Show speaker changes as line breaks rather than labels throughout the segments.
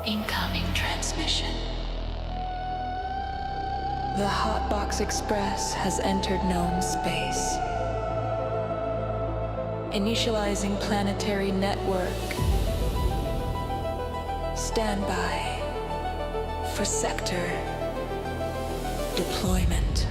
Incoming transmission.
The Hotbox Express has entered known space. Initializing planetary network. Stand by for sector deployment.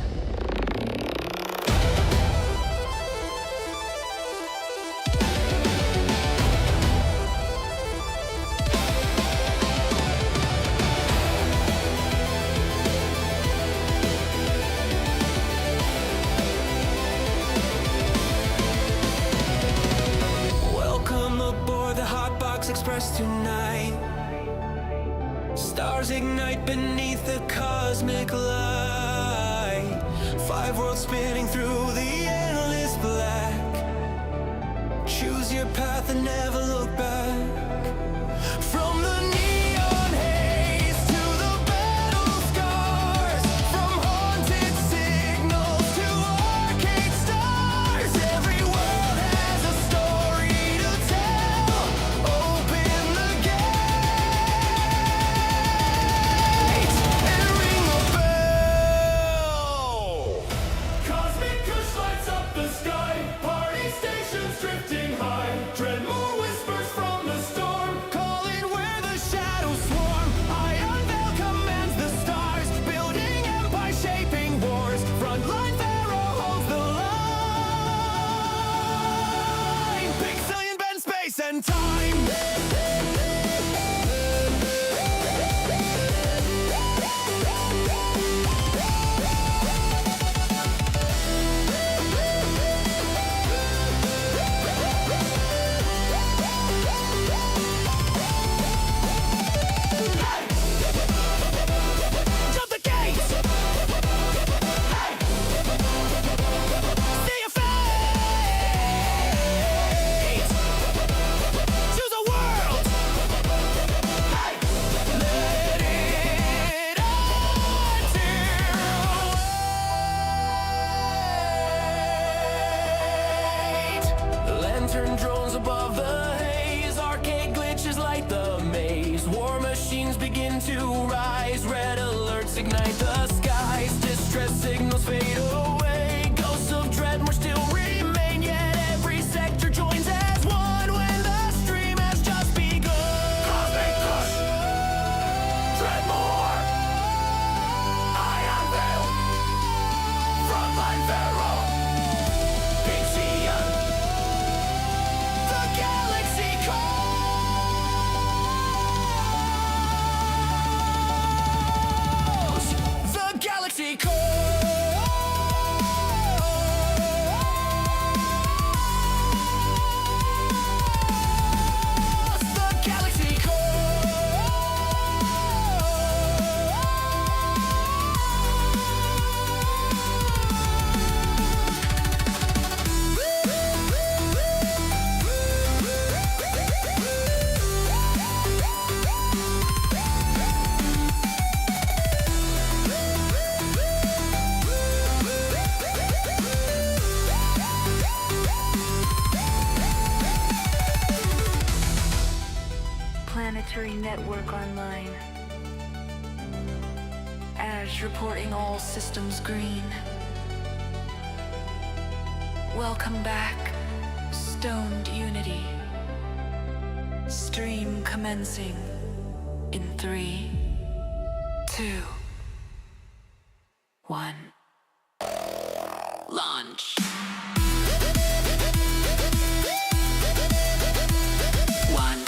Express tonight. Stars ignite beneath the cosmic light. 5 worlds spinning through the endless black. Choose your path and never look back. From the neon haze to the battle scars, from haunted signals to arcade stars, every world has a story to tell. Open the gates and ring the bell. Cosmic Kush lights up the sky. Party stations drifting high. Dreadmore whispers from the storm, calling where the shadows swarm. I unveil commands the stars, building empire, shaping wars. Frontline Pharaoh holds the line. Pixelian bend space and time. Jump the gates! See your fate! Choose a world! Let it alterate. Lantern drones above the haze, arcade glitches light the maze. War machines begin to rise, red alerts ignite the skies. Distress signals fade away, ghosts of Dreadmore still remain. Yet every sector joins as one when the stream has just begun. Cosmic Kush, Dreadmore, I unveil. Frontline Pharaoh, Pixian, the galaxy calls. The galaxy calls. The galaxy
Planetary network online. A.S.H reporting all systems green. Welcome back, Stoned Unity. Stream commencing in 3, 2, 1. Launch. 1.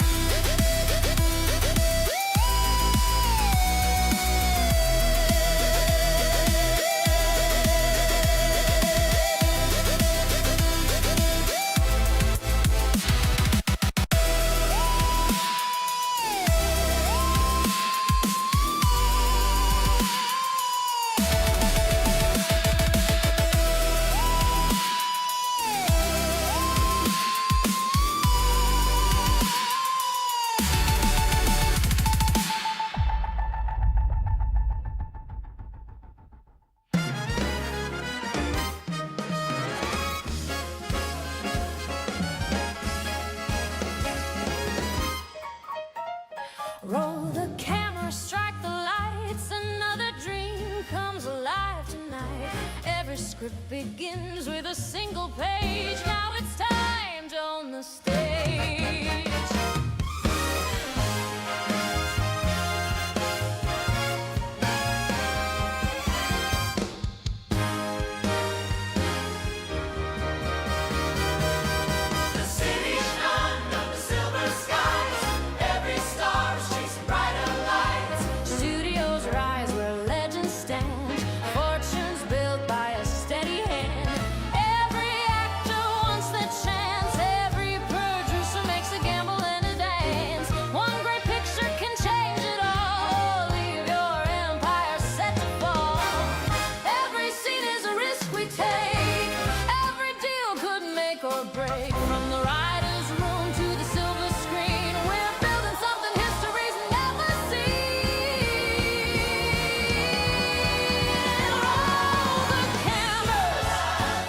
script begins with a single page. Now it's time to own the stage.
The city shone under silver skies. Every star is chasing brighter lights.
Studios rise where legends stand. Fortunes built by a steady hand. Every actor wants the chance. Every producer makes a gamble and a dance. One great picture can change it all. Leave your empire set to fall. Every scene is a risk we take. Every deal could make or break. From the writer's room to the silver screen, we're building something history's never seen. Roll the cameras,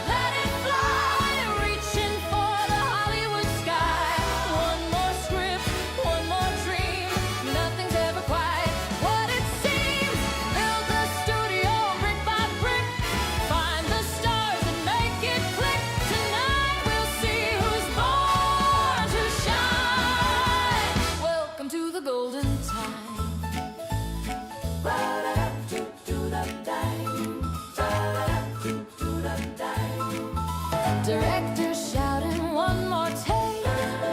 let it fly, reaching for the Hollywood sky. One more script, one more dream. Nothing's ever quite what it seems. Build the studio brick by brick. Find the stars and make it click. Tonight we'll see who's born to shine. Welcome to the golden time. Director shouting one more take.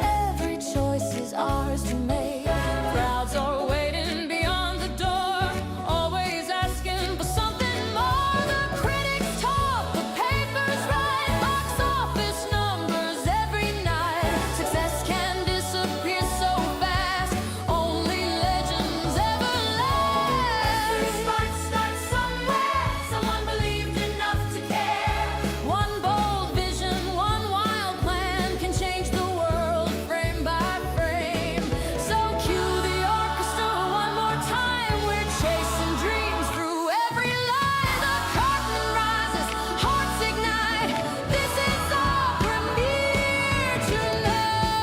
Every choice is ours to make. Crowds are waiting beyond the door, always asking for something more. The critics talk, the papers write, box office numbers every night. Success can disappear so fast, only legends ever last.
Every spark starts somewhere. Someone believed enough to care.
One bold vision, one wild plan can change the world frame by frame. So cue the orchestra one more time. We're chasing dreams through every line. The curtain rises, hearts ignite. This is our premiere tonight.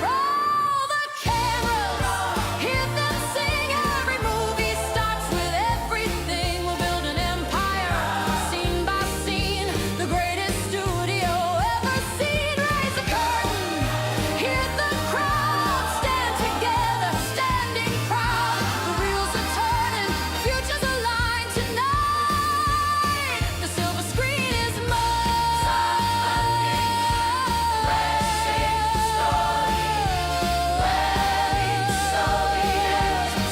Roll the cameras, hear them sing. Every movie starts with everything. We'll build an empire, scene by scene. The greatest studio ever seen. Raise the curtain, hear the crowd. Stand together, standing proud. The wheels are turning, futures align tonight. The silver screen is mine.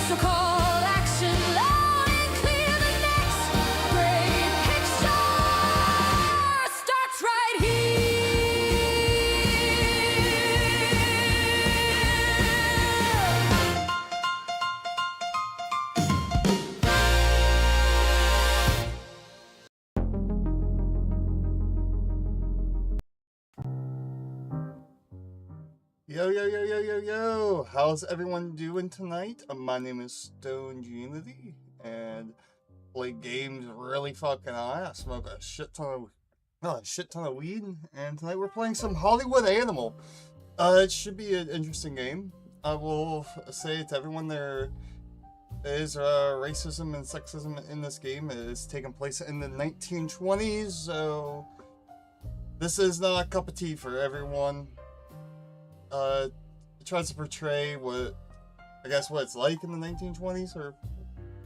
So call action loud and clear. The next great picture starts right here.
Yo, yo, yo, yo, yo, yo! How's everyone doing tonight? My name is Stone Unity, and play games really fucking high. I smoke a shit ton of weed, and tonight we're playing some Hollywood Animal. It should be an interesting game. I will say to everyone there is racism and sexism in this game. It is taking place in the 1920s, so this is not a cup of tea for everyone. It tries to portray what it's like in the 1920s, or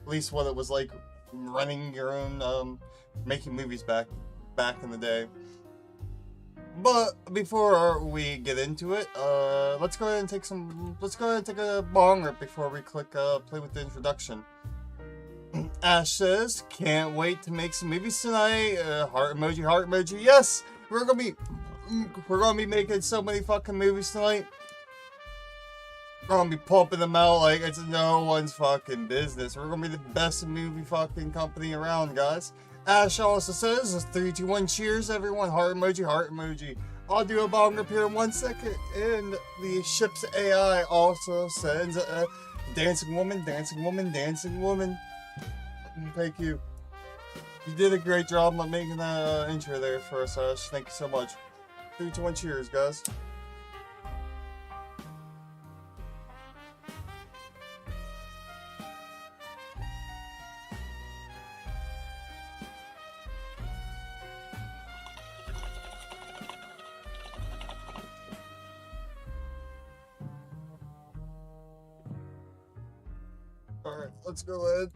at least what it was like running your own, making movies back in the day. But before we get into it, let's go ahead and take a bong rip before we click play with the introduction. Ash says, "Can't wait to make some movies tonight." Heart emoji, heart emoji. Yes, we're gonna be making so many fucking movies tonight. We're gonna be pumping them out like it's no one's fucking business. We're gonna be the best movie fucking company around, guys. Ash also says, 3, 2, 1, cheers, everyone. Heart emoji, heart emoji. I'll do a bong rip here in 1 second. And the ship's AI also sends a dancing woman, dancing woman, dancing woman. Thank you. You did a great job on making that intro there for us, Ash. Thank you so much. 3, 2, 1, cheers, guys. Alright, let's go ahead.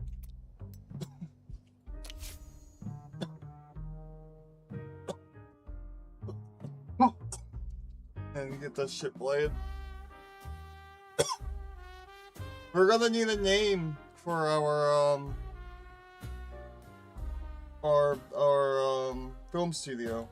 And get that shit played. We're gonna need a name for our film studio.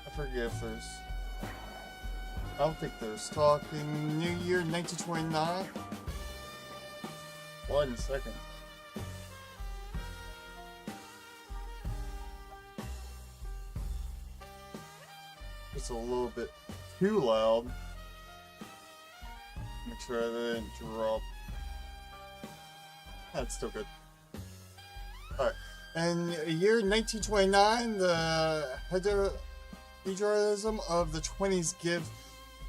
I forget if there's. I don't think there's talking. New Year 1929. 1 second. It's a little bit too loud. Make sure I didn't drop. That's still good. Alright. In year 1929, the hedonism of the 20s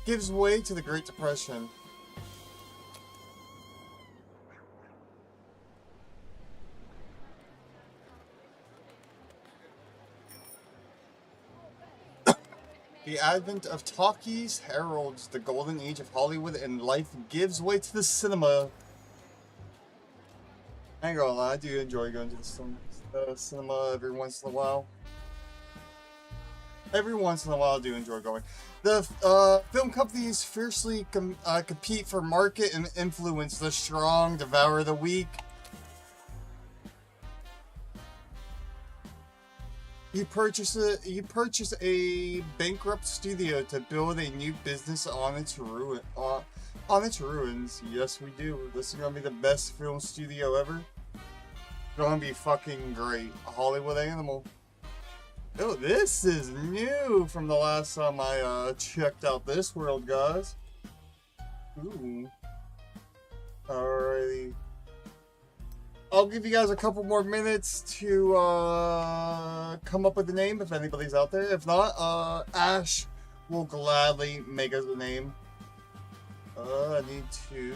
gives way to the Great Depression. The advent of talkies heralds the golden age of Hollywood, and life gives way to the cinema. I ain't gonna lie, I do enjoy going to the cinema every once in a while. Every once in a while I do enjoy going. The film companies fiercely compete for market and influence. The strong devour the weak. You purchase a bankrupt studio to build a new business on its ruins. Yes, we do. This is gonna be the best film studio ever. It's gonna be fucking great. A Hollywood Animal. Oh, this is new from the last time I checked out this world, guys. Ooh. Alrighty. I'll give you guys a couple more minutes to come up with a name if anybody's out there. If not, Ash will gladly make us a name. I need to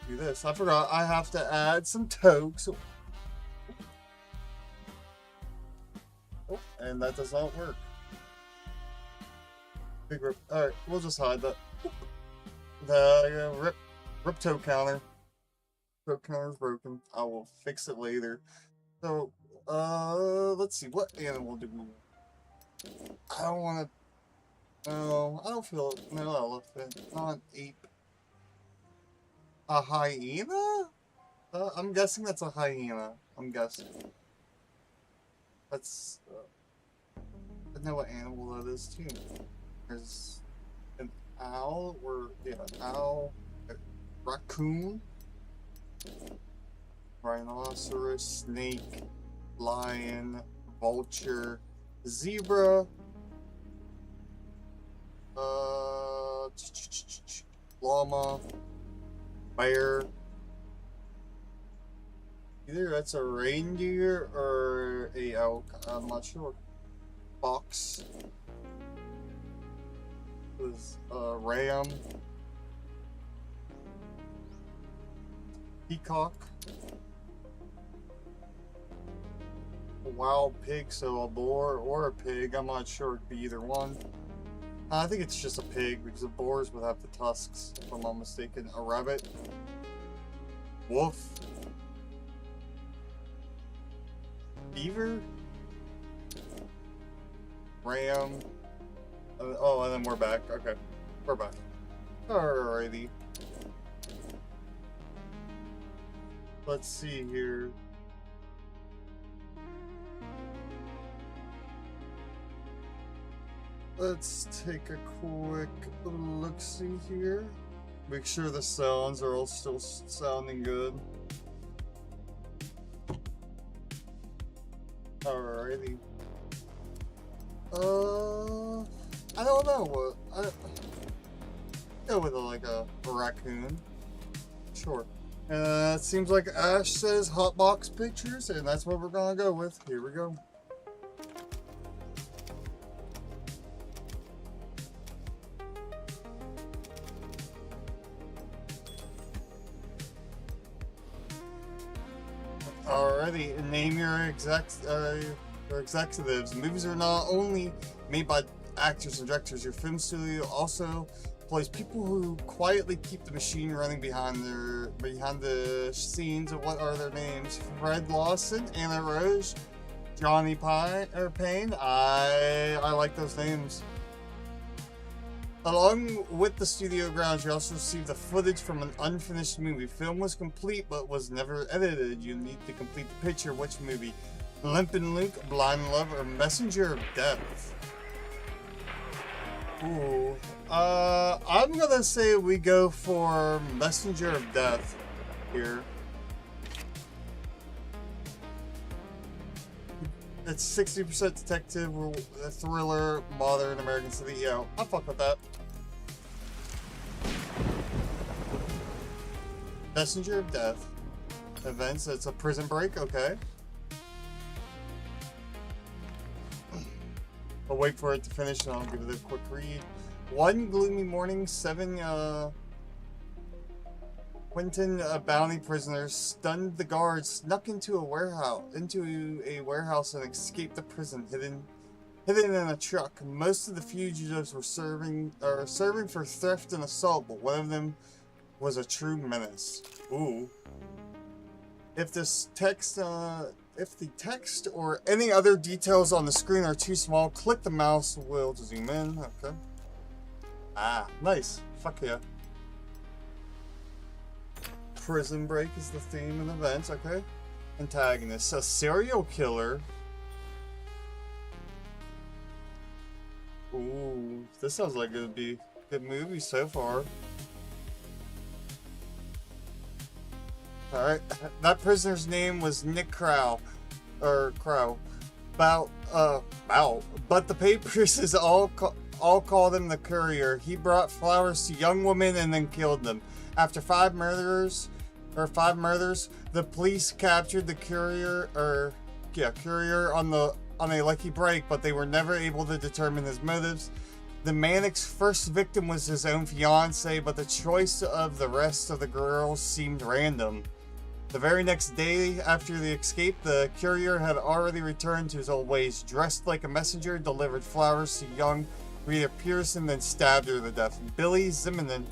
do this. I forgot I have to add some tokes. Oh, and that does not work. Big rip. Alright, we'll just hide that. The rip toe counter. Toe counter's broken. I will fix it later. So, let's see. What animal do we want? I don't want to. No, I don't feel. No, elephant. Not an ape. A hyena? I'm guessing that's a hyena. I'm guessing. That's. I know what animal that is too. There's an owl, or yeah, an owl, a raccoon, rhinoceros, snake, lion, vulture, zebra, llama, bear. Either that's a reindeer or a elk. I'm not sure. Fox. Was ram. Peacock. A wild pig, so a boar or a pig. I'm not sure. It could be either one. I think it's just a pig because the boars would have the tusks, if I'm not mistaken. A rabbit. Wolf. Beaver. Ram. Oh, and then we're back. Okay. We're back. Alrighty. Let's see here. Let's take a quick look-see here. Make sure the sounds are all still sounding good. Alrighty. I don't know what. Go with like a raccoon. Sure. It seems like Ash says hotbox pictures, and that's what we're gonna go with. Here we go. Alright. already. And name your executives. Movies are not only made by actors and directors. Your film studio also employs people who quietly keep the machine running behind the scenes. What are their names? Fred Lawson, Anna Rose, Johnny Payne. I like those names. Along with the studio grounds, you also received the footage from an unfinished movie. Film was complete but was never edited. You need to complete the picture. Which movie? Limp and Luke, Blind Love, or Messenger of Death? Ooh. I'm gonna say we go for Messenger of Death here. It's 60% detective, thriller, modern American city. Yeah, I'll fuck with that. Messenger of Death. Events, it's a prison break, okay. I'll wait for it to finish and I'll give it a quick read. One gloomy morning, 7 Quentin bounty prisoners stunned the guards, snuck into a warehouse and escaped the prison, hidden in a truck. Most of the fugitives were serving for theft and assault, but one of them was a true menace. Ooh. If the text or any other details on the screen are too small, click the mouse wheel to zoom in. Okay. Ah, nice. Fuck yeah. Prison break is the theme and events, okay. Antagonist, a serial killer. Ooh, this sounds like it would be a good movie so far. Alright, that prisoner's name was Nick Crow. But the papers all called him the courier. He brought flowers to young women and then killed them. After five murders, the police captured the courier on a lucky break, but they were never able to determine his motives. The manic's first victim was his own fiancée, but the choice of the rest of the girls seemed random. The very next day after the escape, the courier had already returned to his old ways. Dressed like a messenger, delivered flowers to young Rita Pearson, then stabbed her to death. Billy Zimmerman,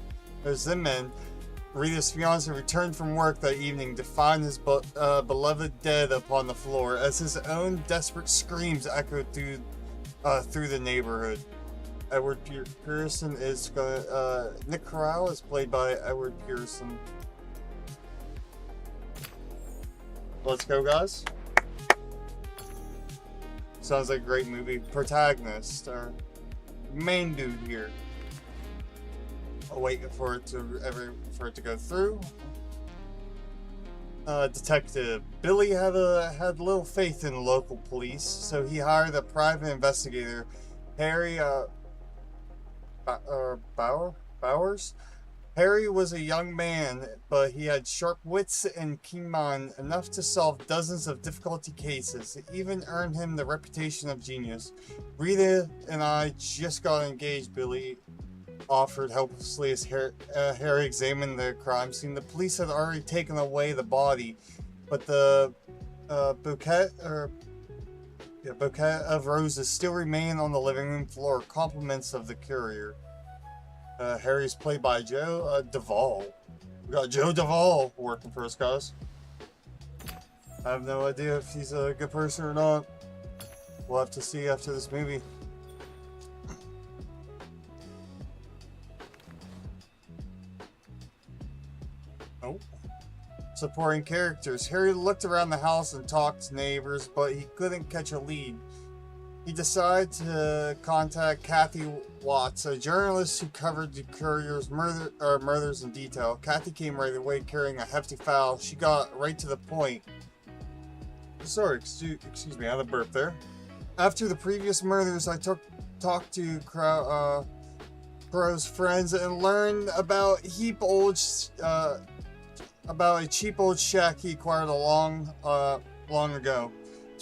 Rita's fiancé, returned from work that evening to find his beloved dead upon the floor, as his own desperate screams echoed through the neighborhood. Edward Pearson is Nick Corral is played by Edward Pearson. Let's go, guys. Sounds like a great movie. Protagonist, or main dude here. I'll wait for it to go through. Detective Billy had little faith in local police, so he hired a private investigator, Harry Bowers. Harry was a young man, but he had sharp wits and keen mind, enough to solve dozens of difficult cases. It even earned him the reputation of genius. Rita and I just got engaged, Billy offered helplessly as Harry examined the crime scene. The police had already taken away the body, but the bouquet of roses still remained on the living room floor, compliments of the courier. Harry's played by Joe Duvall. We got Joe Duvall working for us, guys. I have no idea if he's a good person or not. We'll have to see after this movie. Oh. Supporting characters. Harry looked around the house and talked to neighbors, but he couldn't catch a lead. He decided to contact Kathy Watts, a journalist who covered the courier's murders in detail. Kathy came right away carrying a hefty file. She got right to the point. Sorry, excuse me, I had a burp there. After the previous murders, I talked to Crow's friends and learned about a cheap old shack he acquired long ago.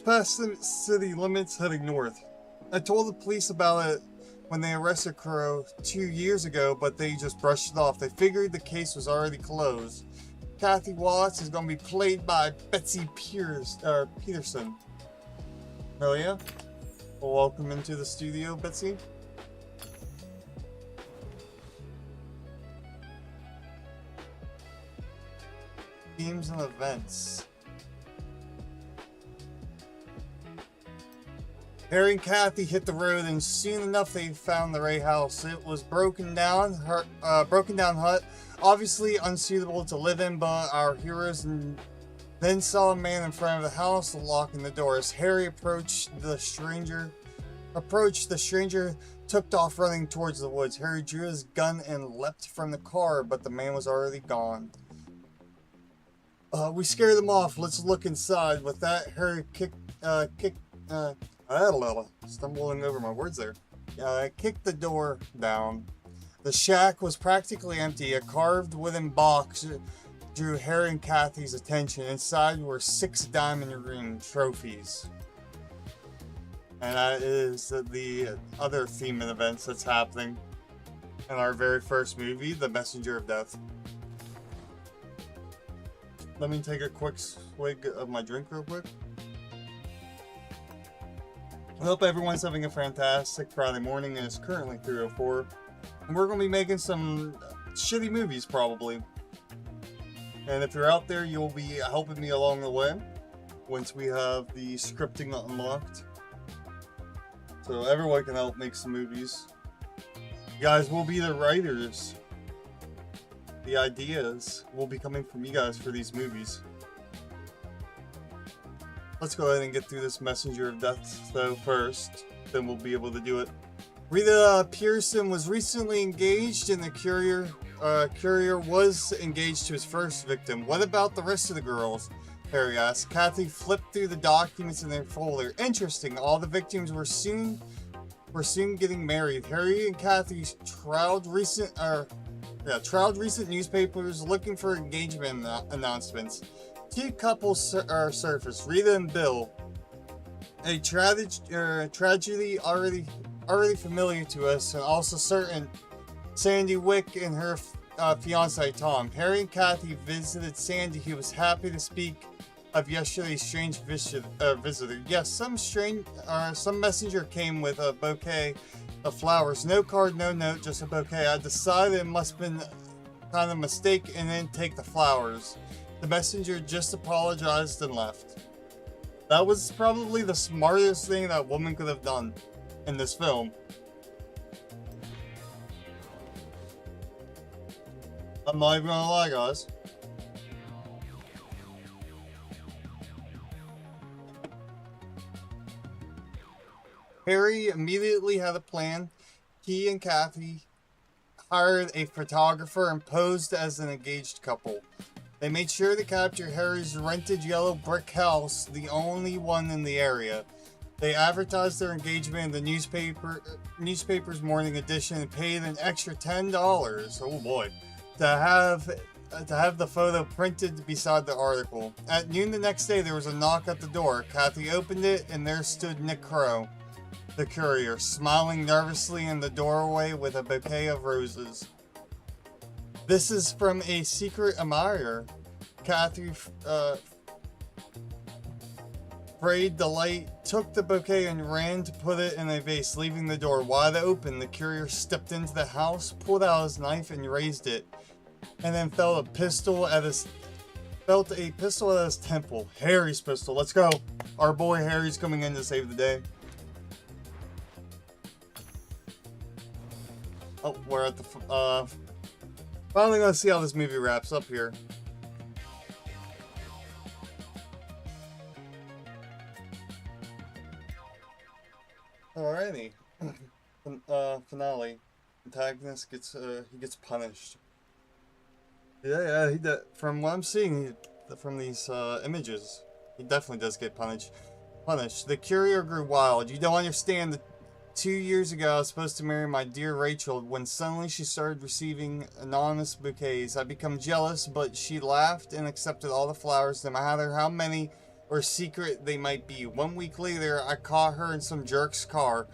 Past the city limits, heading north. I told the police about it when they arrested Crow 2 years ago, but they just brushed it off. They figured the case was already closed. Kathy Watts is going to be played by Betsy Peterson. Hell yeah. Well, welcome into the studio, Betsy. Themes and events. Harry and Kathy hit the road, and soon enough they found the Ray house. It was broken down hut, obviously unsuitable to live in, but our heroes then saw a man in front of the house locking the doors. Harry approached the stranger, took off running towards the woods. Harry drew his gun and leapt from the car, but the man was already gone. We scared them off. Let's look inside. With that, Harry stumbling over my words there. Kicked the door down. The shack was practically empty. A carved wooden box drew Harry and Kathy's attention. Inside were 6 diamond ring trophies. And that is the other theme and events that's happening in our very first movie, The Messenger of Death. Let me take a quick swig of my drink real quick. I hope everyone's having a fantastic Friday morning, and it's currently 3:04. And we're going to be making some shitty movies, probably. And if you're out there, you'll be helping me along the way once we have the scripting unlocked. So everyone can help make some movies. You guys will be the writers. The ideas will be coming from you guys for these movies. Let's go ahead and get through this Messenger of Death though first, then we'll be able to do it. Rita Pearson was recently engaged, and the courier was engaged to his first victim. What about the rest of the girls? Harry asked. Kathy flipped through the documents in their folder. Interesting, all the victims were soon getting married. Harry and Kathy trawled recent newspapers looking for engagement announcements. 2 couples surfaced, Rita and Bill. A tragedy already familiar to us, and also certain Sandy Wick and her fiance Tom. Harry and Kathy visited Sandy, who was happy to speak of yesterday's strange visitor. Yes, some messenger came with a bouquet of flowers. No card, no note, just a bouquet. I decided it must have been kind of a mistake and didn't take the flowers. The messenger just apologized and left. That was probably the smartest thing that woman could have done in this film. I'm not even gonna lie, guys. Harry immediately had a plan. He and Kathy hired a photographer and posed as an engaged couple. They made sure to capture Harry's rented yellow brick house, the only one in the area. They advertised their engagement in the newspaper's morning edition and paid an extra $10. Oh boy, to have the photo printed beside the article. At noon the next day, there was a knock at the door. Kathy opened it, and there stood Nick Crow, the courier, smiling nervously in the doorway with a bouquet of roses. This is from a secret admirer. Kathy, afraid delight, took the bouquet and ran to put it in a vase, leaving the door wide open. The courier stepped into the house, pulled out his knife, and raised it, and then felt a pistol at his temple. Harry's pistol. Let's go. Our boy Harry's coming in to save the day. Oh, we're at the finally gonna see how this movie wraps up here. Alrighty. Finale. Antagonist gets punished. Yeah, he did. From what I'm seeing from these images, he definitely does get punished. The courier grew wild. You don't understand. The 2 years ago, I was supposed to marry my dear Rachel when suddenly she started receiving anonymous bouquets. I become jealous, but she laughed and accepted all the flowers, no matter how many or secret they might be. 1 week later, I caught her in some jerk's car.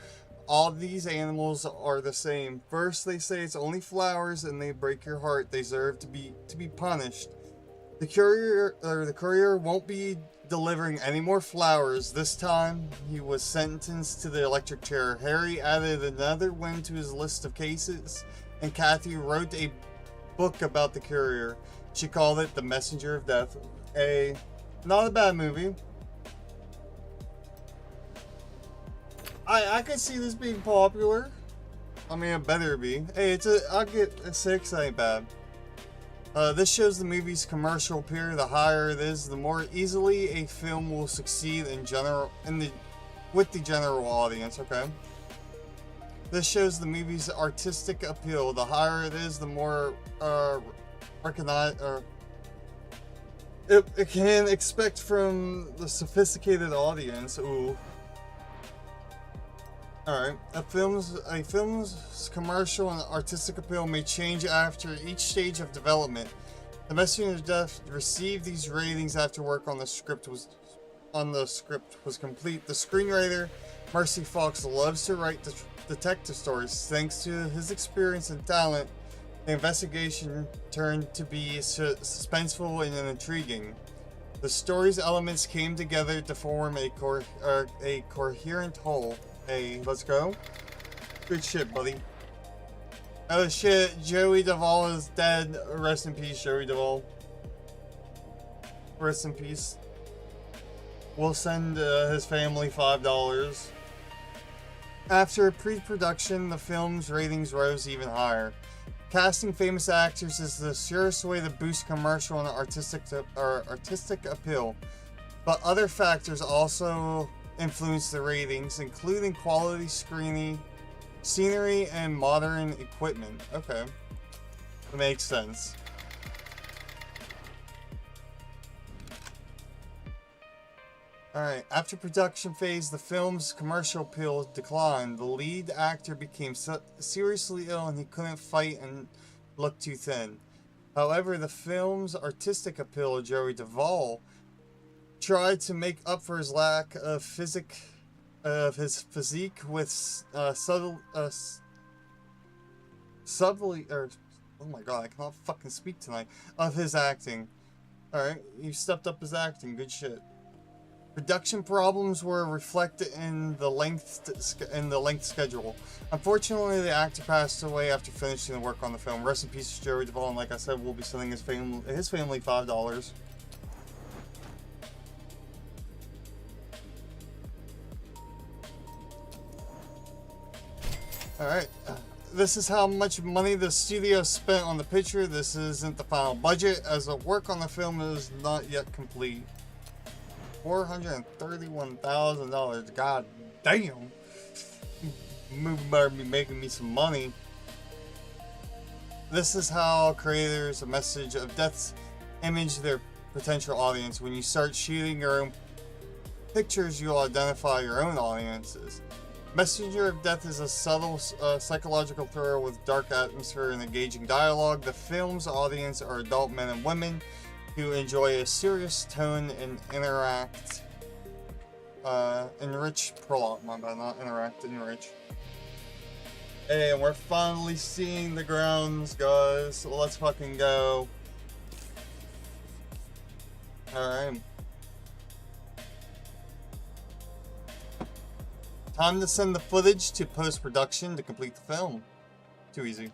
All these animals are the same. First, they say it's only flowers and they break your heart. They deserve to be punished. The courier won't be delivering any more flowers. This time, he was sentenced to the electric chair. Harry added another win to his list of cases, and Kathy wrote a book about the courier. She called it The Messenger of Death. Not a bad movie. I could see this being popular. I mean, it better be. Hey, I'll get a 6, ain't bad. This shows the movie's commercial appeal. The higher it is, the more easily a film will succeed with the general audience. Okay. This shows the movie's artistic appeal. The higher it is, the more it can expect from the sophisticated audience. Ooh. Alright, a film's commercial and artistic appeal may change after each stage of development. The Messenger of Death received these ratings after work on the script was complete. The screenwriter, Mercy Fox, loves to write detective stories. Thanks to his experience and talent, the investigation turned to be suspenseful and intriguing. The story's elements came together to form a coherent whole. Hey, let's go. Good shit, buddy. Oh shit, Joey Duvall is dead. Rest in peace, Joey Duvall. Rest in peace. We'll send his family $5. After pre-production, the film's ratings rose even higher. Casting famous actors is the surest way to boost commercial and artistic appeal, but other factors also influence the ratings, including quality scenery, and modern equipment. Okay. That makes sense. Alright, after production phase, the film's commercial appeal declined. The lead actor became seriously ill and he couldn't fight and looked too thin. However, the film's artistic appeal, Joey Duvall tried to make up for his lack of physique with subtly, oh my god, I cannot fucking speak tonight, of his acting. Alright, you stepped up his acting, good shit. Production problems were reflected in the length schedule. Unfortunately, the actor passed away after finishing the work on the film. Rest in peace, Joey Duvall, and like I said, we'll be sending his family $5. Alright, this is how much money the studio spent on the picture. This isn't the final budget, as the work on the film is not yet complete. $431,000, god damn. Movie better be making me some money. This is how creators of Message of Death image their potential audience. When you start shooting your own pictures, you'll identify your own audiences. Messenger of Death is a subtle psychological thriller with dark atmosphere and engaging dialogue. The film's audience are adult men and women who enjoy a serious tone and enrich prologue. My bad, not interact, enrich. Hey, and we're finally seeing the grounds, guys. So let's fucking go. Alright. Time to send the footage to post-production to complete the film. Too easy.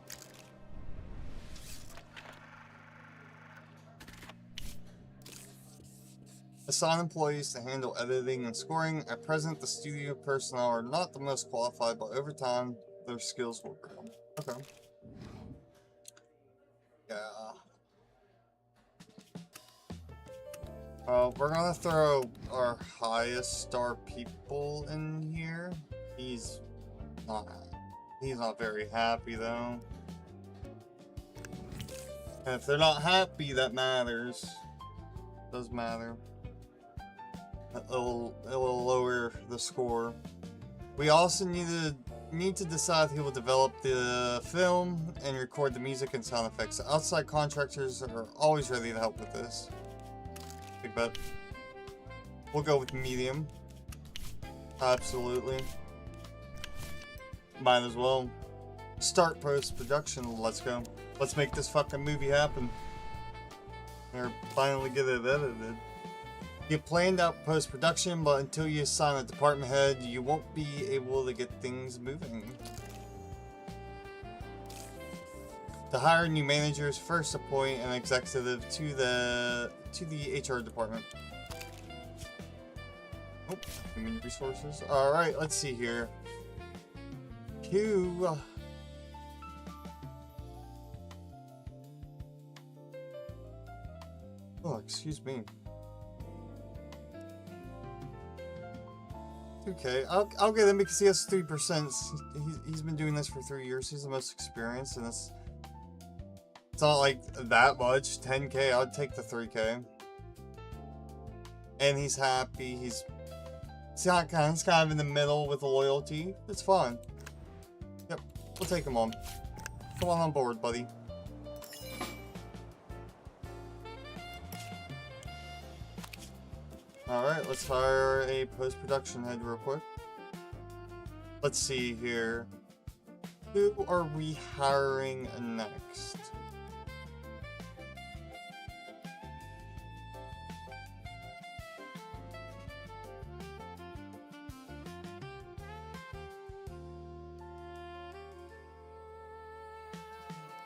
Assign employees to handle editing and scoring. At present, the studio personnel are not the most qualified, but over time, their skills will grow. Okay. Yeah. We're gonna throw our highest star people in here. He's not very happy though. And if they're not happy, that matters. Does matter. It'll lower the score. We also need to decide who will develop the film and record the music and sound effects. Outside contractors are always ready to help with this. Big bet. We'll go with medium. Absolutely. Might as well. Start post-production. Let's go. Let's make this fucking movie happen. Or finally get it edited. You planned out post-production, but until you assign a department head, you won't be able to get things moving. To hire new managers, first appoint an executive to the HR department. Oh, human resources. All right, let's see here. Oh, excuse me. Okay, I'll get him because he has 3%. He's been doing this for 3 years. He's the most experienced, and it's not like that much. 10K, I'd take the 3K. And he's happy. He's kind of in the middle with the loyalty. It's fine. Yep, we'll take him on. Come on board, buddy. Alright, let's hire a post-production head real quick. Let's see here. Who are we hiring next?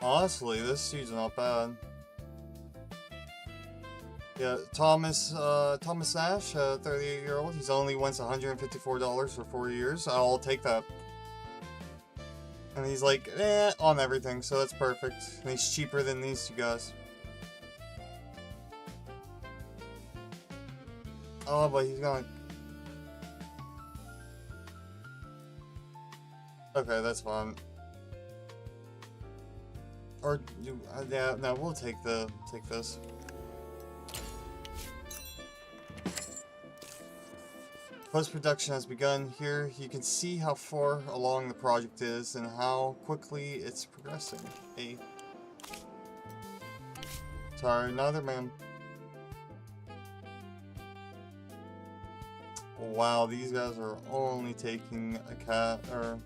Honestly, this dude's not bad. Yeah, Thomas Nash, 38-year-old. He's only wants $154 for 4 years. I'll take that. And he's like, on everything, so that's perfect. And he's cheaper than these two guys. Oh, but he's gonna... Okay, that's fine. Or, yeah, no, we'll take this. Post-production has begun. Here you can see how far along the project is and how quickly it's progressing. Hey. Sorry, another man. Wow, these guys are only taking a cat, or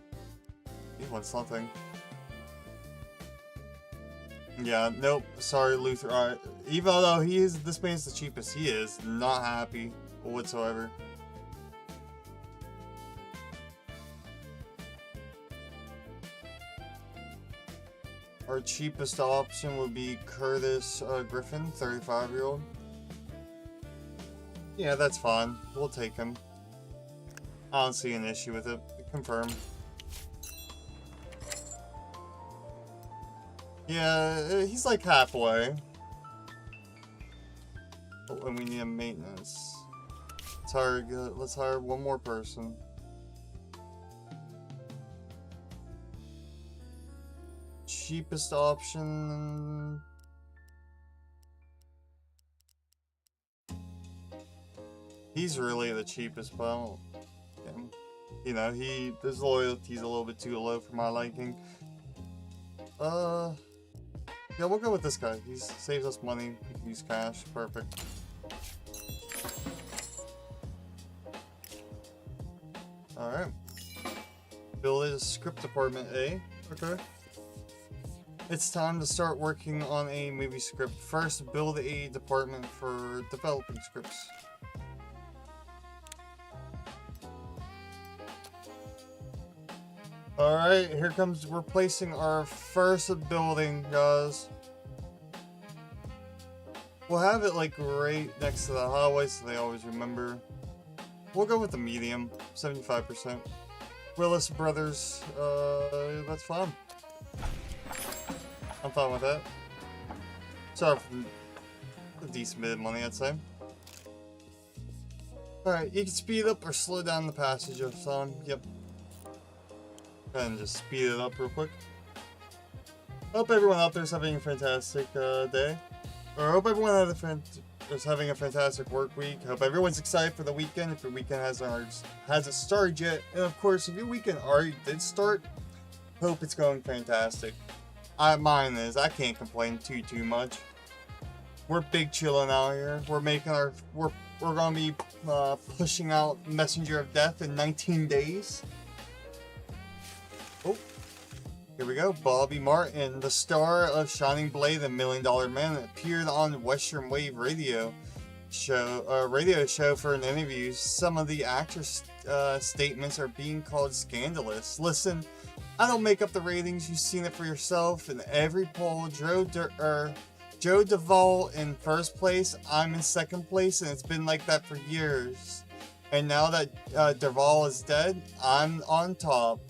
he wants something. Yeah, nope. Sorry, Luther. Even though this man's the cheapest, he is not happy whatsoever. Our cheapest option would be Curtis Griffin, 35-year-old. Yeah, that's fine. We'll take him. I don't see an issue with it. Confirm. Yeah, he's like halfway. Oh, and we need a maintenance. Let's hire one more person. Cheapest option. He's really the cheapest, but I don't, you know, his loyalty's a little bit too low for my liking. Yeah, we'll go with this guy. He saves us money. We can use cash. Perfect. Alright. Build a script department A. Okay. It's time to start working on a movie script. First, build a department for developing scripts. Alright, here comes replacing our first building, guys. We'll have it like right next to the highway so they always remember. We'll go with the medium, 75%. Willis Brothers, that's fine. I'm fine with that. Sorry for the decent bit of money, I'd say. Alright, you can speed up or slow down the passage of time. Yep. Go ahead and just speed it up real quick. Hope everyone out there is having a fantastic day. Or hope everyone is having a fantastic work week. Hope everyone's excited for the weekend. If your weekend hasn't started yet. And of course, if your weekend already did start, hope it's going fantastic. Mine is. I can't complain too much. We're big chilling out here. We're making we're gonna be pushing out Messenger of Death in 19 days. Oh, Here we go. Bobby Martin, the star of Shining Blade and $1 Million Man, appeared on Western Wave radio show for an interview. Some of the actor's statements are being called scandalous. Listen, I don't make up the ratings. You've seen it for yourself. In every poll, Joe Duvall in first place. I'm in second place, and it's been like that for years. And now that Duvall is dead, I'm on top.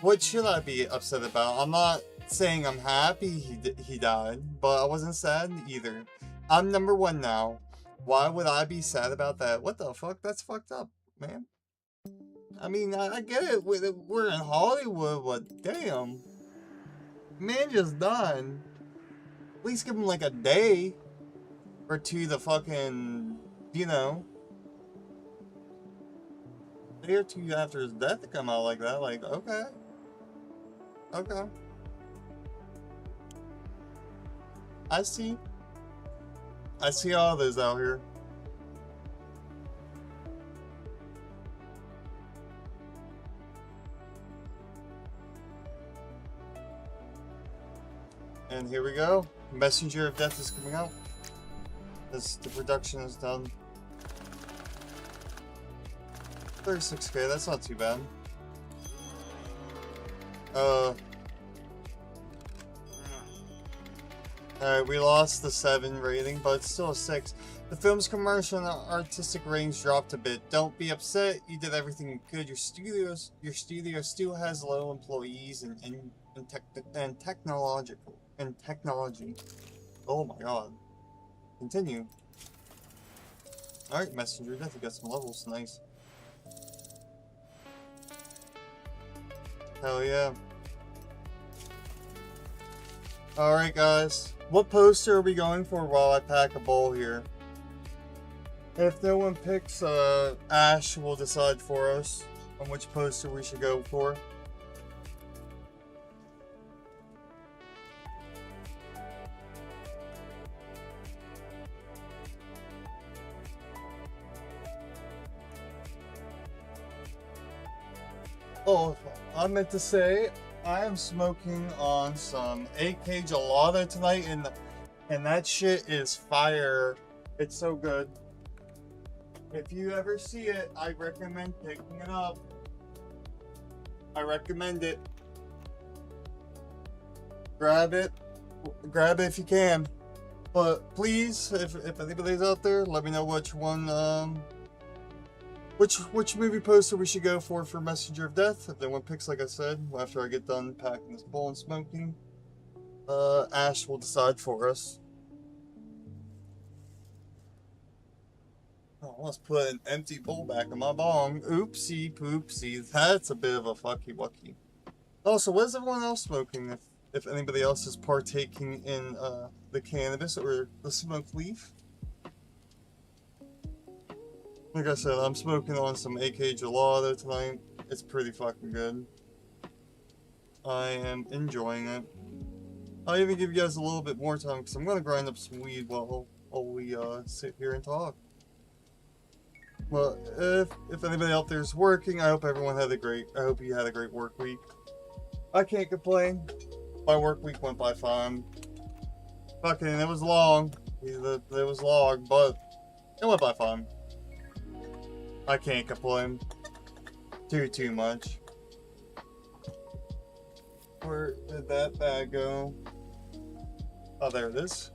What should I be upset about? I'm not saying I'm happy he died, but I wasn't sad either. I'm number one now. Why would I be sad about that? What the fuck? That's fucked up, man. I mean, I get it. We're in Hollywood, but damn. Man just died. At least give him like a day or two to fucking, you know, a day or two after his death to come out like that. Like, okay. Okay. I see all those out here. And here we go. Messenger of Death is coming out. The production is done. 36K, that's not too bad. Alright, we lost the 7 rating, but it's still a 6. The film's commercial and artistic ratings dropped a bit. Don't be upset, you did everything you could. Your studio still has low employees and technology. Oh my god. Continue. Alright, Messenger of Death, we got some levels, nice. Hell yeah. Alright guys, what poster are we going for while I pack a bowl here? If no one picks, Ash will decide for us on which poster we should go for. Oh, I meant to say, I am smoking on some A.K. gelato tonight, and that shit is fire. It's so good. If you ever see it, I recommend picking it up. I recommend it. Grab it if you can. But please, if anybody's out there, let me know which one, which movie poster we should go for Messenger of Death. If anyone picks, like I said, after I get done packing this bowl and smoking, Ash will decide for us. Oh, let's put an empty bowl back in my bong. Oopsie poopsie. That's a bit of a fucky wucky. Also, what is everyone else smoking? If anybody else is partaking in the cannabis or the smoke leaf. Like I said, I'm smoking on some A.K. gelato tonight. It's pretty fucking good. I am enjoying it. I'll even give you guys a little bit more time because I'm going to grind up some weed while we sit here and talk. Well, if anybody out there is working, I hope everyone had I hope you had a great work week. I can't complain. My work week went by fine. Fucking, it was long. It was long, but it went by fine. I can't complain too much. Where did that bag go? Oh, there it is.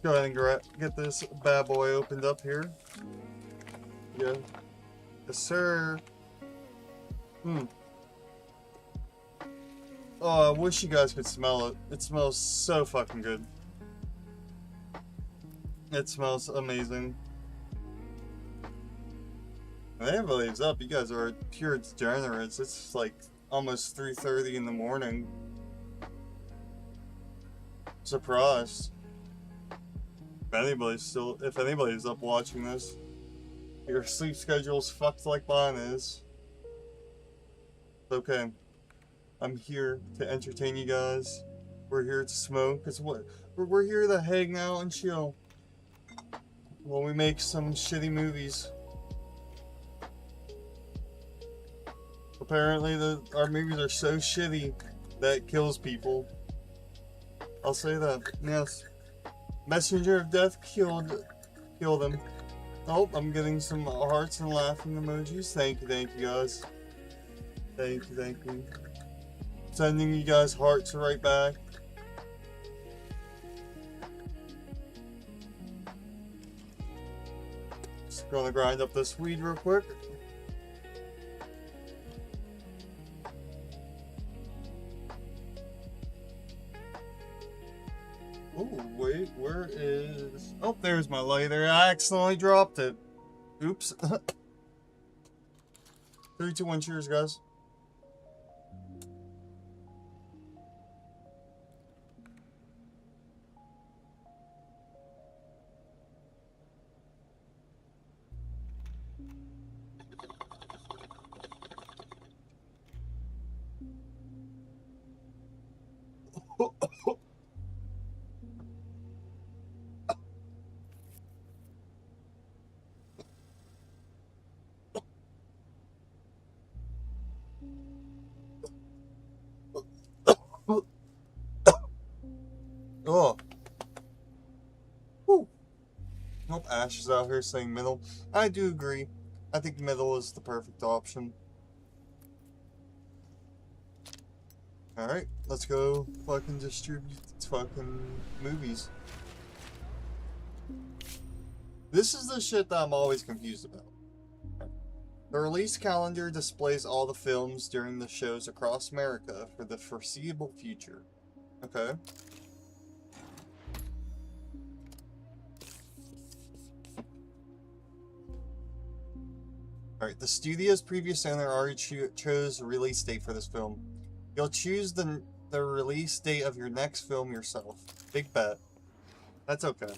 Go ahead and get this bad boy opened up here. Yeah. Yes, sir. Oh, I wish you guys could smell it. It smells so fucking good. It smells amazing. And everybody's up. You guys are pure degenerates. It's like almost 3:30 in the morning. Surprised. If anybody's up watching this, your sleep schedule's fucked like mine is. It's okay. I'm here to entertain you guys. We're here to smoke. We're here to hang out and chill while we make some shitty movies. Apparently our movies are so shitty that kills people. I'll say that. Yes. Messenger of Death killed him. Oh, I'm getting some hearts and laughing emojis. Thank you guys. Thank you. Sending you guys hearts right back. Just gonna grind up this weed real quick. Oh, wait, where is... Oh, there's my lighter. I accidentally dropped it. Oops. 3, 2, 1, cheers, guys. Oh. Whew. Nope, Ash is out here saying middle. I do agree. I think middle is the perfect option. Alright, let's go fucking distribute fucking movies. This is the shit that I'm always confused about. The release calendar displays all the films during the shows across America for the foreseeable future. Okay. Alright, the studio's previous owner already chose a release date for this film. You'll choose the release date of your next film yourself. Big bet. That's okay.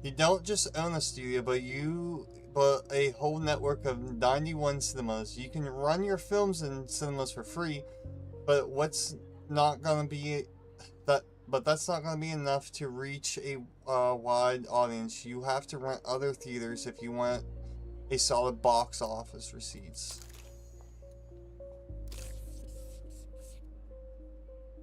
You don't just own a studio, but a whole network of 91 cinemas. You can run your films in cinemas for free, but that's not gonna be enough to reach a wide audience. You have to rent other theaters if you want a solid box office receipts.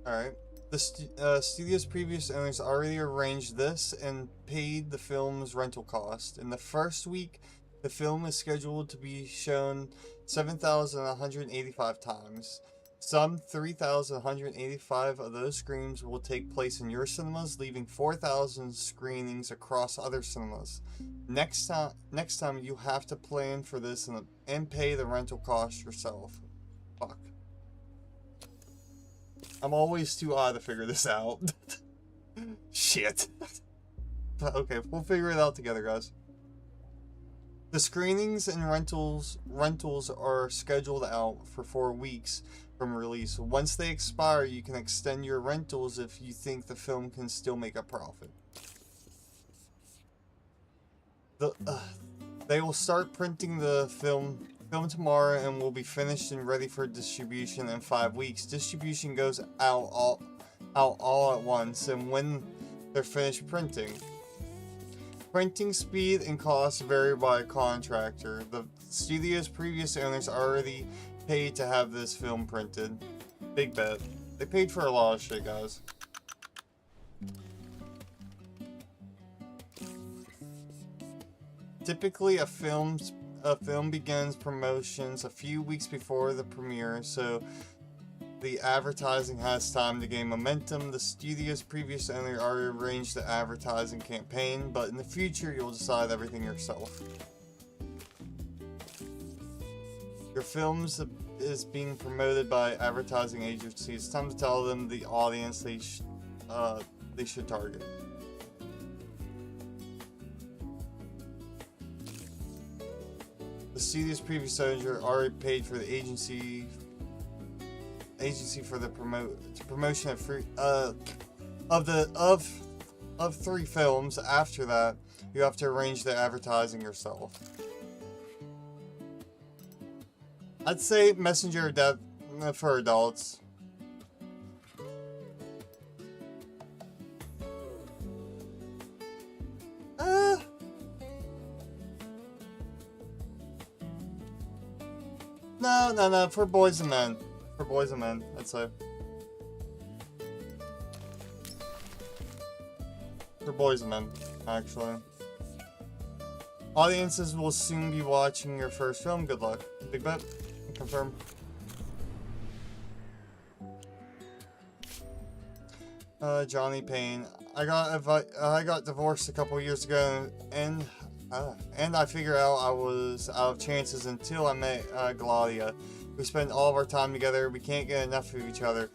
Alright. The studio's previous owners already arranged this and paid the film's rental cost. In the first week, the film is scheduled to be shown 7,185 times. Some 3,185 of those screens will take place in your cinemas, leaving 4,000 screenings across other cinemas. Next time you have to plan for this and pay the rental cost yourself. Fuck. I'm always too odd to figure this out. Shit. Okay, we'll figure it out together, guys. The screenings and rentals are scheduled out for 4 weeks from release. Once they expire, you can extend your rentals if you think the film can still make a profit. They will start printing the film tomorrow and will be finished and ready for distribution in 5 weeks. Distribution goes out all at once, and when they're finished printing. Printing speed and cost vary by contractor. The studio's previous owners already paid to have this film printed. Big bet. They paid for a lot of shit, guys. Typically, a film begins promotions a few weeks before the premiere, so the advertising has time to gain momentum. The studio's previous owner already arranged the advertising campaign, but in the future, you'll decide everything yourself. Your films is being promoted by advertising agencies. It's time to tell them the audience they should target. The studio's previous owner already paid for the agency for the promotion of 3 films. After that, you have to arrange the advertising yourself. I'd say Messenger of Death for adults. No, for boys and men. For boys and men, I'd say. For boys and men, actually. Audiences will soon be watching your first film. Good luck. Big bet. Confirm. Johnny Payne. I got divorced a couple years ago, and I figured out I was out of chances until I met Gladia. We spent all of our time together. We can't get enough of each other.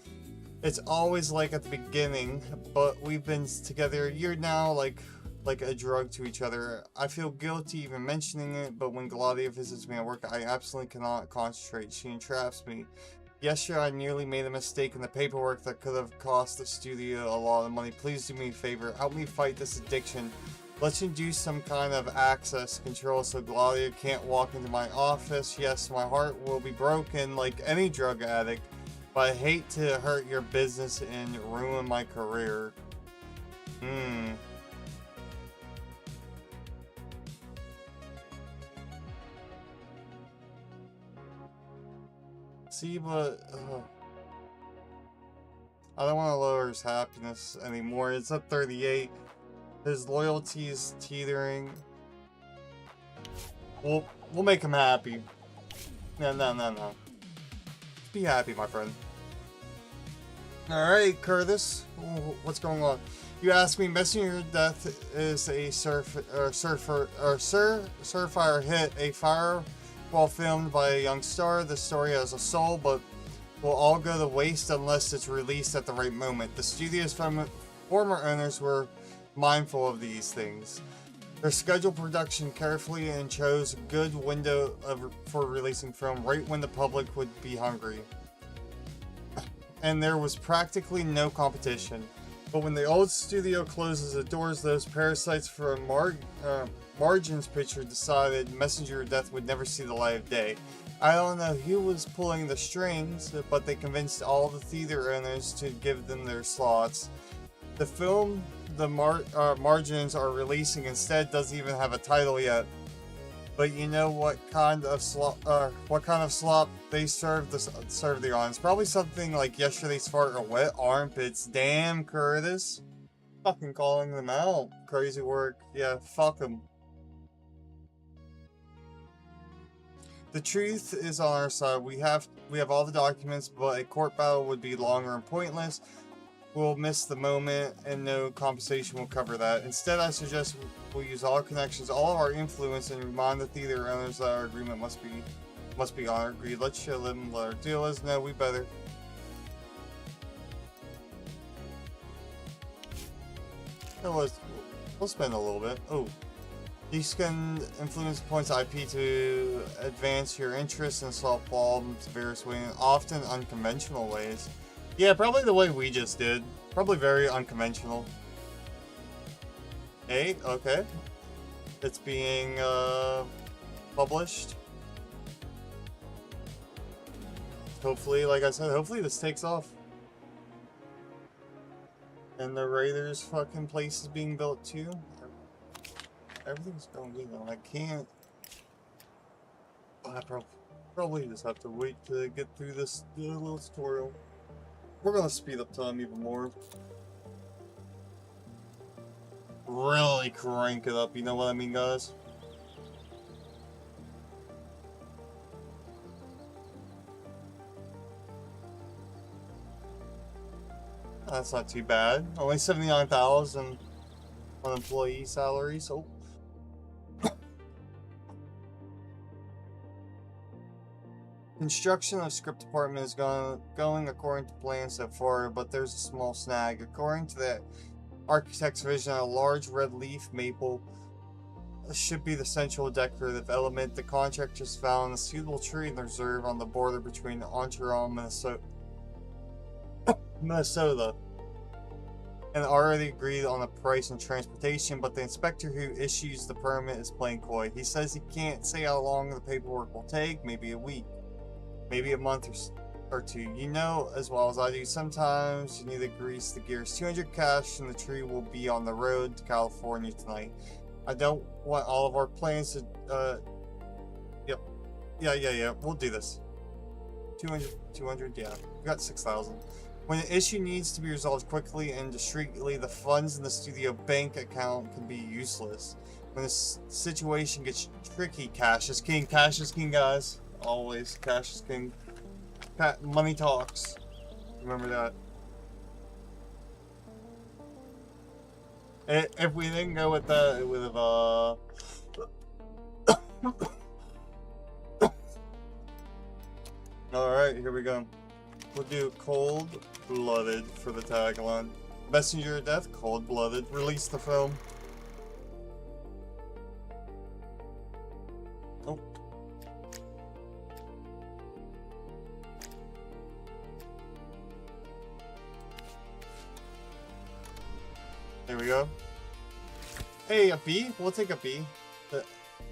It's always like at the beginning, but we've been together a year now, like a drug to each other. I feel guilty even mentioning it, but when Gladia visits me at work, I absolutely cannot concentrate. She entraps me. Yesterday, I nearly made a mistake in the paperwork that could have cost the studio a lot of money. Please do me a favor. Help me fight this addiction. Let's do some kind of access control so Gladia can't walk into my office. Yes, my heart will be broken like any drug addict, but I hate to hurt your business and ruin my career. See, but I don't want to lower his happiness anymore. It's at 38. His loyalty is teetering. We'll make him happy. No. Be happy, my friend. Alright, Curtis. What's going on? You asked me, Messenger Death is a surefire hit, a firewall filmed by a young star. The story has a soul, but will all go to waste unless it's released at the right moment. The studio's former owners were mindful of these things. They scheduled production carefully and chose a good window for releasing film right when the public would be hungry. And there was practically no competition. But when the old studio closes the doors, those parasites from Margin's picture decided Messenger of Death would never see the light of day. I don't know who was pulling the strings, but they convinced all the theater owners to give them their slots. The film the Margins are releasing instead doesn't even have a title yet. But you know what kind of slop they serve the audience? Probably something like Yesterday's Fart or Wet Armpits. Damn, Curtis. Fucking calling them out. Crazy work. Yeah, fuck them. The truth is on our side. We have all the documents, but a court battle would be longer and pointless. We'll miss the moment, and no compensation will cover that. Instead, I suggest we'll use all connections, all of our influence, and remind the theater owners that our agreement must be honored. Agreed. Let's show them what our deal is. No, we better. We'll spend a little bit. Oh. You can influence points IP to advance your interests and solve problems various ways, often unconventional ways. Yeah, probably the way we just did. Probably very unconventional. Hey, okay. It's being published. Hopefully, like I said, hopefully this takes off. And the Raiders fucking place is being built too. Everything's going good though. I can't. I probably just have to wait to get through this little tutorial. We're gonna speed up time even more. Really crank it up, you know what I mean, guys? That's not too bad. Only 79,000 on employee salary, so. Construction of script department is going according to plan so far, but there's a small snag. According to the architect's vision, a large red leaf maple should be the central decorative element. The contractors found a suitable tree in the reserve on the border between Ontario and Minnesota, and already agreed on the price and transportation, but the inspector who issues the permit is playing coy. He says he can't say how long the paperwork will take, maybe a week. Maybe a month or two. You know as well as I do, sometimes you need to grease the gears. 200 cash and the tree will be on the road to California tonight. I don't want all of our plans to, yep. Yeah, we'll do this. 200, yeah. We got 6,000. When an issue needs to be resolved quickly and discreetly, the funds in the studio bank account can be useless. When the situation gets tricky, cash is king. Cash is king, guys. Always. Cash is king. Money talks. Remember that. If we didn't go with that, it would have, Alright, here we go. We'll do cold-blooded for the tagline. Messenger of Death, cold-blooded. Release the film. Oh. There we go. Hey, a B? We'll take a B.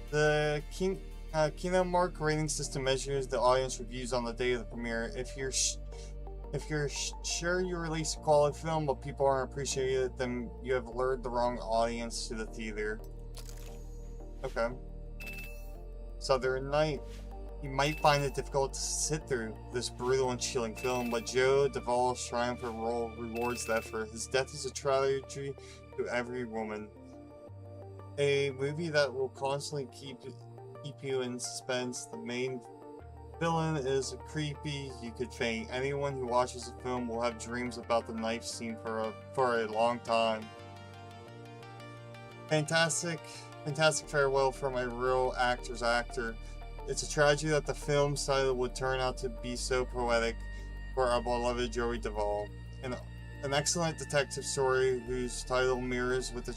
The Kino Mark rating system measures the audience reviews on the day of the premiere. If you're sure you release a quality film but people aren't appreciating it, then you have lured the wrong audience to the theater. Okay. Southern Night. You might find it difficult to sit through this brutal and chilling film, but Joe Duvall's triumphant role rewards the effort. His death is a tragedy to every woman. A movie that will constantly keep you in suspense. The main villain is creepy. You could faint. Anyone who watches the film will have dreams about the knife scene for a long time. Fantastic farewell from a real actor's actor. It's a tragedy that the film's title would turn out to be so poetic for our beloved Joey Duvall. An excellent detective story whose title mirrors with the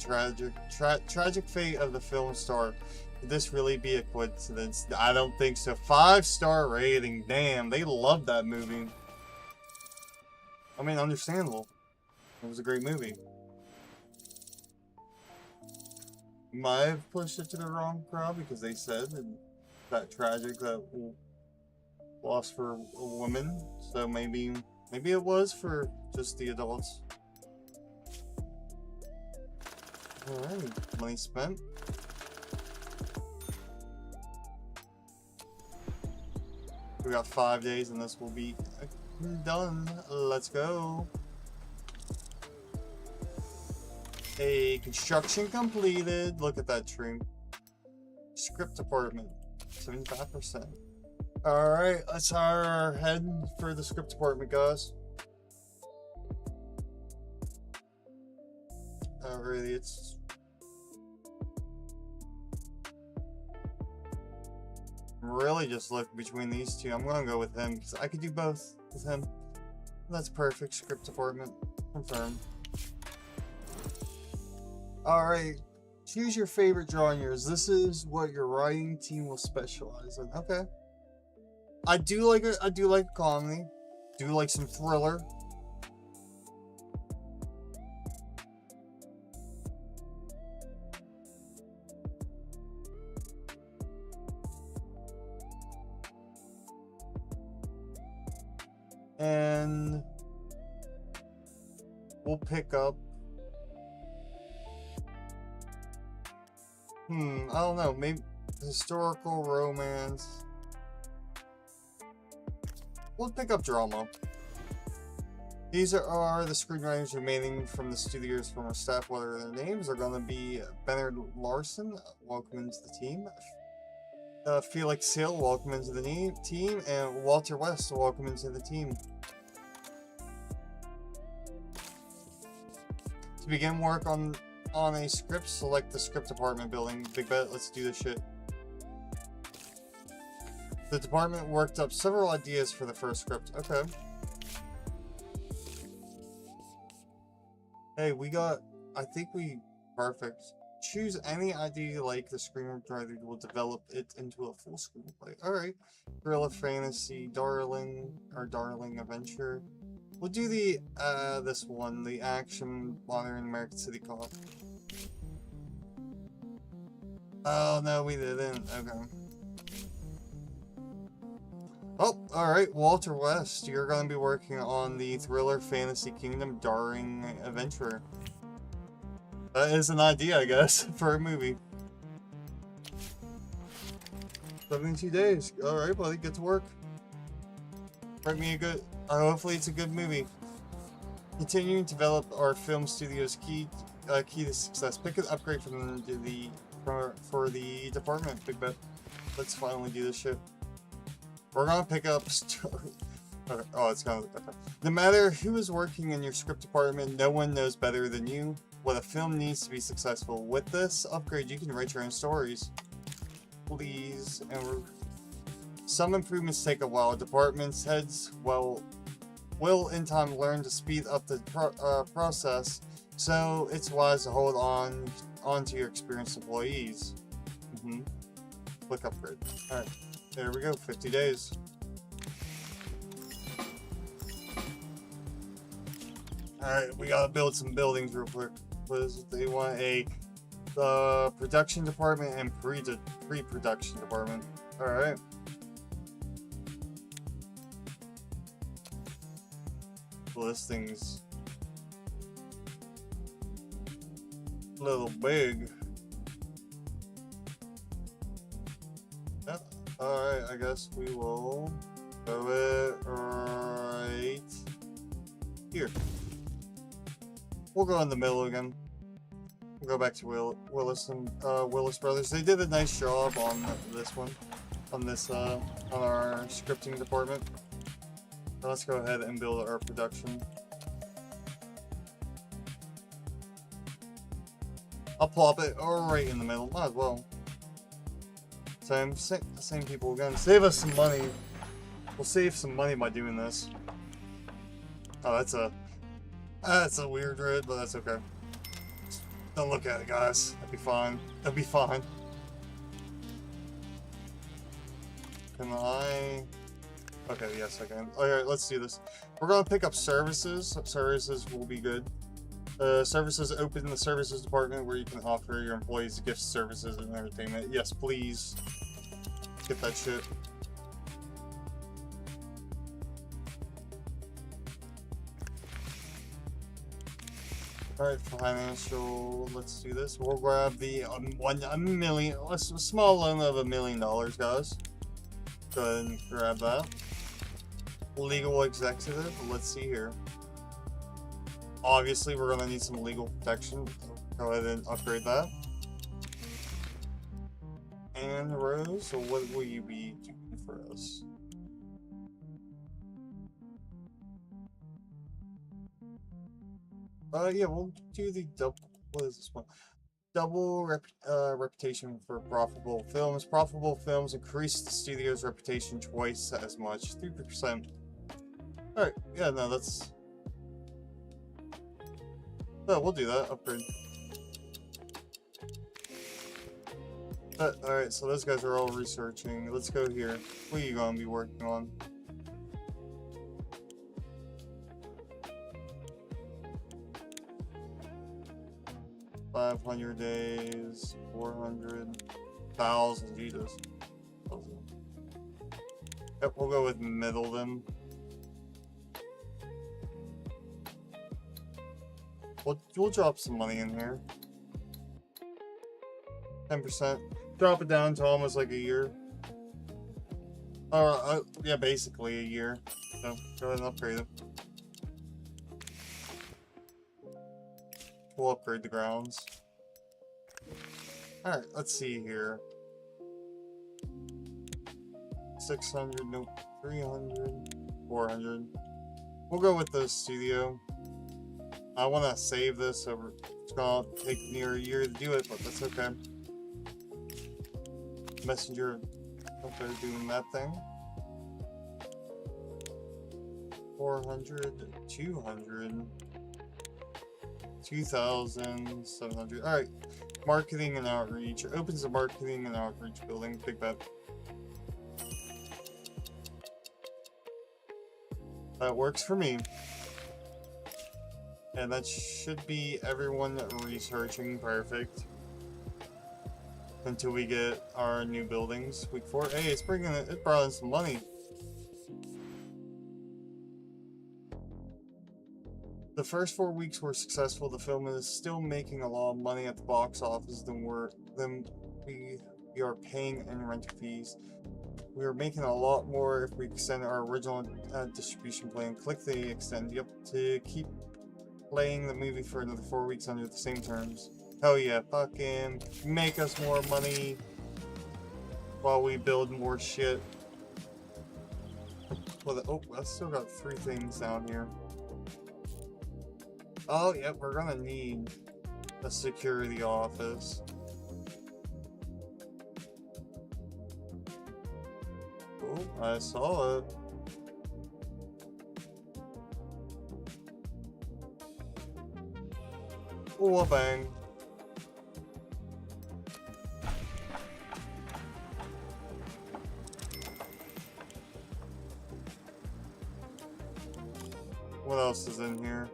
tragic fate of the film star. Could this really be a coincidence? I don't think so. 5-star rating. Damn, they loved that movie. I mean, understandable. It was a great movie. Might have pushed it to the wrong crowd because they said that tragic that loss for a woman. So maybe it was for just the adults. Alright, money spent. We got 5 days and this will be done. Let's go. Hey, construction completed. Look at that tree. Script department, 75%. Alright, let's hire our head for the script department, guys. Alrighty, it's... really just look between these two. I'm gonna go with him because I could do both with him. That's perfect. Script department confirmed. Alright, choose your favorite genres. This is what your writing team will specialize in. Okay. I do like comedy. Do like some thriller. And we'll pick up. I don't know, maybe historical romance. We'll pick up drama. These are the screenwriters remaining from the studio's former staff. What are their names? Are going to be Bernard Larson, welcome into the team. Felix Hill, welcome into the team. And Walter West, welcome into the team. To begin work on a script, select the script department building. Big bet, let's do this shit. The department worked up several ideas for the first script. Okay. Hey, perfect. Choose any idea you like. The screenwriter will develop it into a full screenplay. Alright. Thriller, fantasy, darling adventure. We'll do this one, the action modern American City Cop. Oh, no, we didn't. Okay. Oh, alright, Walter West. You're going to be working on the thriller fantasy kingdom darling adventure. That is an idea, I guess, for a movie. 72 days. Alright, buddy, get to work. Write me a good, hopefully it's a good movie. Continuing to develop our film studio's key to success. Pick an upgrade from for the department. Big bet. Let's finally do this shit. We're gonna pick up story. Okay. Oh, it's gonna. Okay. No matter who is working in your script department, no one knows better than you what a film needs to be successful. With this upgrade, you can write your own stories. Please, and some improvements take a while. Departments heads will in time learn to speed up the process, so it's wise to hold on to your experienced employees. Click upgrade. Alright, there we go, 50 days. Alright, we gotta build some buildings real quick. What is it? They want a production department and pre-production department. Alright. Well, this thing's a little big. Yeah. Alright, I guess we will throw it right here. We'll go in the middle again. We'll go back to Willis Brothers. They did a nice job on this one, on our scripting department. So let's go ahead and build our production. I'll plop it right in the middle. Might as well. Same people again. Save us some money. We'll save some money by doing this. Oh, that's a weird red, but that's okay. Don't look at it, guys. That'll be fine. That'll be fine. Can I? Okay, yes I can. Alright, let's do this. We're gonna pick up services. Services will be good. Services open in the services department where you can offer your employees gift services and entertainment. Yes, please. Get that shit. Alright, financial. Let's do this. We'll grab the a small loan of $1 million, guys. Go ahead and grab that. Legal executive. Let's see here. Obviously, we're gonna need some legal protection. Go ahead and upgrade that. And Rose, so what will you be doing for us? Yeah, we'll do the double. What is this one? Double reputation for profitable films. Profitable films increase the studio's reputation twice as much, 3%. Alright, yeah, no, that's. No, we'll do that. Upgrade. Alright, so those guys are all researching. Let's go here. What are you gonna be working on? $500 days, 400,000, Jesus. Yep, we'll go with middle then. We'll drop some money in here. 10%. Drop it down to almost like a year. Yeah, basically a year. So go ahead and upgrade it. We'll upgrade the grounds. Alright, let's see here. 600, nope, 300, 400. We'll go with the studio. I want to save this, so it's gonna take near a year to do it, but that's okay. Messenger, hope they're doing that thing. 400, 200, 2,700. Alright, marketing and outreach. It opens the marketing and outreach building. Big bet. That works for me. And that should be everyone researching. Perfect. Until we get our new buildings. Week 4. Hey, it brought in some money. The first 4 weeks were successful. The film is still making a lot of money at the box office than we we are paying in rental fees. We are making a lot more if we extend our original distribution plan. Click the extend to keep playing the movie for another 4 weeks under the same terms. Hell yeah, fucking make us more money while we build more shit. Well, oh, I still got 3 things down here. Oh, yep, we're gonna need a security office. Oh, I saw it. Oh, bang. What else is in here?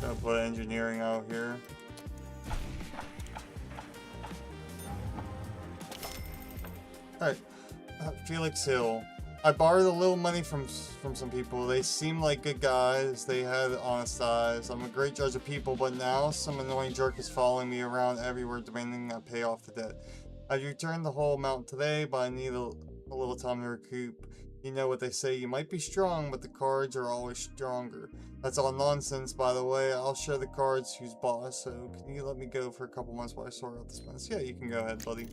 Gonna put engineering out here. Alright, Felix Hill. I borrowed a little money from some people. They seem like good guys. They had honest eyes. I'm a great judge of people, but now some annoying jerk is following me around everywhere demanding I pay off the debt. I returned the whole amount today, but I need a little time to recoup. You know what they say, you might be strong, but the cards are always stronger. That's all nonsense, by the way. I'll show the cards who's boss, so can you let me go for a couple months while I sort out this mess? Yeah, you can go ahead, buddy.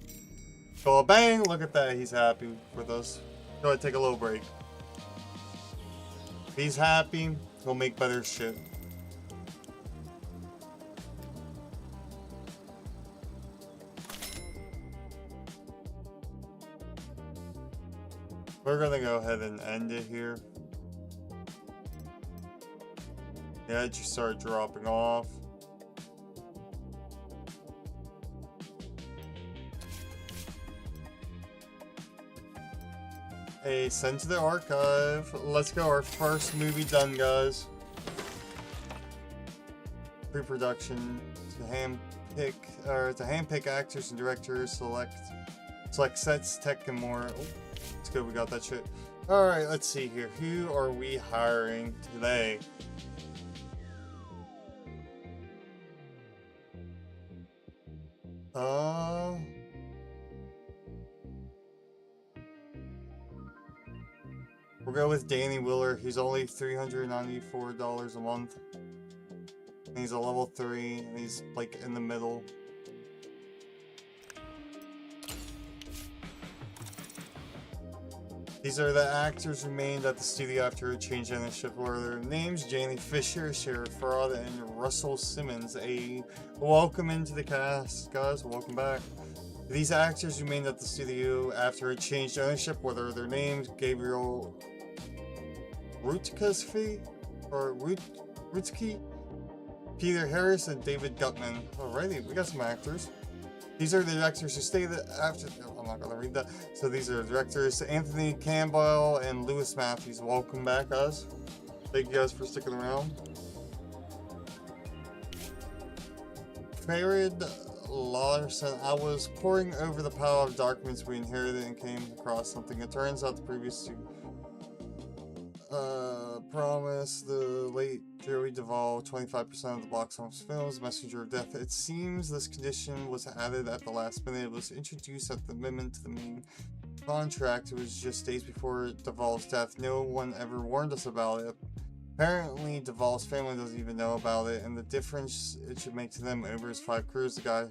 So bang, look at that, he's happy with us. Go ahead, take a little break. If he's happy, he'll make better shit. We're gonna go ahead and end it here. The edge start dropping off. Hey, send to the archive. Let's go, our first movie done, guys. Pre-production to handpick actors and directors, select sets, tech, and more. Oh, it's good we got that shit. Alright, let's see here. Who are we hiring today? We'll go with Danny Willer. He's only $394 a month. And he's a level 3, and he's like in the middle. These are the actors who remained at the studio after a change in ownership. What are their names? Janie Fisher, Sheriff Fraud, and Russell Simmons. Welcome into the cast, guys. Welcome back. These actors remained at the studio after it changed ownership. What are their names? Gabriel Rutkowski or Rutsky, Peter Harris, and David Gutman. Alrighty, we got some actors. These are the directors who stayed after. Oh, I'm not gonna read that. So these are the directors: Anthony Campbell and Lewis Matthews. Welcome back, guys. Thank you guys for sticking around. Farid Larson. I was poring over the pile of documents we inherited and came across something. It turns out the previous two promised the late Joey Duvall 25% of the box office films, Messenger of Death. It seems this condition was added at the last minute. It was introduced at the amendment to the main contract. It was just days before Duvall's death. No one ever warned us about it. Apparently, Duvall's family doesn't even know about it, and the difference it should make to them over his 5 careers. The guy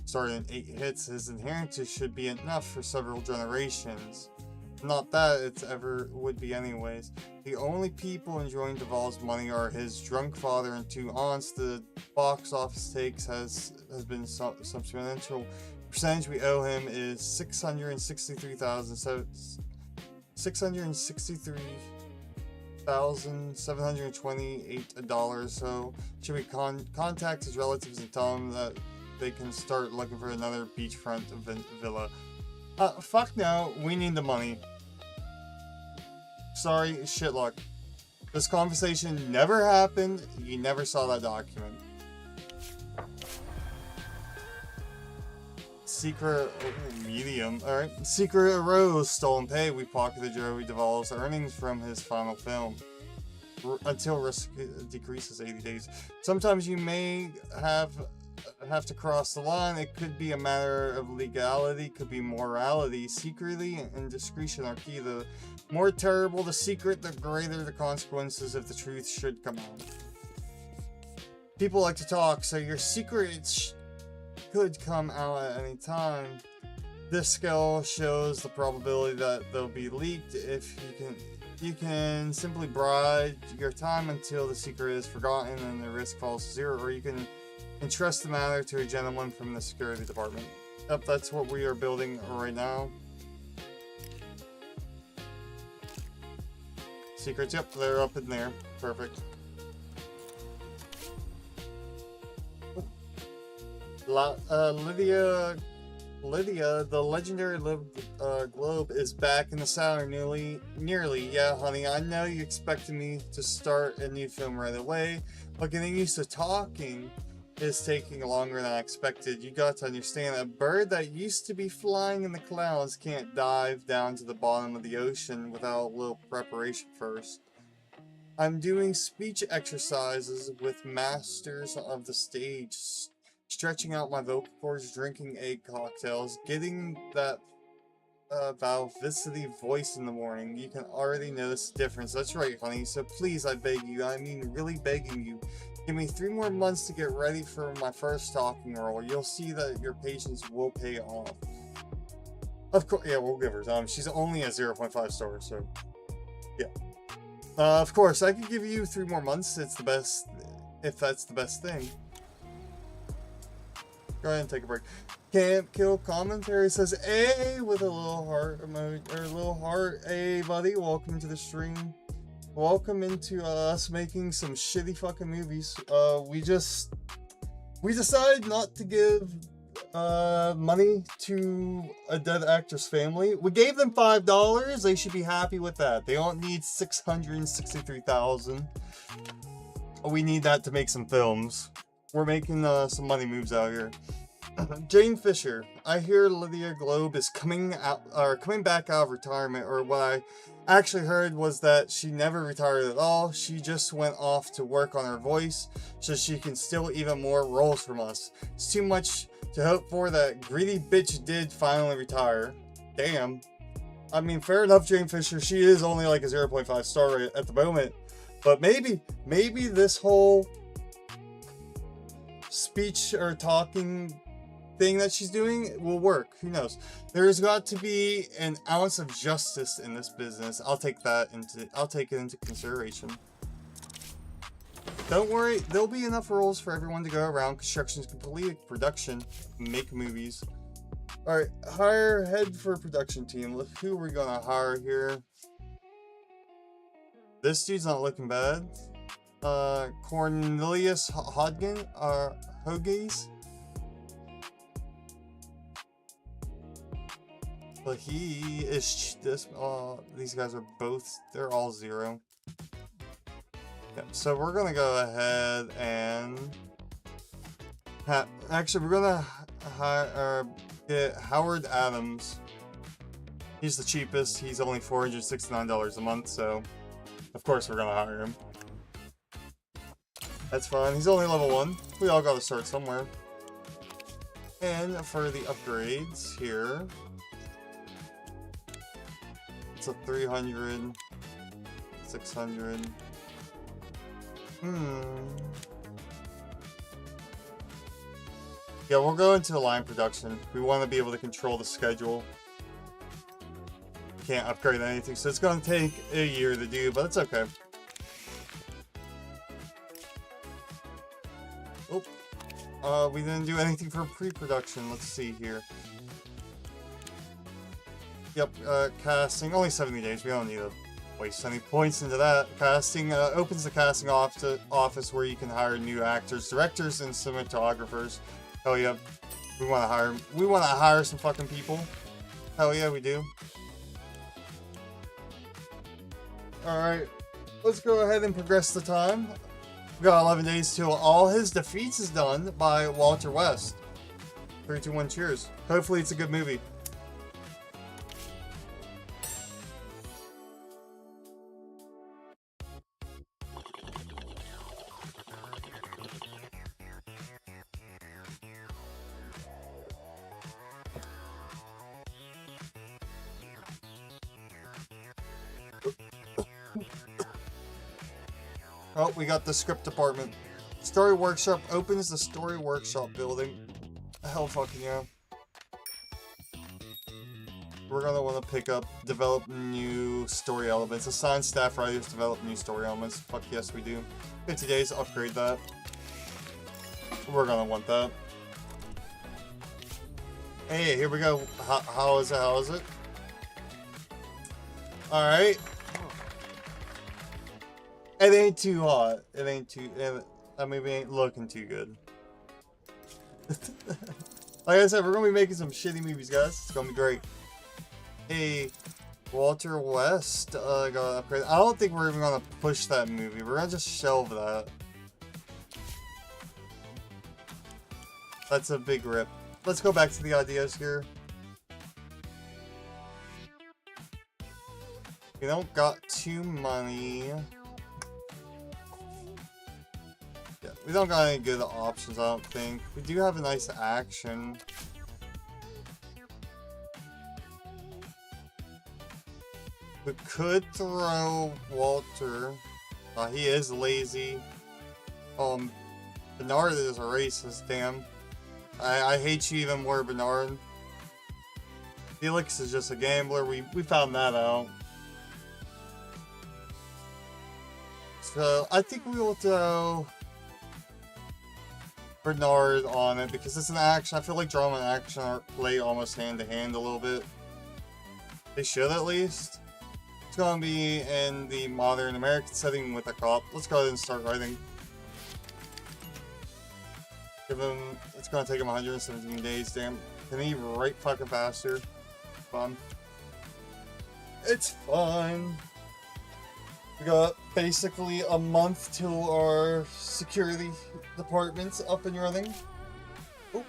started in 8 hits. His inheritance should be enough for several generations. Not that it ever would be anyways. The only people enjoying Duvall's money are his drunk father and 2 aunts. The box office takes has been substantial. Percentage we owe him is $663,728. So should we contact his relatives and tell them that they can start looking for another beachfront villa? Fuck no, we need the money. Sorry, shit luck. This conversation never happened. You never saw that document. Alright, let's see here. Who are we hiring today? These are the actors who remained at the studio after a change in ownership. What are their names? Jamie Fisher, Sheriff Fraud, and Russell Simmons. Welcome into the cast, guys. Welcome back. These actors remained at the studio after it changed ownership. What are their names? Gabriel Rutkowski or Rutsky, Peter Harris, and David Gutman. Alrighty, we got some actors. These are the directors who stayed after it changed ownership. What are their names? Anthony Campbell and Lewis Matthews. Welcome back, guys. Fuck no, we need the money. This conversation never happened. You never saw that document. Secret medium. Alright. Secret arose, stolen pay. We pocketed Joey Duvall's earnings from his final film. Until risk decreases 80 days. Sometimes you may have to cross the line. It could be a matter of legality, could be morality. Secretly and discretion are key. The more terrible the secret, the greater the consequences if the truth should come out. People like to talk, so your secrets could come out at any time. This scale shows the probability that they'll be leaked. If you can simply bide your time until the secret is forgotten and the risk falls to zero, or you can entrust the matter to a gentleman from the security department. Yep, that's what we are building right now. Secrets, yep, they're up in there. Perfect. Lydia, the legendary globe is back in the cellar nearly. Yeah, honey, I know you expected me to start a new film right away, but getting used to talking is taking longer than I expected. You got to understand, a bird that used to be flying in the clouds can't dive down to the bottom of the ocean without a little preparation first. I'm doing speech exercises with masters of the stage, stretching out my vocal cords, drinking egg cocktails, getting that Valvicity voice in the morning. You can already notice the difference. That's right, honey. So please, I beg you, I mean really begging you, give me 3 more months to get ready for my first talking role. You'll see that your patience will pay off. Of course, yeah, we'll give her time. She's only at 0.5 stars, so yeah. Of course, I could give you 3 more months. It's the best, if that's the best thing. Go ahead and take a break. Camp Kill Commentary says, "Hey," with a little heart emoji, or a little heart. Hey, buddy, welcome to the stream. Welcome into us making some shitty fucking movies. We decided not to give money to a dead actor's family. We gave them $5. They should be happy with that. They don't need $663,000. We need that to make some films. We're making some money moves out here. Jane Fisher. I hear Lydia Globe is coming back out of retirement, or what I actually heard was that she never retired at all. She just went off to work on her voice so she can steal even more roles from us. It's too much to hope for. That greedy bitch did finally retire. Damn. I mean, fair enough, Jane Fisher. She is only like a 0.5 star rate at the moment. But maybe this whole speech or talking thing that she's doing will work. Who knows? There's got to be an ounce of justice in this business. I'll take it into consideration. Don't worry, there'll be enough roles for everyone to go around. Construction's complete. Production, make movies. Alright, hire head for production team. Who are we gonna hire here? This dude's not looking bad. Cornelius Hoges. But he is this. These guys are both. They're all 0. Yeah, so we're gonna go ahead and actually we're gonna get Howard Adams. He's the cheapest. He's only $469 a month, so of course we're gonna hire him. That's fine. He's only level 1. We all gotta start somewhere. And for the upgrades here, it's a 300, 600. Yeah, we'll go into line production. We want to be able to control the schedule. Can't upgrade anything, so it's going to take a year to do, but it's okay. Oh, we didn't do anything for pre-production. Let's see here. Yep, casting, only 70 days. We don't need to waste any points into that. Casting opens the casting office where you can hire new actors, directors, and cinematographers. Hell yeah, we want to hire. We want to hire some fucking people. Hell yeah, we do. All right, let's go ahead and progress the time. We got 11 days till all his defeats is done by Walter West. 3, 2, 1, cheers. Hopefully it's a good movie. Oh, we got the script department. Story Workshop opens the Story Workshop building. Hell fucking yeah. We're gonna want to develop new story elements. Assign staff writers to develop new story elements. Fuck yes, we do. 50 days, upgrade that. We're gonna want that. Hey, here we go. How is it? How is it? Alright. It ain't too hot. It ain't too... I mean, we ain't looking too good. Like I said, we're gonna be making some shitty movies, guys. It's gonna be great. Hey, Walter West got an upgrade. I don't think we're even gonna push that movie. We're gonna just shelve that. That's a big rip. Let's go back to the ideas here. We don't got too money. Yeah, we don't got any good options, I don't think. We do have a nice action. We could throw Walter. He is lazy. Bernard is a racist, damn. I hate you even more, Bernard. Felix is just a gambler. We found that out. So I think we will throw Bernard on it because it's an action. I feel like drama and action play almost hand to hand a little bit. They should at least. It's gonna be in the modern American setting with a cop. Let's go ahead and start writing. Give him. It's gonna take him 117 days. Damn. Can he write fucking faster? Fun. It's fun. We got basically a month till our security department's up and running. Oop.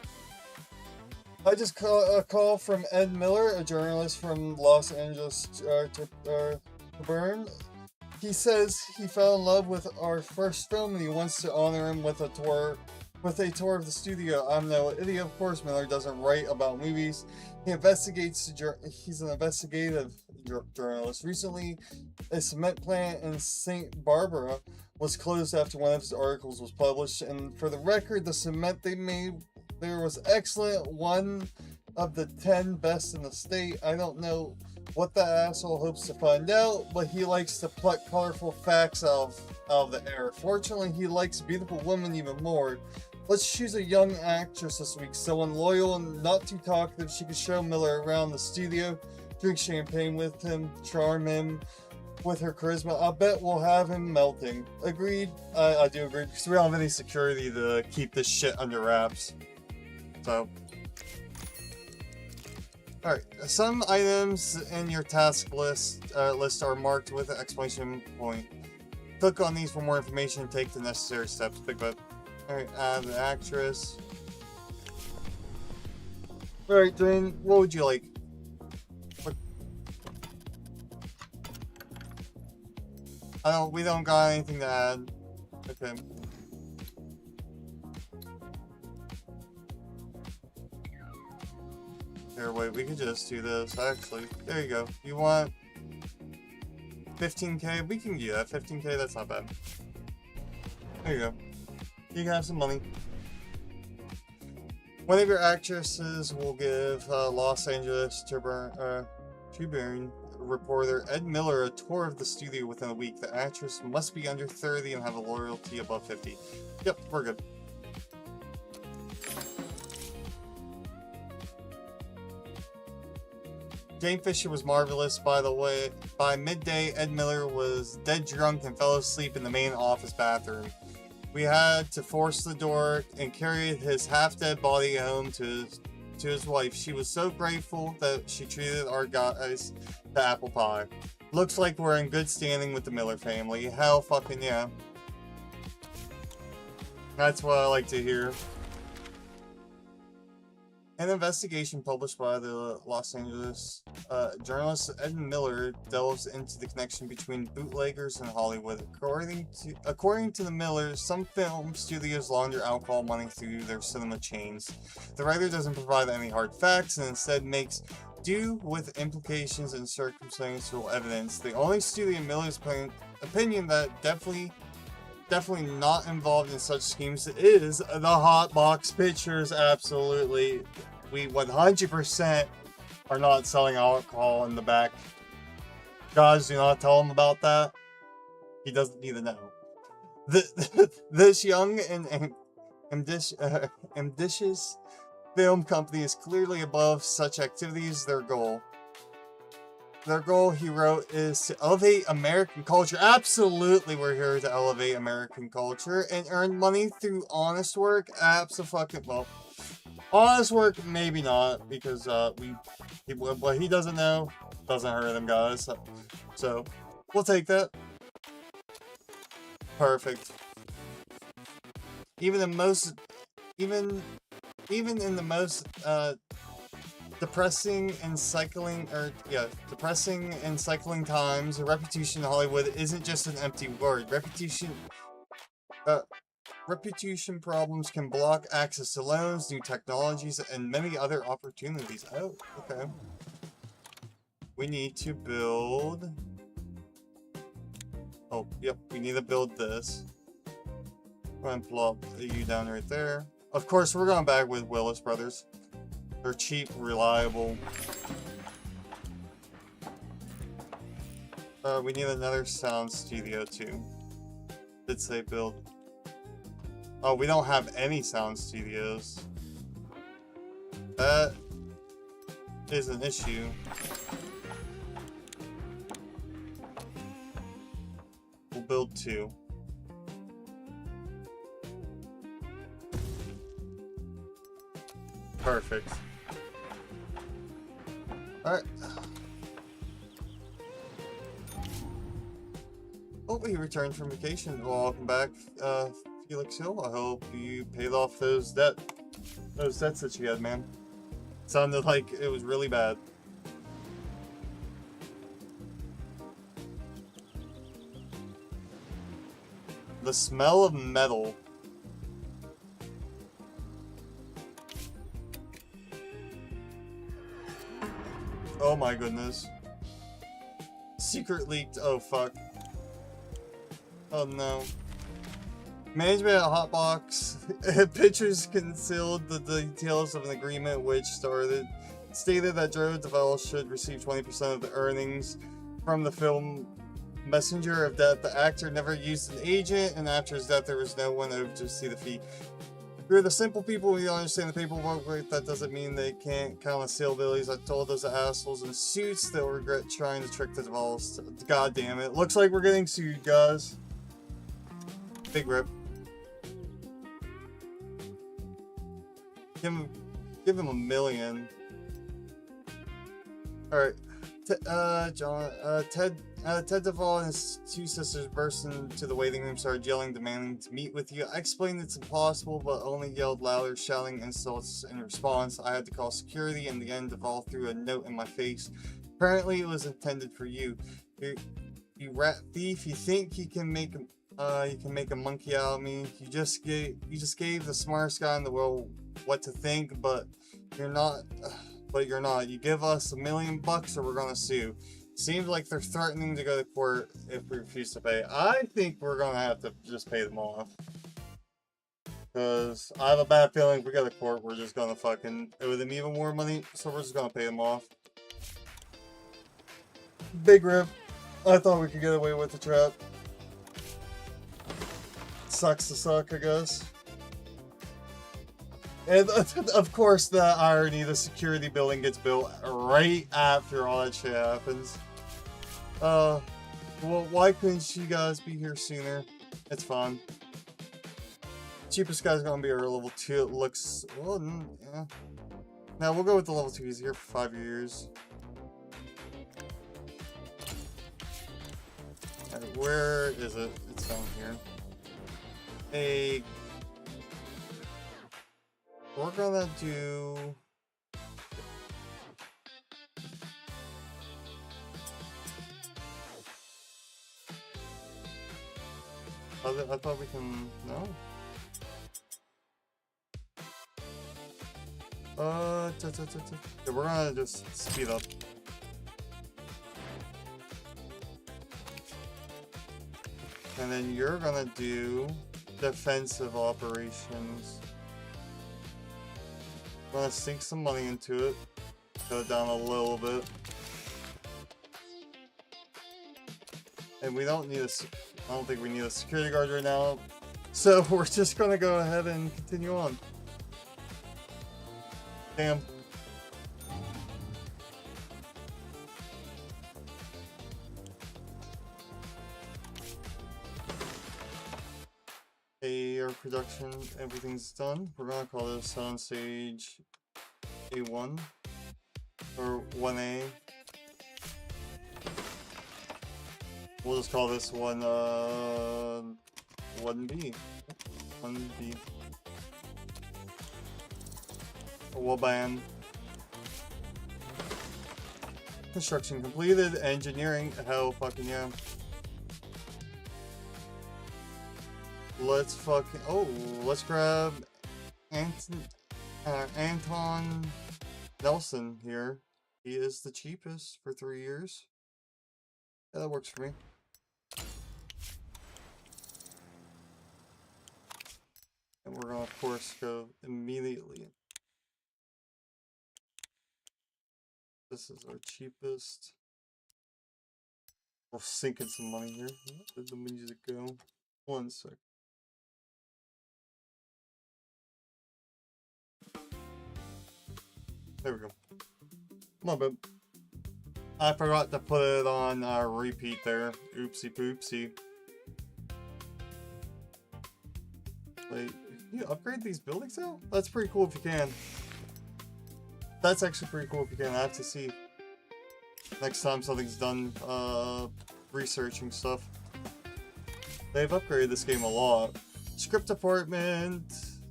I just got a call from Ed Miller, a journalist from Los Angeles Tribune. He says he fell in love with our first film and he wants to honor him with a tour of the studio. I'm no idiot, of course. Miller doesn't write about movies. He's an investigative journalist. Recently, a cement plant in St. Barbara was closed after one of his articles was published. And for the record, the cement they made there was excellent. One of the 10 best in the state. I don't know what the asshole hopes to find out, but he likes to pluck colorful facts out of the air. Fortunately, he likes beautiful women even more. Let's choose a young actress this week, someone loyal and not too talkative. She can show Miller around the studio, drink champagne with him, charm him with her charisma. I bet we'll have him melting. Agreed? I do agree, because we don't have any security to keep this shit under wraps. So, alright, some items in your task list are marked with an exclamation point. Click on these for more information and take the necessary steps. Big bet. Alright, add the actress. Alright, Dwayne, what would you like? We don't got anything to add. Okay. Here, wait, we could just do this, actually. There you go. You want 15k? We can do that. 15k, that's not bad. There you go. You can have some money. One of your actresses will give Los Angeles Tribune reporter Ed Miller a tour of the studio within a week. The actress must be under 30 and have a loyalty above 50. Yep, we're good. Jane Fisher was marvelous, by the way. By midday, Ed Miller was dead drunk and fell asleep in the main office bathroom. We had to force the door and carry his half-dead body home to his wife. She was so grateful that she treated our guys to apple pie. Looks like we're in good standing with the Miller family. Hell fucking yeah. That's what I like to hear. An investigation published by the Los Angeles journalist Ed Miller delves into the connection between bootleggers and Hollywood. According to the Millers, some film studios launder alcohol money through their cinema chains. The writer doesn't provide any hard facts and instead makes do with implications and circumstantial evidence. The only studio in Miller's opinion that definitely not involved in such schemes is the Hot Box Pictures. Absolutely. We 100% are not selling alcohol in the back. Guys, do not tell him about that. He doesn't need to know. This young and ambitious film company is clearly above such activities. Their goal, he wrote, is to elevate American culture. Absolutely, we're here to elevate American culture and earn money through honest work. Absolutely. Well, honest work, maybe not, because what he doesn't know doesn't hurt him, guys. So we'll take that. Perfect. Even in the most depressing and cycling times, a reputation in Hollywood isn't just an empty word. Reputation problems can block access to loans, new technologies, and many other opportunities. Oh, okay. We need to build... Oh, yep, we need to build this. Go ahead and plop you down right there. Of course, we're going back with Willis Brothers. They're cheap, reliable. We need another sound studio too. Did say build. Oh, we don't have any sound studios. That is an issue. We'll build 2. Perfect. Alright. Hope you returned from vacation. Welcome back, Felix Hill. I hope you paid off those debts that you had, man. Sounded like it was really bad. The smell of metal. Oh my goodness. Secret leaked. Oh fuck. Oh no. Management at Hotbox Pictures concealed the details of an agreement which stated that Joe DeVille should receive 20% of the earnings from the film Messenger of Death. The actor never used an agent, and after his death there was no one to see the fee. We're the simple people, we don't understand the paperwork, but that doesn't mean they can't count on sale abilities. I told those assholes in suits they'll regret trying to trick the DeVilles. God damn it. Looks like we're getting sued, guys. Big rip. Give him $1 million. Alright. Ted DeVall and his 2 sisters burst into the waiting room, started yelling, demanding to meet with you. I explained it's impossible, but only yelled louder, shouting insults in response. I had to call security. In the end, DeVall threw a note in my face. Apparently, it was intended for you. You rat thief! You think you can make a monkey out of me? You just gave the smartest guy in the world what to think, but you're not. You give us $1 million bucks, or we're gonna sue. Seems like they're threatening to go to court if we refuse to pay. I think we're gonna have to just pay them off. Because I have a bad feeling if we go to court, we're just gonna fucking owe them even more money. So we're just gonna pay them off. Big rip. I thought we could get away with the trap. Sucks to suck, I guess. And of course, the irony, the security building gets built right after all that shit happens. Well, why couldn't you guys be here sooner? It's fun. Cheapest guy's gonna be our level 2. It looks, well, yeah. Now we'll go with the level 2. He's here for 5 years. Right, where is it? It's down here. We're gonna do I thought we can... No? Yeah, we're gonna just speed up. And then you're gonna do defensive operations. I'm gonna sink some money into it. Cut it down a little bit. And we don't need a... I don't think we need a security guard right now. So we're just gonna go ahead and continue on. Damn. AR production, everything's done. We're gonna call this on stage A1 or 1A. We'll just call this one 1B. 1B. Waban. Construction completed. Engineering. Hell fucking yeah. Let's fucking... Oh, let's grab Anton Nelson here. He is the cheapest for 3 years. Yeah, that works for me. And we're gonna, of course, go immediately. This is our cheapest. We're sinking some money here. Where did the music go? 1 sec. There we go. My bad. I forgot to put it on repeat there. Oopsie poopsie. Wait, can you upgrade these buildings now? That's pretty cool if you can. That's actually pretty cool if you can. I have to see next time something's done researching stuff. They've upgraded this game a lot. Script department,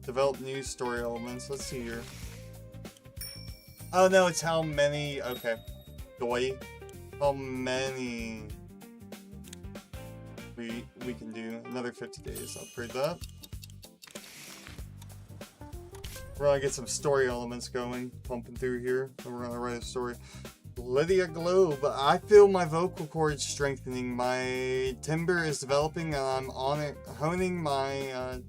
develop new story elements. Let's see here. Oh no, it's how many. Okay. Doi. How many we can do. Another 50 days. Upgrade that. We're gonna get some story elements going, pumping through here, and we're gonna write a story. Lydia Globe, I feel my vocal cords strengthening, my timbre is developing, and I'm on it, honing my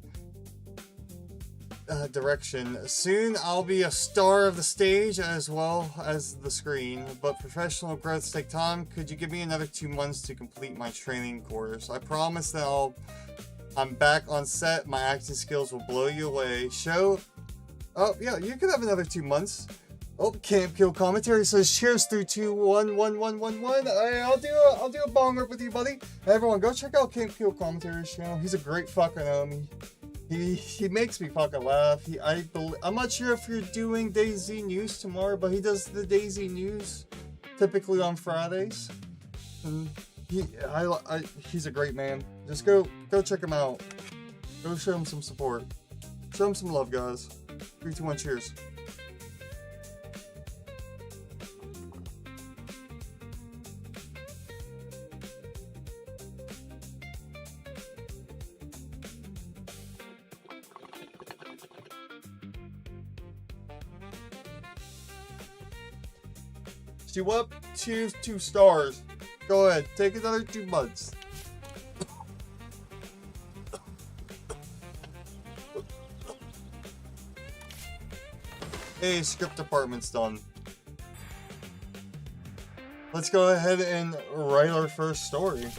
direction. Soon I'll be a star of the stage as well as the screen, but professional growths take time. Could you give me another 2 months to complete my training course? I promise that I'm back on set, my acting skills will blow you away. Oh, yeah, you could have another 2 months. Oh, Camp Kill commentary says cheers through 2 1 1 1 1 1. I'll do a bong rip with you, buddy. Everyone, go check out Camp Kill commentary's channel. He's a great fucking homie. He makes me fucking laugh. I'm not sure if you're doing DayZ News tomorrow, but he does the DayZ News typically on Fridays. And he's a great man. Just go check him out. Go show him some support. Show him some love, guys. 3, 2, 1, cheers. You up? Choose 2 stars. Go ahead, take another 2 months. Hey, script department's done. Let's go ahead and write our first story.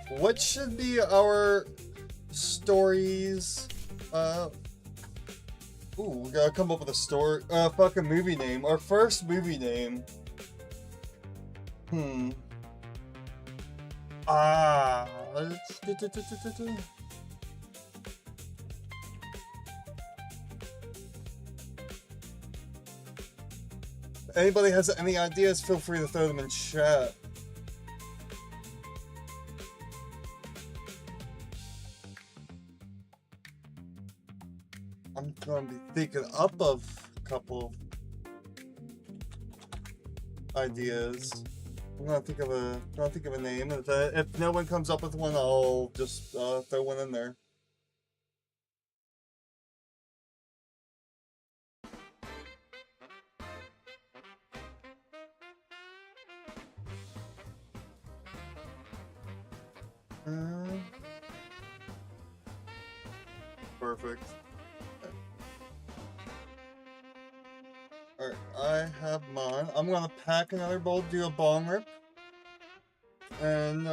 What should be our stories? Ooh, we gotta come up with a story. Fucking movie name. Our first movie name. If anybody has any ideas, feel free to throw them in chat. I'm gonna be thinking up of a couple ideas. I'm gonna think of a name. If no one comes up with one, I'll just throw one in there. Perfect. Alright, I have mine. I'm gonna pack another bowl, do a bong rip, and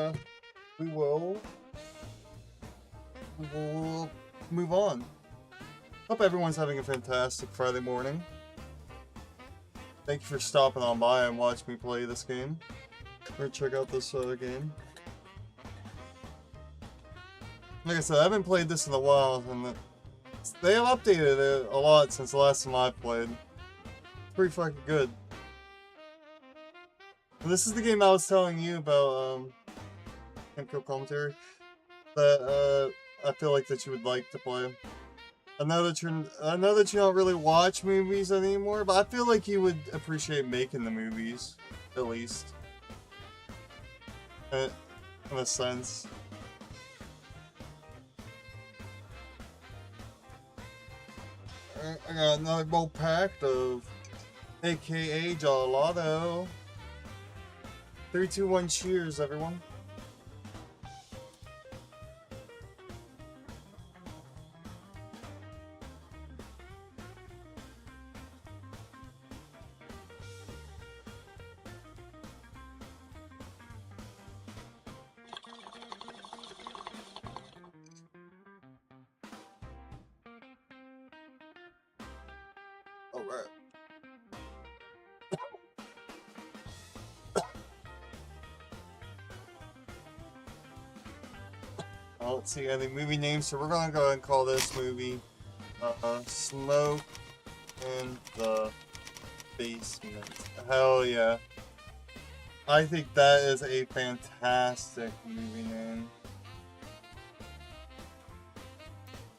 we will move on. Hope everyone's having a fantastic Friday morning. Thank you for stopping on by and watching me play this game. Or check out this game. Like I said, I haven't played this in a while, and they have updated it a lot since the last time I played. It's pretty fucking good. And this is the game I was telling you about, Kill Commentary, that I feel like that you would like to play. I know that you don't really watch movies anymore, but I feel like you would appreciate making the movies, at least. In a sense. I got another bowl packed of AKA Gelato. 3, 2, 1, cheers, everyone. Alright. I don't see any movie names, so we're gonna go ahead and call this movie Smoke in the Basement. Hell yeah. I think that is a fantastic movie name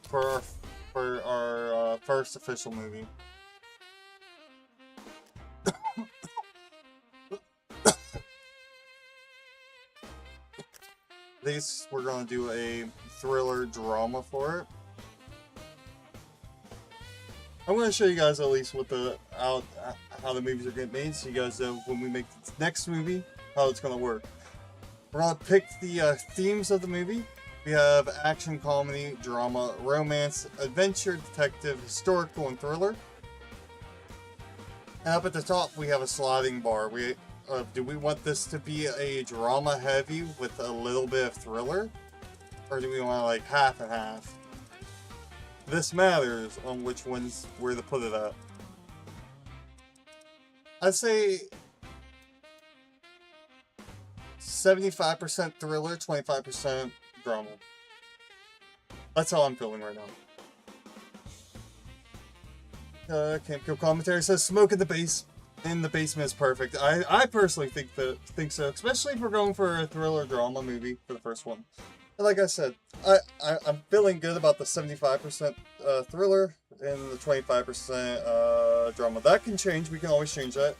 for our first official movie. This, we're gonna do a thriller drama for it. I'm gonna show you guys at least what how the movies are getting made, so you guys know when we make the next movie how it's gonna work. We're gonna pick the themes of the movie. We have action, comedy, drama, romance, adventure, detective, historical, and thriller. And up at the top, we have a sliding bar. Do we want this to be a drama heavy with a little bit of thriller? Or do we want like half and half? This matters on which ones where to put it at. I'd say 75% thriller, 25% drama. That's how I'm feeling right now. Camp Kill Commentary says Smoke in the Basement is perfect. I personally think so, especially if we're going for a thriller drama movie for the first one. And like I said, I'm feeling good about the 75% thriller and the 25% drama. That can change. We can always change that.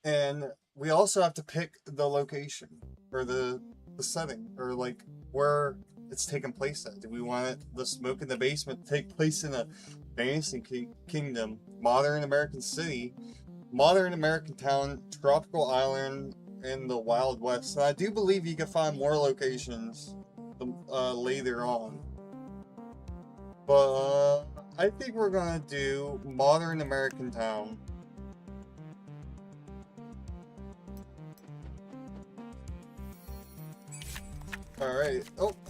And we also have to pick the location or the setting, or like where it's taking place at. Do we want the Smoke in the Basement to take place in a fantasy kingdom, modern American city, modern American town, tropical island, in the Wild West? And I do believe you can find more locations later on. But I think we're gonna do modern American town. Alright,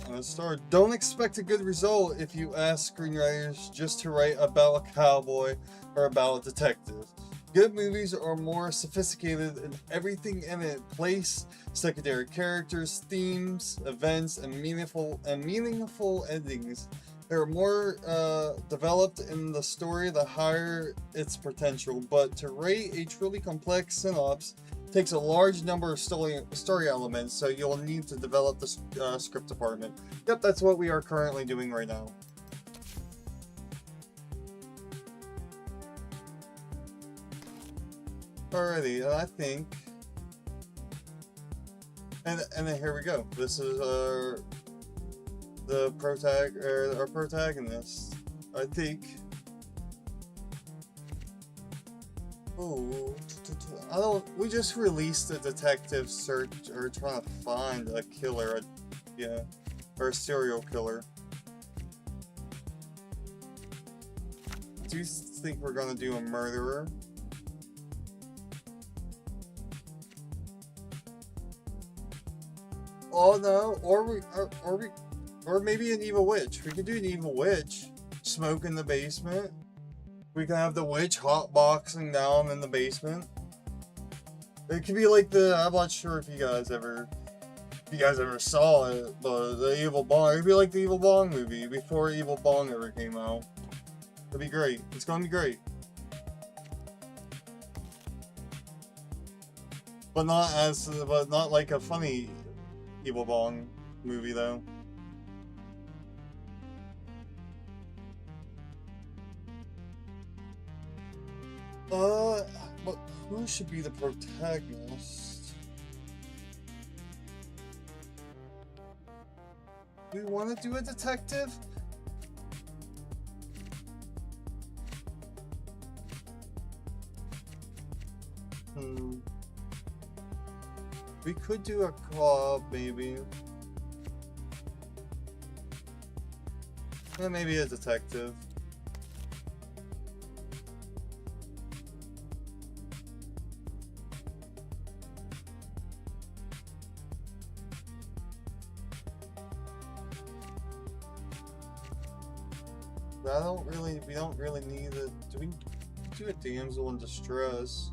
let's start. Don't expect a good result if you ask screenwriters just to write about a cowboy or about a detective. Good movies are more sophisticated in everything in it: place, secondary characters, themes, events, and meaningful endings. They're more developed in the story the higher its potential, but to rate a truly complex synopsis takes a large number of story elements, so you'll need to develop the script department. Yep, that's what we are currently doing right now. Alrighty, and I think, and then here we go. This is our protagonist. I think. Oh, I don't. We just released a detective search or trying to find a killer, yeah, or a serial killer. Do you think we're gonna do a murderer? Oh no, or maybe an evil witch. We could do an evil witch. Smoke in the basement. We can have the witch hotboxing down in the basement. It could be like I'm not sure if you guys ever saw it, but the Evil Bong. It'd be like the Evil Bong movie before Evil Bong ever came out. It'd be great. It's gonna be great. But not like a funny Evil Bong movie though. But who should be the protagonist? Do we want to do a detective? We could do a club, maybe. Yeah, maybe a detective. We don't really need a, do we do a damsel in distress?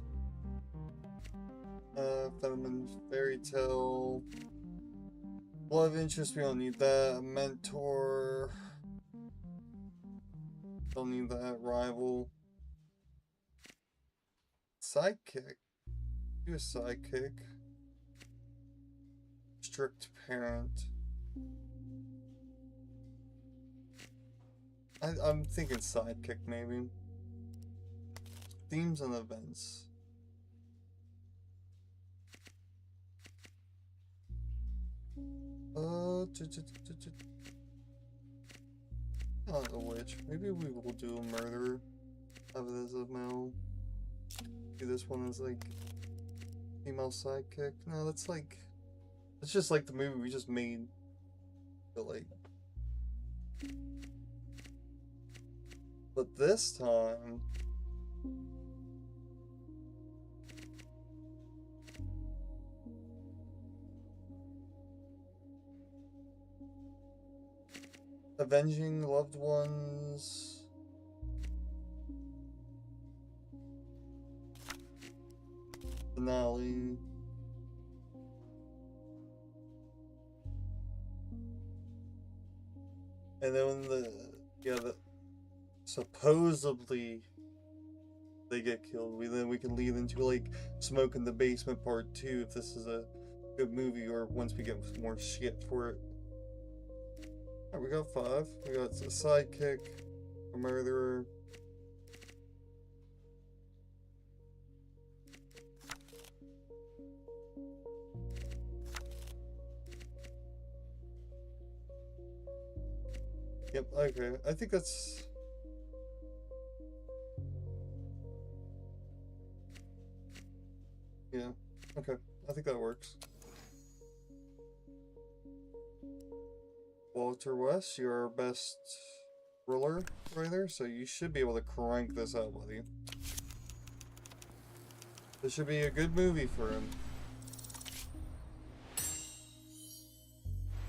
Feminine fairy tale. Love interest, we don't need that. A mentor. Don't need that. Rival. Sidekick. Do a sidekick. Strict parent. I'm thinking sidekick, maybe. Themes and events. Not a witch. Maybe we will do a murderer. Have it as a male. Do this one as like female sidekick. No, that's like, it's just like the movie we just made. But like, but this time, avenging loved ones. Finale. And then when the supposedly they get killed, then we can lead into like Smoke in the Basement Part 2 if this is a good movie, or once we get more shit for it. Alright, we got 5. We got a sidekick, a murderer. Yep, okay. I think that's... yeah, okay. I think that works. Walter West, you're our best ruler right there, so you should be able to crank this out, buddy. This should be a good movie for him.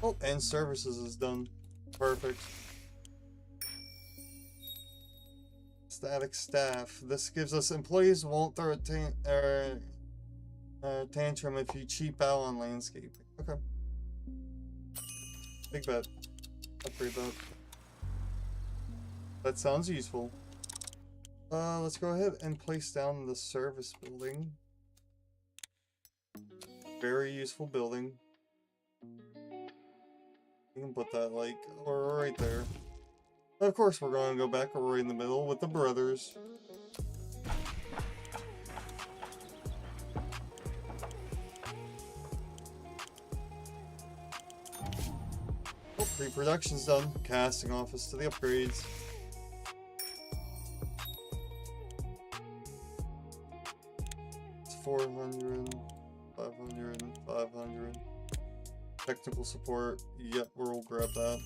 Oh, and services is done. Perfect. Static staff. This gives us employees won't throw a tantrum if you cheap out on landscaping. Okay. Big bet. Upgrade that. That sounds useful. Let's go ahead and place down the service building. Very useful building. You can put that like right there. Of course we're going to go back right in the middle with the brothers. Pre-production's done. Casting office to the upgrades. It's 400, 500, 500. Technical support. Yep, we'll grab that.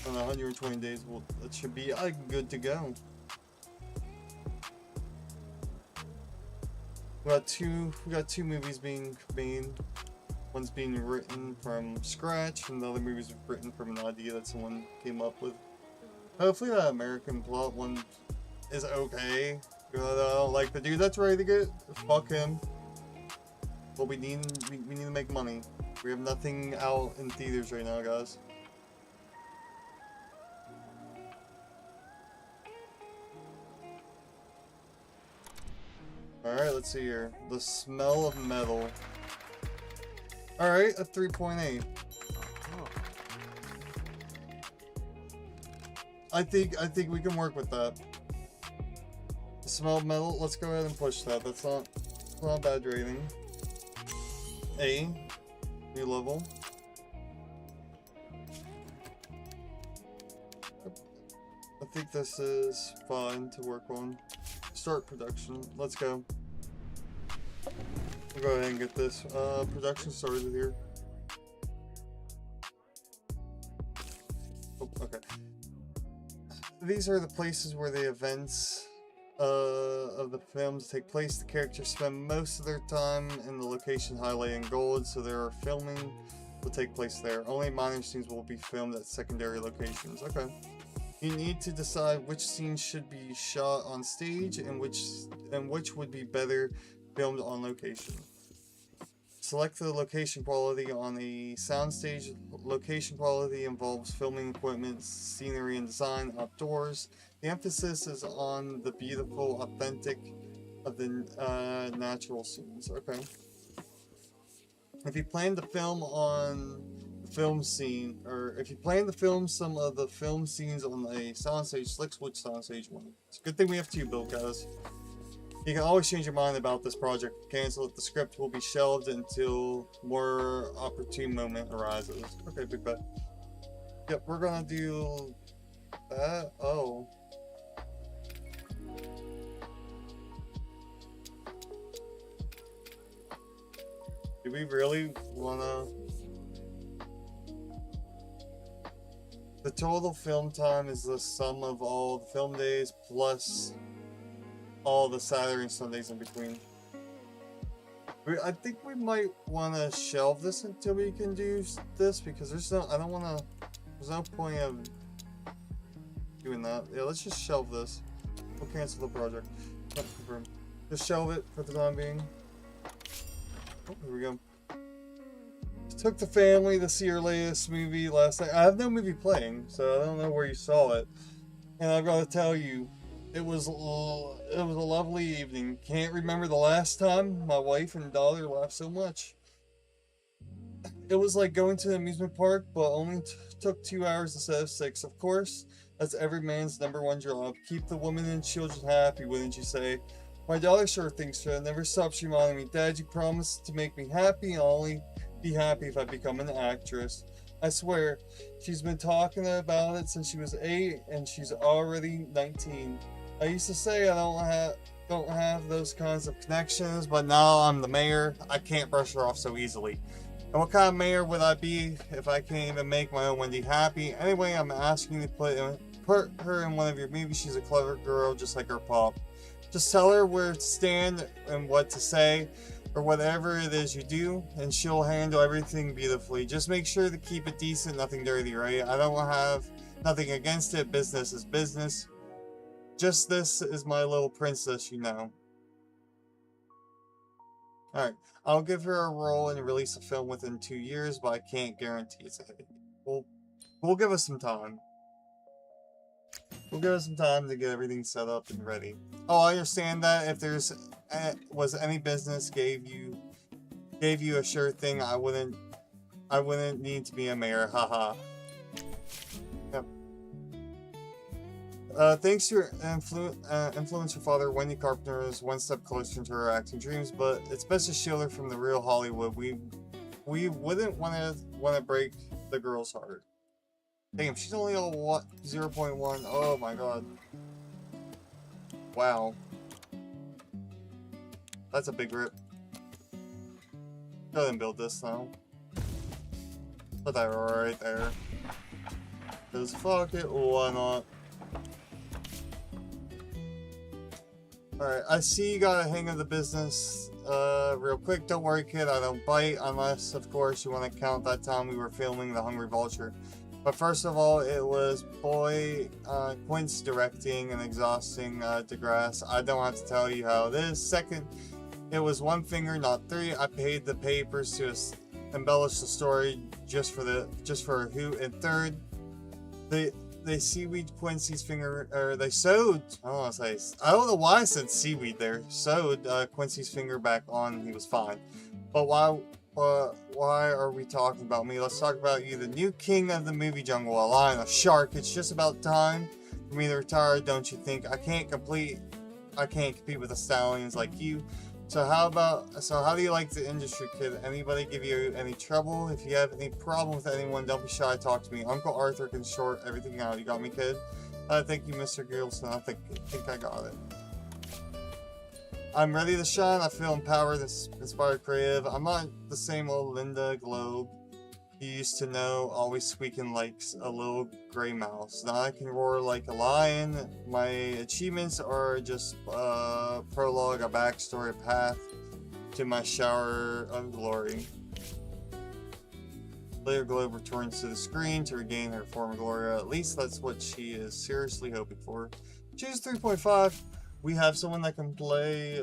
On 120 days, well, that should be good to go. We got two movies being made. One's being written from scratch, and the other movie's written from an idea that someone came up with. Hopefully that American plot one is okay. I don't like the dude that's ready to get. Fuck him. But we need to make money. We have nothing out in theaters right now, guys. Alright, let's see here. The Smell of Metal. Alright, a 3.8. I think we can work with that. The Smell of Metal, let's go ahead and push that. That's not a bad rating. A. New level. I think this is fine to work on. Start production. Let's go. We'll go ahead and get this production started here. Oh, okay. These are the places where the events of the films take place. The characters spend most of their time in the location highlighted in gold, so their filming will take place there. Only minor scenes will be filmed at secondary locations. Okay. You need to decide which scenes should be shot on stage and which would be better filmed on location. Select the location quality on a soundstage. Location quality involves filming equipment, scenery, and design outdoors. The emphasis is on the beautiful, authentic of the natural scenes. Okay. If you plan to film on the film scene, or if you plan to film some of the film scenes on a soundstage, select which soundstage one. It's a good thing we have two built, guys. You can always change your mind about this project. Cancel it. The script will be shelved until more opportune moment arises. Okay, big bet. Yep, we're gonna do that. Oh. Do we really wanna... The total film time is the sum of all the film days plus all the Saturday and Sundays in between. I think we might want to shelve this until we can do this, because there's no point of doing that. Yeah, let's just shelve this. We'll cancel the project. Not confirm. Just shelve it for the time being. Oh, here we go. Took the family to see our latest movie last night. I have no movie playing, so I don't know where you saw it. And I've got to tell you, it was a lovely evening. Can't remember the last time my wife and daughter laughed so much. It was like going to an amusement park, but only took 2 hours instead of 6. Of course, that's every man's #1 job. Keep the women and children happy, wouldn't you say? My daughter sure thinks so. Never stops reminding me, Dad, you promised to make me happy. I'll only be happy if I become an actress. I swear, she's been talking about it since she was 8, and she's already 19. I used to say I don't have those kinds of connections, but now I'm the mayor. I can't brush her off so easily. And what kind of mayor would I be if I can't even make my own Wendy happy? Anyway, I'm asking you to put her in one of your movies. She's a clever girl, just like her pop. Just tell her where to stand and what to say, or whatever it is you do, and she'll handle everything beautifully. Just make sure to keep it decent, nothing dirty, right? I don't have nothing against it. Business is business. Just this is my little princess, you know. Alright, I'll give her a role and release a film within 2 years, but I can't guarantee it's a hit. We'll give us some time. We'll give us some time to get everything set up and ready. Oh, I understand that if there's was any business gave you a sure thing, I wouldn't need to be a mayor, haha. Yep. Thanks to your influence, your father, Wendy Carpenter, is one step closer to her acting dreams, but it's best to shield her from the real Hollywood. We wouldn't want to break the girl's heart. Damn, she's only on what? 0.1. Oh my god. Wow. That's a big rip. Go ahead and build this now. Put that right there. Cause fuck it, why not? Alright, I see you got a hang of the business. Real quick, don't worry kid, I don't bite unless, of course, you want to count that time we were filming The Hungry Vulture. But first of all, it was Quint's directing and exhausting DeGrasse. I don't have to tell you how it is. Second, it was one finger, not three. I paid the papers to embellish the story just for a hoot. And third, they seaweed Quincy's finger, or they sewed. I don't know why I said seaweed there. Sewed Quincy's finger back on, and he was fine. But why are we talking about me? Let's talk about you, the new king of the movie jungle, a lion, a shark. It's just about time for me to retire, don't you think? I can't compete with the stallions like you. So how do you like the industry, kid? Anybody give you any trouble? If you have any problem with anyone, don't be shy, talk to me. Uncle Arthur can sort everything out. You got me, kid? Thank you, Mr. Gilson. I think I got it. I'm ready to shine. I feel empowered, inspired, creative. I'm not the same old Linda Globe you used to know, always squeaking like a little gray mouse. Now I can roar like a lion. My achievements are just a prologue, a backstory, a path to my shower of glory. Later, Globe returns to the screen to regain her former glory. At least that's what she is seriously hoping for. Choose 3.5. We have someone that can play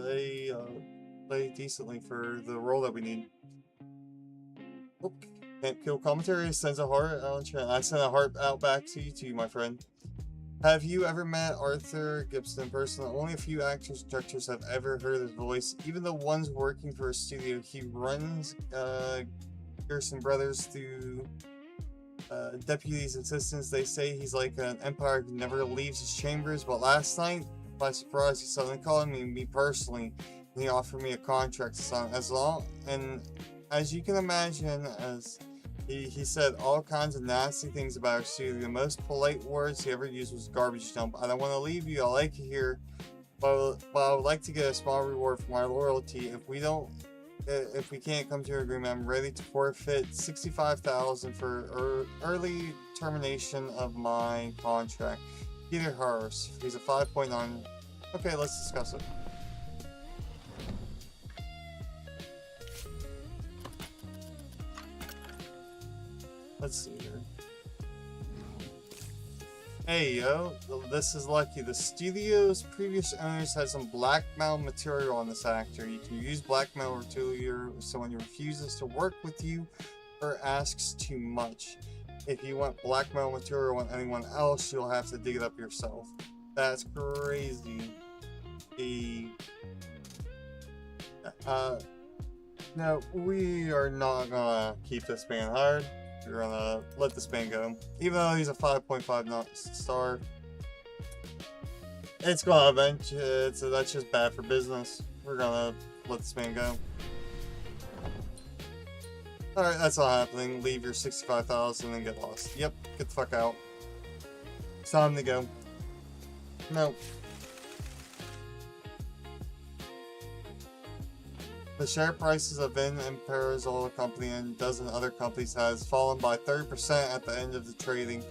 decently for the role that we need. Okay. Can't kill commentary, sends a heart out. I sent a heart out back to you, my friend. Have you ever met Arthur Gibson in person? Only a few actors and directors have ever heard his voice. Even the ones working for a studio, he runs Gerson Brothers through deputies and assistants. They say he's like an empire who never leaves his chambers. But last night, by surprise, he suddenly called me personally, and he offered me a contract to sign as you can imagine, as he said all kinds of nasty things about our studio. The most polite words he ever used was garbage dump. I don't want to leave you. I like you here, but I would like to get a small reward for my loyalty. If we can't come to an agreement, I'm ready to forfeit $65,000 for early termination of my contract. Peter Harris. He's a 5.9. Okay, let's discuss it. Let's see here. Hey yo, this is lucky. The studio's previous owners had some blackmail material on this actor. You can use blackmail material if someone refuses to work with you or asks too much. If you want blackmail material on anyone else, you'll have to dig it up yourself. That's crazy. No, we are not gonna keep this man hired. We're gonna let this man go. Even though he's a 5.5 star, it's gonna eventually, that's just bad for business. We're gonna let this man go. Alright, that's not happening. Leave your 65,000 and get lost. Yep, get the fuck out. It's time to go. No. The share prices of Vin and Parazola Company and a dozen other companies has fallen by 30% at the end of the trading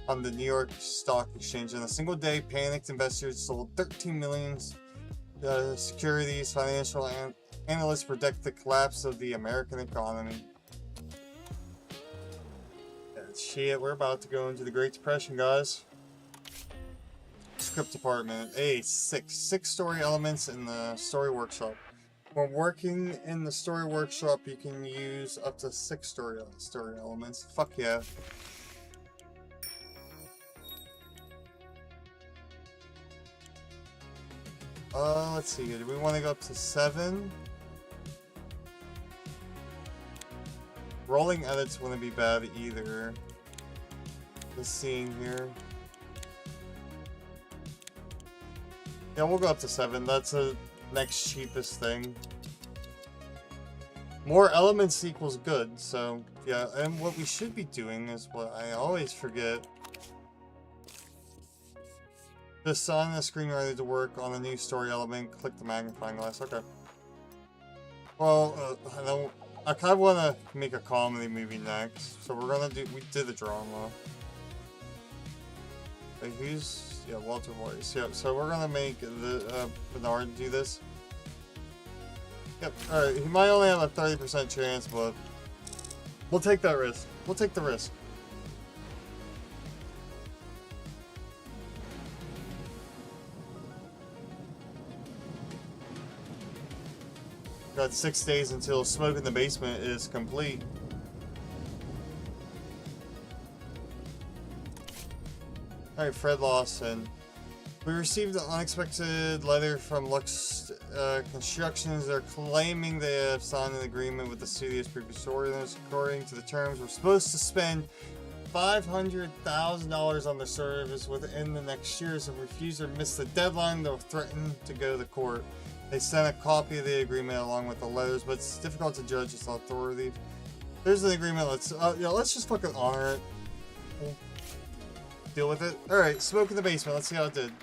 on the New York Stock Exchange. In a single day, panicked investors sold 13 million securities. Financial analysts predict the collapse of the American economy. Shit, we're about to go into the Great Depression, guys. Script department. Six story elements in the story workshop. When working in the story workshop, you can use up to 6 story elements. Fuck yeah. Let's see. Do we want to go up to 7? Rolling edits wouldn't be bad either. Just seeing here. Yeah, we'll go up to 7. That's the next cheapest thing. More elements equals good, so Yeah, and what we should be doing is what I always forget. Just on the screenwriter to work on a new story element, click the magnifying glass. Okay. Well, I kind of want to make a comedy movie next, so we're gonna do. We did the drama. Wait, who's Walter Voice? Yep. So we're gonna make the Bernard do this. Yep. All right. He might only have a 30% chance, but we'll take that risk. We'll take the risk. Got 6 days until Smoke in the Basement is complete. Alright, Fred Lawson. We received an unexpected letter from Lux Constructions. They're claiming they have signed an agreement with the studio's previous owners. According to the terms, we're supposed to spend $500,000 on the service within the next year. So if we refuse or miss the deadline, they'll threaten to go to court. They sent a copy of the agreement along with the letters, but it's difficult to judge its authority. There's an agreement. Let's just fucking honor it. Deal with it. All right, Smoke in the Basement. Let's see how it did.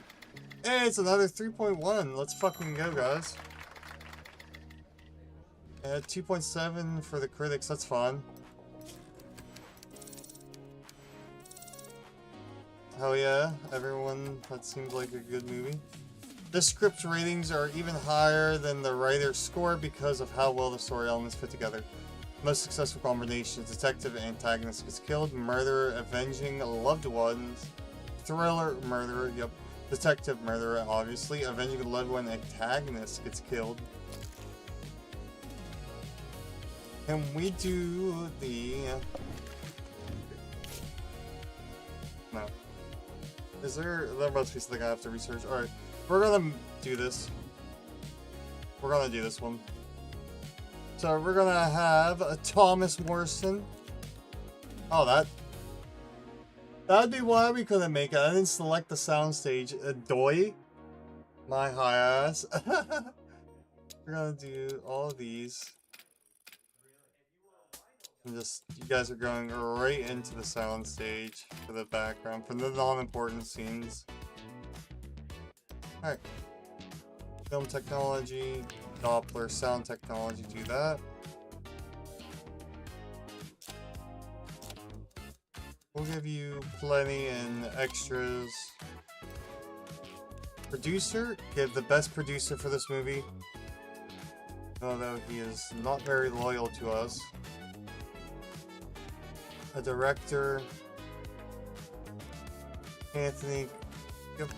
Hey, it's another 3.1. Let's fucking go, guys. 2.7 for the critics. That's fun. Hell yeah, everyone. That seems like a good movie. The script ratings are even higher than the writer's score because of how well the story elements fit together. Most successful combinations: detective antagonist gets killed, murderer avenging loved ones, thriller murderer, yep, detective murderer obviously, avenging a loved one antagonist gets killed. Can we do the... No. Is there must be something I have to research. Alright. We're gonna do this. We're gonna do this one. So we're gonna have a Thomas Morrison. Oh, that'd be why we couldn't make it. I didn't select the soundstage. Doy, my high ass. We're gonna do all of these. And just, you guys are going right into the soundstage for the background, for the non-important scenes. Alright. Film technology, Doppler sound technology, do that. We'll give you plenty and extras. Producer, give the best producer for this movie. Although he is not very loyal to us. A director. Anthony. Yep.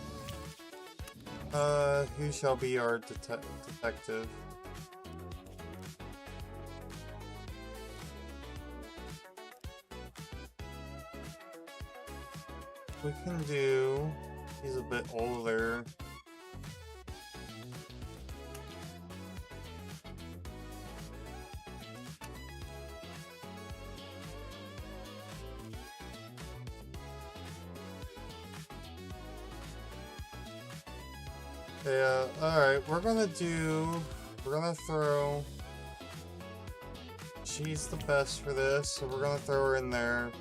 Who shall be our detective? We can do... He's a bit older. Yeah, alright, we're gonna throw... She's the best for this, so we're gonna throw her in there.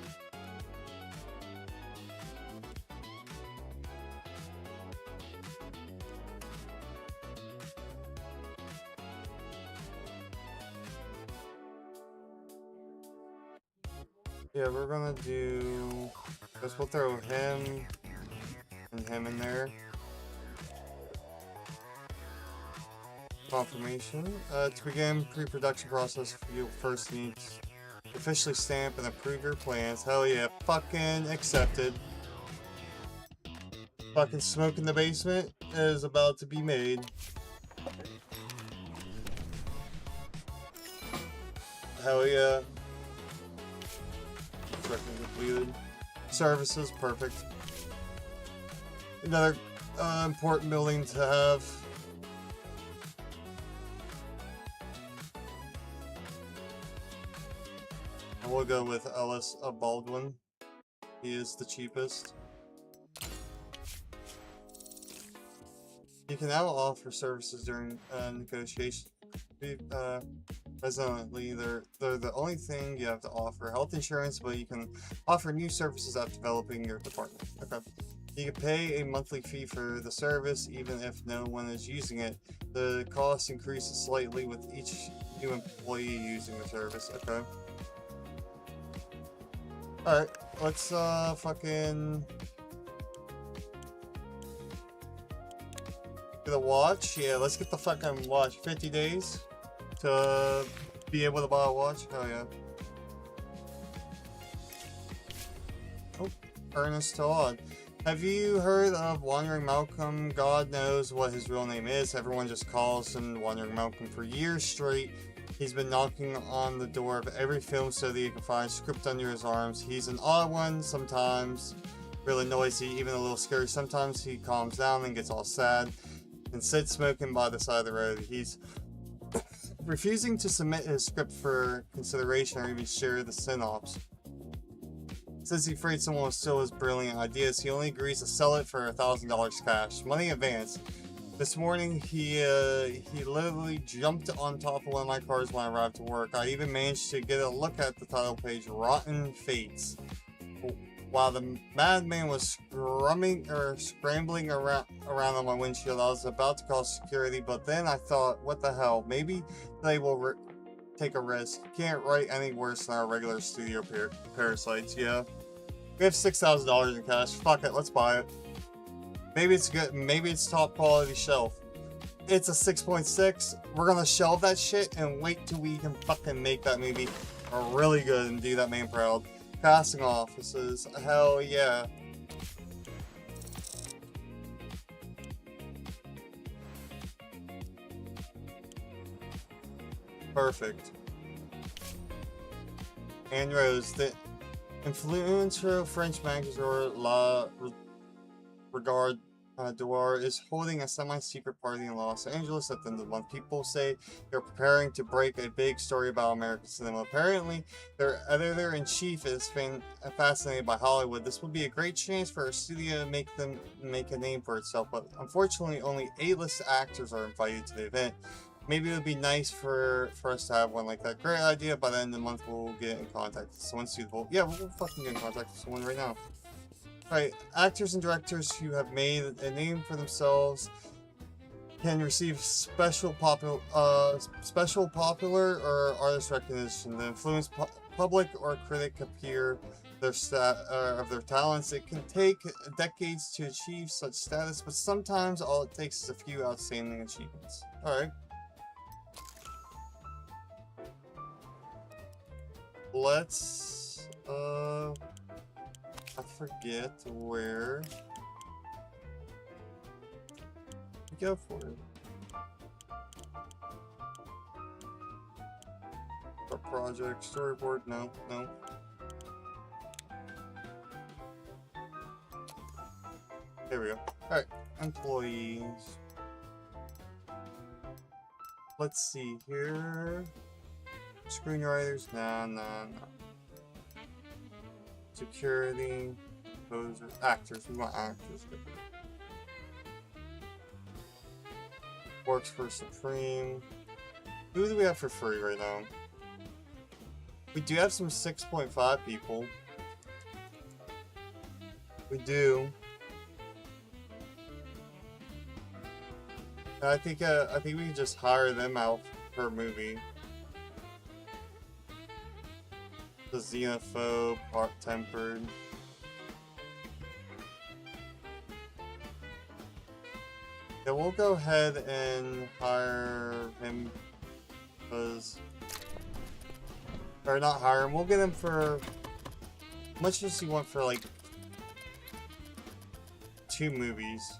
Yeah, we're gonna do... I guess we'll throw him and him in there. Confirmation. To begin pre-production process, you'll first need to officially stamp and approve your plans. Hell yeah, fucking accepted. Fucking Smoke in the Basement is about to be made. Hell yeah. Construction completed. Services, perfect. Another important building to have. We'll go with Ellis Baldwin. He is the cheapest. You can now offer services during negotiation. Presently, they're the only thing you have to offer health insurance, but you can offer new services after developing your department. Okay. You can pay a monthly fee for the service, even if no one is using it. The cost increases slightly with each new employee using the service. Okay. Alright, let's fucking get a watch. Yeah, let's get the fucking watch. 50 days to be able to buy a watch. Hell yeah. Oh, Ernest Todd. Have you heard of Wandering Malcolm? God knows what his real name is. Everyone just calls him Wandering Malcolm for years straight. He's been knocking on the door of every film studio he can find, script under his arms. He's an odd one, sometimes really noisy, even a little scary. Sometimes he calms down and gets all sad and sits smoking by the side of the road. He's refusing to submit his script for consideration or even share the synopsis. Says he's afraid someone will steal his brilliant ideas. He only agrees to sell it for $1,000 cash, money advance. This morning, he literally jumped on top of one of my cars when I arrived to work. I even managed to get a look at the title page, Rotten Fates. While the madman was scrambling around on my windshield, I was about to call security, but then I thought, what the hell? Maybe they will take a risk. Can't write any worse than our regular studio parasites. Yeah, we have $6,000 in cash. Fuck it, let's buy it. Maybe it's good. Maybe it's top quality shelf. It's a 6.6. We're gonna shelve that shit and wait till we can fucking make that movie really good and do that man proud. Casting offices. Hell yeah. Perfect. Anne Rose, the influential French magazine La Regard Dewar is holding a semi-secret party in Los Angeles at the end of the month. People say they're preparing to break a big story about American cinema. Apparently, their editor-in-chief is fascinated by Hollywood. This will be a great chance for our studio to make a name for itself, but unfortunately, only A-list actors are invited to the event. Maybe it would be nice for us to have one like that. Great idea. By the end of the month, we'll get in contact with someone suitable. Yeah, we'll fucking get in contact with someone right now. Alright, actors and directors who have made a name for themselves can receive special popular or artist recognition. The influenced public or critic appear of their talents. It can take decades to achieve such status, but sometimes all it takes is a few outstanding achievements. Alright. Let's I forget where go for it. Our project storyboard, no. There we go. Alright, employees. Let's see here. Screenwriters, nah. Security, composers, actors. We want actors. Works for Supreme. Who do we have for free right now? We do have some 6.5 people. We do. And I think we can just hire them out per movie. The xenophobe, hot-tempered. Yeah, we'll go ahead and hire him because, or not hire him. We'll get him for. How much does he want for like 2 movies?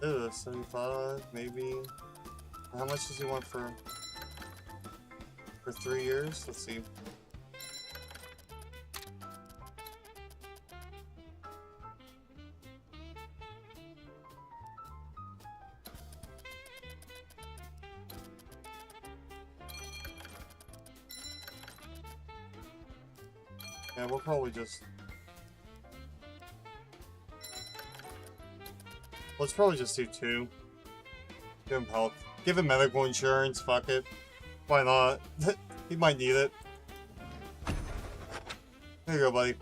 Ugh, 75 maybe. How much does he want for 3 years? Let's see. Yeah, we'll probably just Let's probably just do 2. Give him health. Give him medical insurance, fuck it. Why not? He might need it. There you go, buddy.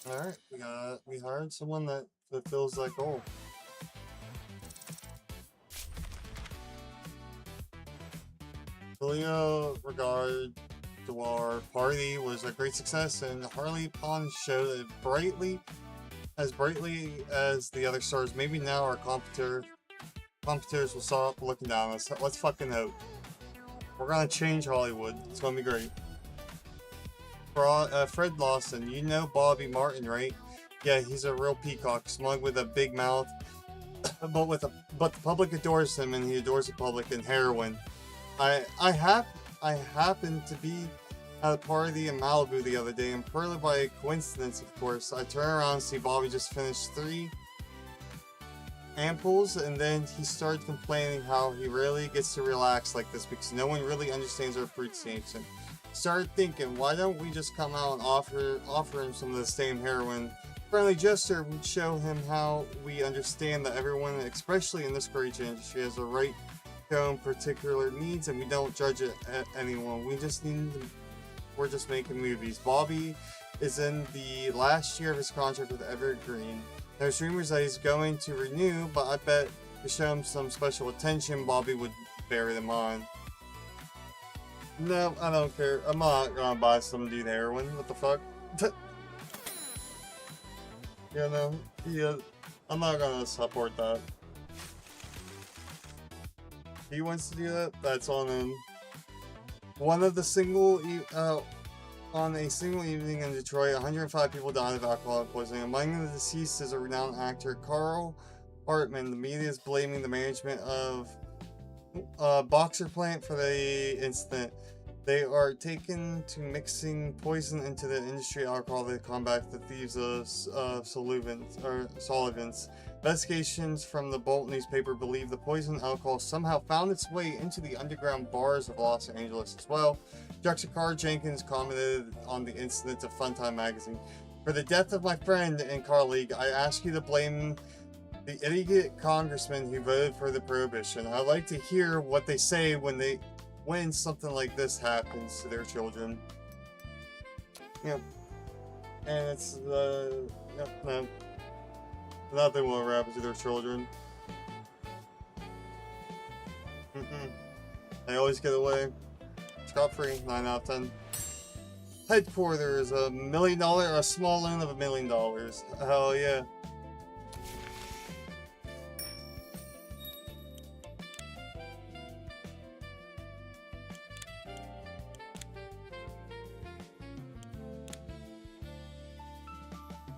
Alright, we hired someone that fulfills that goal. Julio regard to our party was a great success, and Harley Pond showed it as brightly as the other stars. Maybe now our competitors will stop looking down on us. Let's fucking hope. We're gonna change Hollywood. It's gonna be great. Fred Lawson, you know Bobby Martin, right? Yeah, he's a real peacock, smug with a big mouth, but the public adores him, and he adores the public. And heroin. I happened to be at a party in Malibu the other day, and purely by coincidence, of course, I turn around and see Bobby just finished 3 ampoules, and then he started complaining how he really gets to relax like this because no one really understands our fruit station. Started thinking, why don't we just come out and offer him some of the same heroin? Friendly gesture would show him how we understand that everyone, especially in this great industry, has a right to their own particular needs, and we don't judge it at anyone. We're just making movies. Bobby is in the last year of his contract with Evergreen. There's rumors that he's going to renew, but I bet to show him some special attention, Bobby would bury them on. No, I don't care. I'm not gonna buy some dude heroin. What the fuck? Yeah, I'm not gonna support that. He wants to do that? That's on him. On a single evening in Detroit, 105 people died of alcohol poisoning. Among the deceased is a renowned actor, Carl Hartman. The media is blaming the management of Boxer plant for the incident. They are taken to mixing poison into the industry alcohol to combat the thieves of solvents. Investigations from the Bolt newspaper believe the poison alcohol somehow found its way into the underground bars of Los Angeles as well. Juxtacar Jenkins commented on the incident to Funtime magazine. For the death of my friend and colleague, I ask you to blame the idiot congressman who voted for the prohibition. I'd like to hear what they say when something like this happens to their children. Yep. And it's yep, no. Nothing will ever happen to their children. They always get away. Scot-free, 9 out of 10. Headquarters, $1 million, a small loan of $1 million. Hell yeah.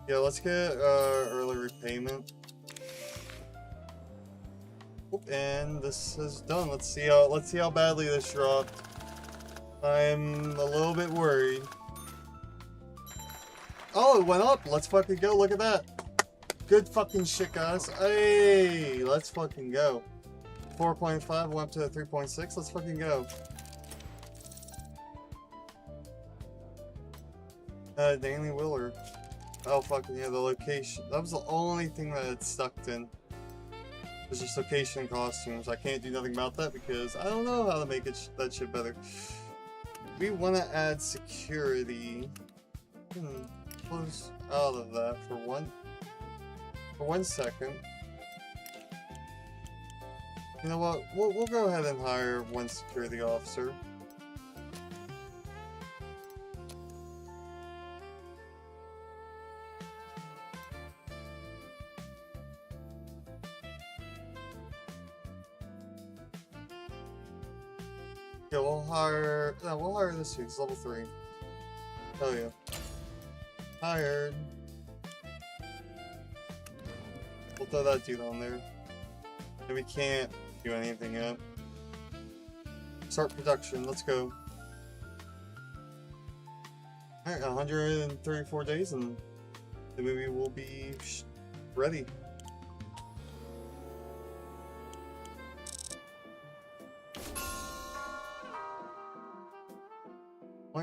Yeah, let's get early repayment. And this is done. Let's see how badly this dropped. I'm a little bit worried. Oh, it went up. Let's fucking go. Look at that. Good fucking shit, guys. Hey, let's fucking go. 4.5 went up to 3.6. Let's fucking go. Danny Willard. Oh, fucking yeah, the location. That was the only thing that it stuck in. It's just location costumes. I can't do nothing about that because I don't know how to make that shit better. We want to add security. Close out of that for one second. You know what? We'll go ahead and hire one security officer. Yeah, we'll hire this dude. He's level 3. Hell yeah. Hired. We'll throw that dude on there. And we can't do anything yet. Start production. Let's go. Alright, 134 days and the movie will be ready.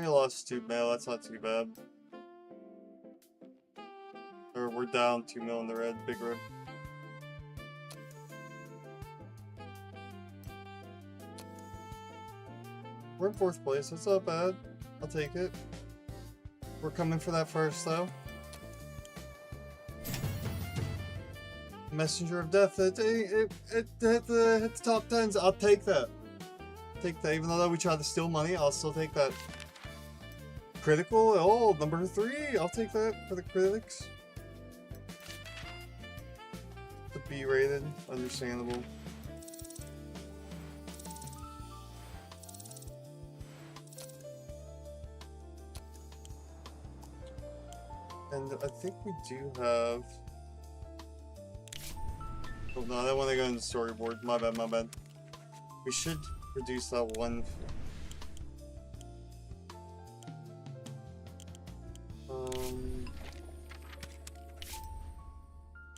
only lost 2 mil, that's not too bad. Or we're down 2 mil in the red, big red. We're in 4th place, that's not bad. I'll take it. We're coming for that first though. Messenger of Death, it hit the top 10s. I'll take that. Take that, even though we tried to steal money, I'll still take that. Critical, oh, number 3, I'll take that for the critics. The B rated, understandable. And I think we do have... Oh no, that one I got in the storyboard. My bad, my bad. We should reduce that one.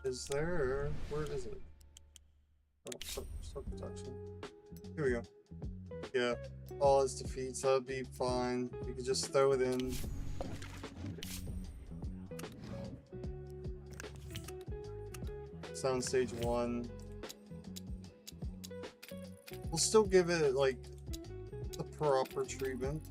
Is there... Where is it? Oh, stop protection. Here we go. Yeah, all his defeats, that'd be fine. We could just throw it in. Sound stage 1. We'll still give it like the proper treatment.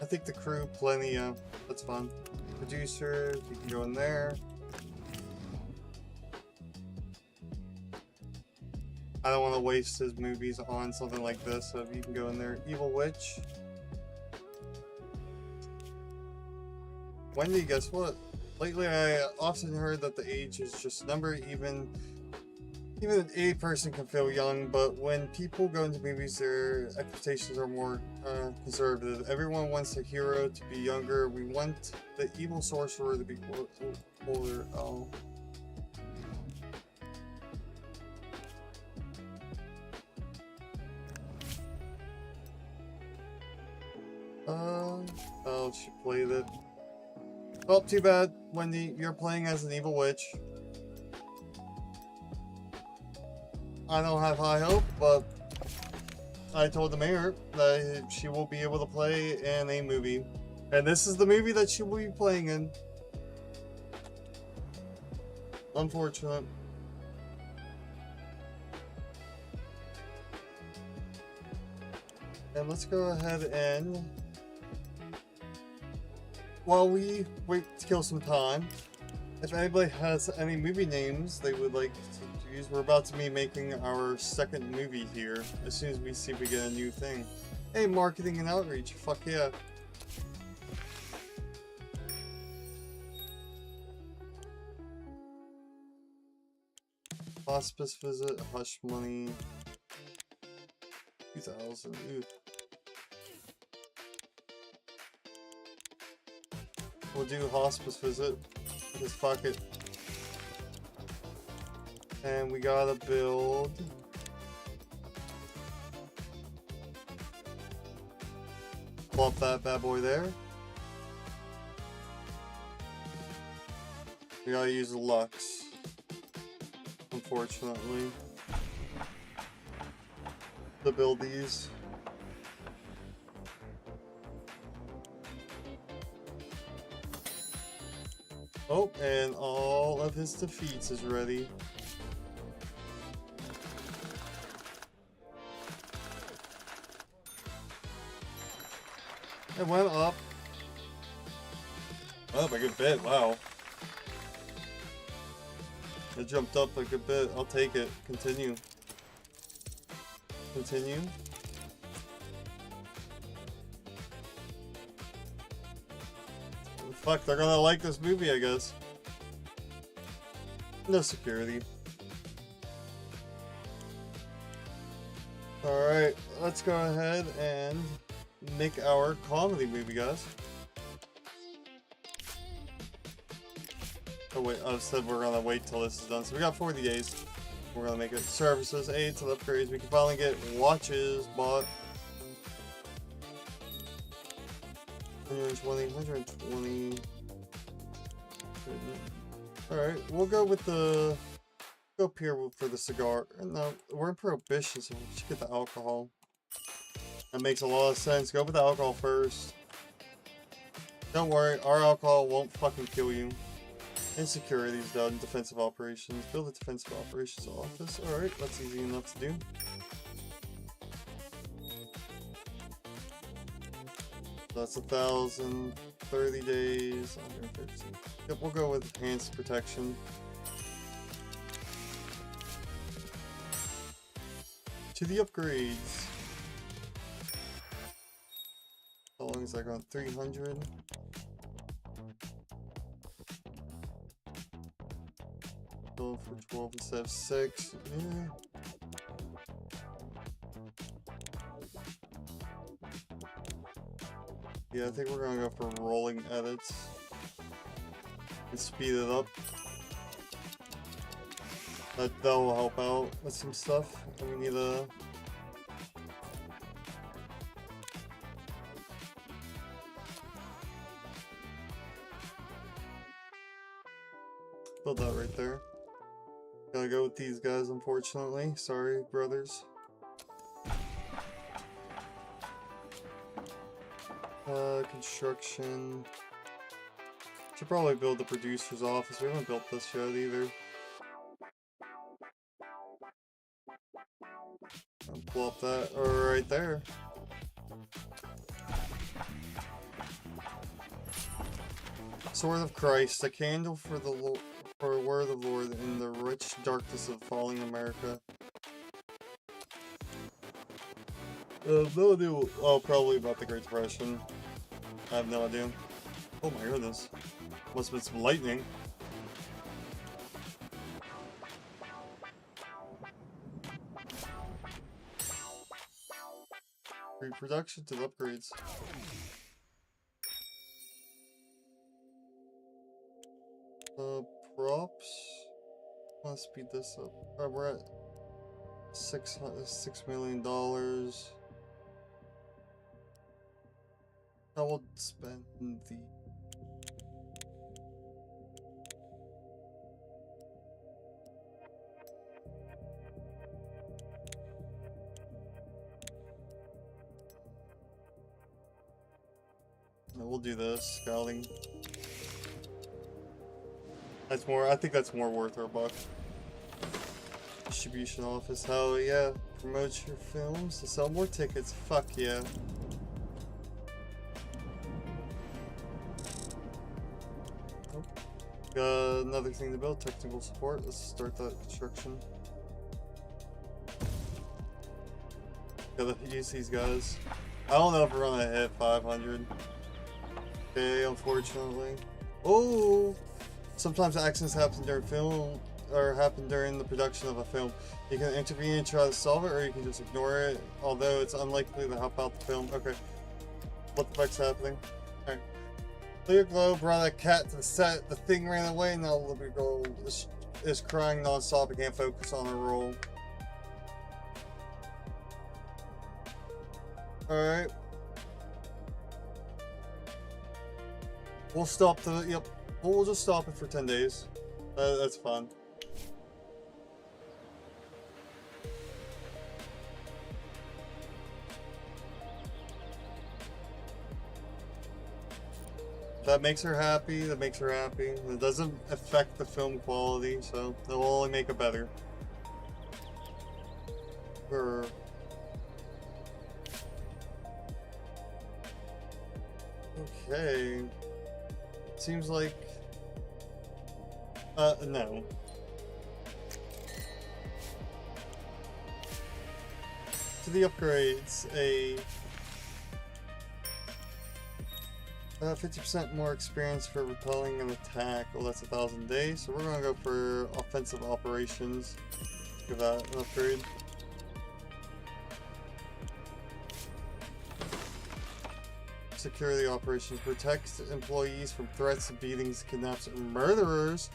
I think the crew plenty, yeah, that's fun. Producer, you can go in there. I don't want to waste his movies on something like this, so if you can go in there. Evil Witch. Wendy, guess what? Lately I often heard that the age is just a number, even an 80 person can feel young, but when people go into movies, their expectations are more conservative. Everyone wants a hero to be younger. We want the evil sorcerer to be older. Oh. Oh, she played it. Oh, too bad, Wendy. You're playing as an evil witch. I don't have high hope, but I told the mayor that she will be able to play in a movie. And this is the movie that she will be playing in. Unfortunate. And let's go ahead and... while we wait to kill some time, if anybody has any movie names they would like to use, we're about to be making our second movie here as soon as we see if we get a new thing. Hey, marketing and outreach, fuck yeah. Hospice visit, hush money, 2000, ooh. We'll do hospice visit, because fuck it. And we gotta build... plop that bad boy there. We gotta use Lux, unfortunately, to build these. Oh, and all of his defeats is ready. It went up. Up a good bit, wow. It jumped up a good bit. I'll take it. Continue. Continue. Fuck, they're gonna like this movie, I guess. No security. Alright, let's go ahead and make our comedy movie, guys. Oh wait, I said we're gonna wait till this is done. So we got 40 days. We're gonna make it services, aids, and upgrades. We can finally get watches bought. 120, 120. Alright, we'll go with the... Go up here for the cigar. No, we're in Prohibition, so we should get the alcohol. That makes a lot of sense. Go with the alcohol first. Don't worry, our alcohol won't fucking kill you. Insecurity's done. Defensive operations. Build a defensive operations office. Alright, that's easy enough to do. That's 1,000. 30 days. 150. Yep, we'll go with enhanced protection. To the upgrades. How long is that going? 300? Go for 12 instead of 6. Yeah. Yeah, I think we're gonna go for rolling edits. And speed it up. That will help out with some stuff. And we need a... Build that right there. Gotta go with these guys, unfortunately. Sorry, brothers. Construction. Should probably build the producer's office. We haven't built this yet either. I'll pull up that right there. Sword of Christ, a candle for the word of the Lord in the rich darkness of falling America. No idea. Oh, probably about the Great Depression. I have no idea. Oh my goodness. Must have been some lightning. Reproduction to the upgrades. Props. Let's speed this up. Alright, we're at $6 million. I will spend the... We'll do this, scouting. That's more, I think that's more worth our buck. Distribution office, hell yeah. Promote your films to sell more tickets, fuck yeah. Got another thing to build, technical support. Let's start that construction. Gotta use these guys. I don't know if we're gonna hit 500. Okay, unfortunately. Oh! Sometimes accidents happen during film, or happen during the production of a film. You can intervene and try to solve it, or you can just ignore it, although it's unlikely to help out the film. Okay. What the fuck's happening? Alright. Clear Glow brought a cat to the set. The thing ran away. Now Libby Girl is crying non-stop and can't focus on her role. Alright. We'll stop the... Yep. We'll just stop it for 10 days. That's fun. That makes her happy, that makes her happy. It doesn't affect the film quality, so it'll only make it better. Okay. Seems like... no. To the upgrades, a... 50% more experience for repelling an attack. Well, that's 1,000 days. So we're gonna go for offensive operations. Give that an upgrade. Security operations. Protect employees from threats, beatings, kidnaps, and murderers.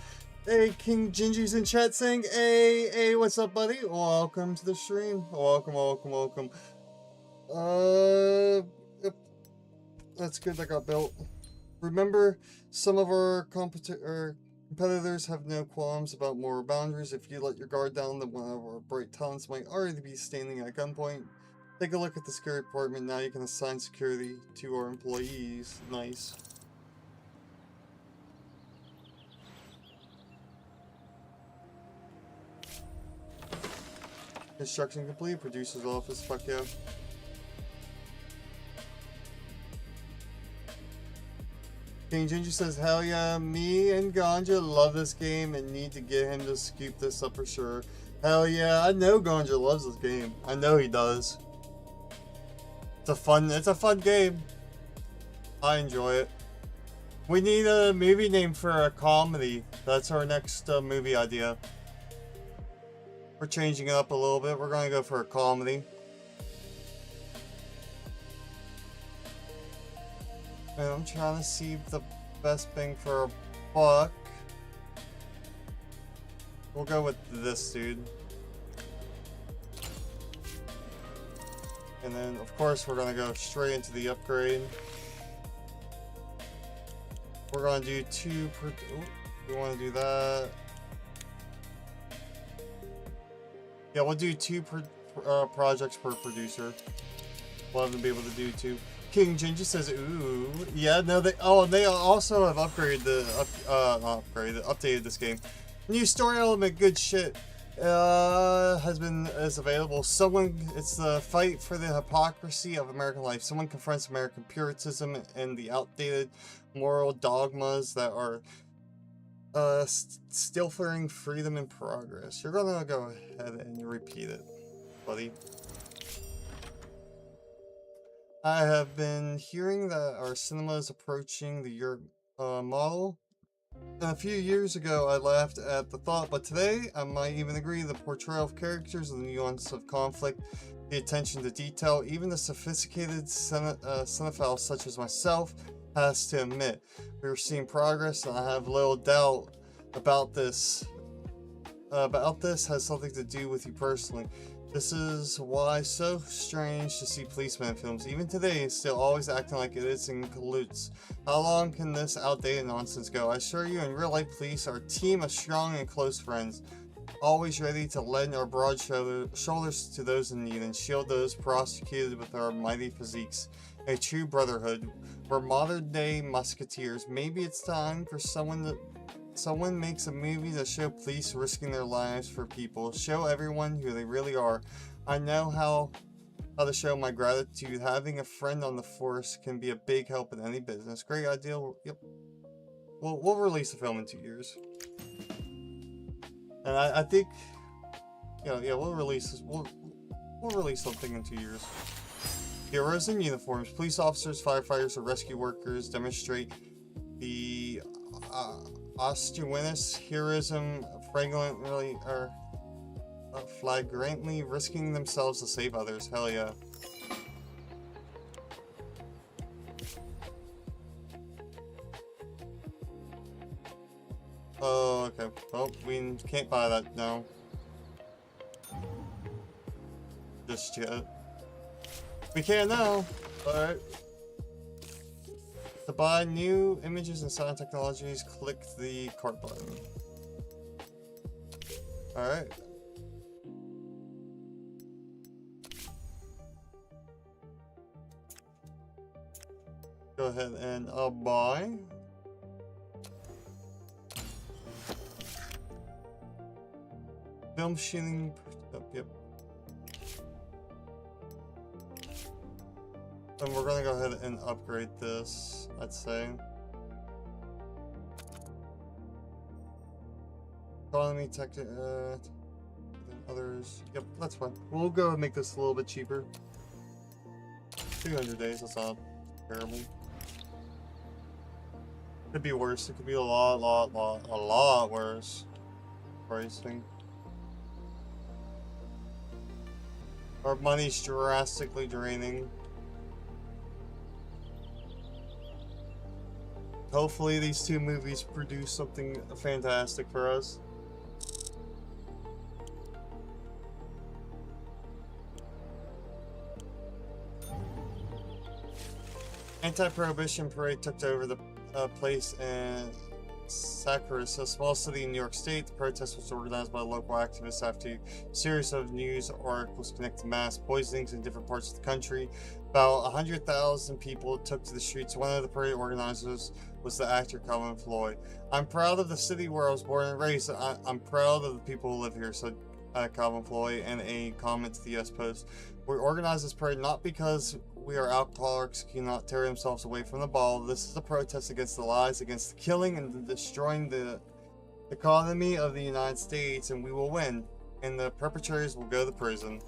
Hey, King Gingy's in chat saying, hey, what's up, buddy? Welcome to the stream. Welcome. Yep. That's good, that got built. Remember, some of our competitors have no qualms about moral boundaries. If you let your guard down, then one of our bright talents might already be standing at gunpoint. Take a look at the security department. Now you can assign security to our employees. Nice. Construction complete. Producer's office. Fuck yeah. King Ginger says, hell yeah, me and Ganja love this game and need to get him to scoop this up for sure. Hell yeah, I know Ganja loves this game. I know he does. It's a fun game. I enjoy it. We need a movie name for a comedy. That's our next movie idea. We're changing it up a little bit. We're gonna go for a comedy. And I'm trying to see the best bang for a buck. We'll go with this dude. And then, of course, we're gonna go straight into the upgrade. We're gonna do 2 per... Oh, we want to do that. Yeah, we'll do 2 projects per producer. We'll have to be able to do 2. King Ginger says, ooh, yeah, no, they also have upgraded updated this game. New story element, good shit, is available. It's the fight for the hypocrisy of American life. Someone confronts American puritanism and the outdated moral dogmas that are stifling freedom and progress. You're gonna go ahead and repeat it, buddy. I have been hearing that our cinema is approaching the Europe model. A few years ago, I laughed at the thought, but today, I might even agree. The portrayal of characters, the nuance of conflict, the attention to detail, even the sophisticated cinephile such as myself has to admit, we are seeing progress, and I have little doubt about this. Has something to do with you personally. This is why it's so strange to see policeman films, even today, still always acting like it is in cahoots. How long can this outdated nonsense go? I assure you, in real life, police are a team of strong and close friends, always ready to lend our broad shoulders to those in need and shield those prosecuted with our mighty physiques. A true brotherhood. We're modern-day musketeers. Maybe it's time for someone makes a movie to show police risking their lives for people. Show everyone who they really are. I know how to show my gratitude. Having a friend on the force can be a big help in any business. Great idea. Yep. We'll release the film in 2 years. And I think, yeah, we'll release this. We'll release something in 2 years. Heroes in uniforms. Police officers, firefighters, or rescue workers demonstrate the osteoinous heroism flagrantly risking themselves to save others. Hell yeah. Oh, okay. Well, we can't buy that now. Just yet. We can now. Alright. To buy new images and sound technologies, click the cart button. Alright. Go ahead and I'll buy. Film shooting. Oh, yep. And we're gonna go ahead and upgrade this, I'd say. Economy, tech, others. Yep, that's fine. We'll go and make this a little bit cheaper. 200 days, that's not terrible. Could be worse. It could be a lot worse. Pricing. Our money's drastically draining. Hopefully these 2 movies produce something fantastic for us. Anti-prohibition parade took over the place in Sacramento, a small city in New York State. The protest was organized by local activists after a series of news articles connected mass poisonings in different parts of the country. About 100,000 people took to the streets. One of the parade organizers was the actor Calvin Floyd. "I'm proud of the city where I was born and raised. I'm proud of the people who live here," said Calvin Floyd in a comment to the U.S. Post. "We organized this parade not because we are alcoholics who cannot tear themselves away from the ball. This is a protest against the lies, against the killing, and the destroying the economy of the United States, and we will win. And the perpetrators will go to prison."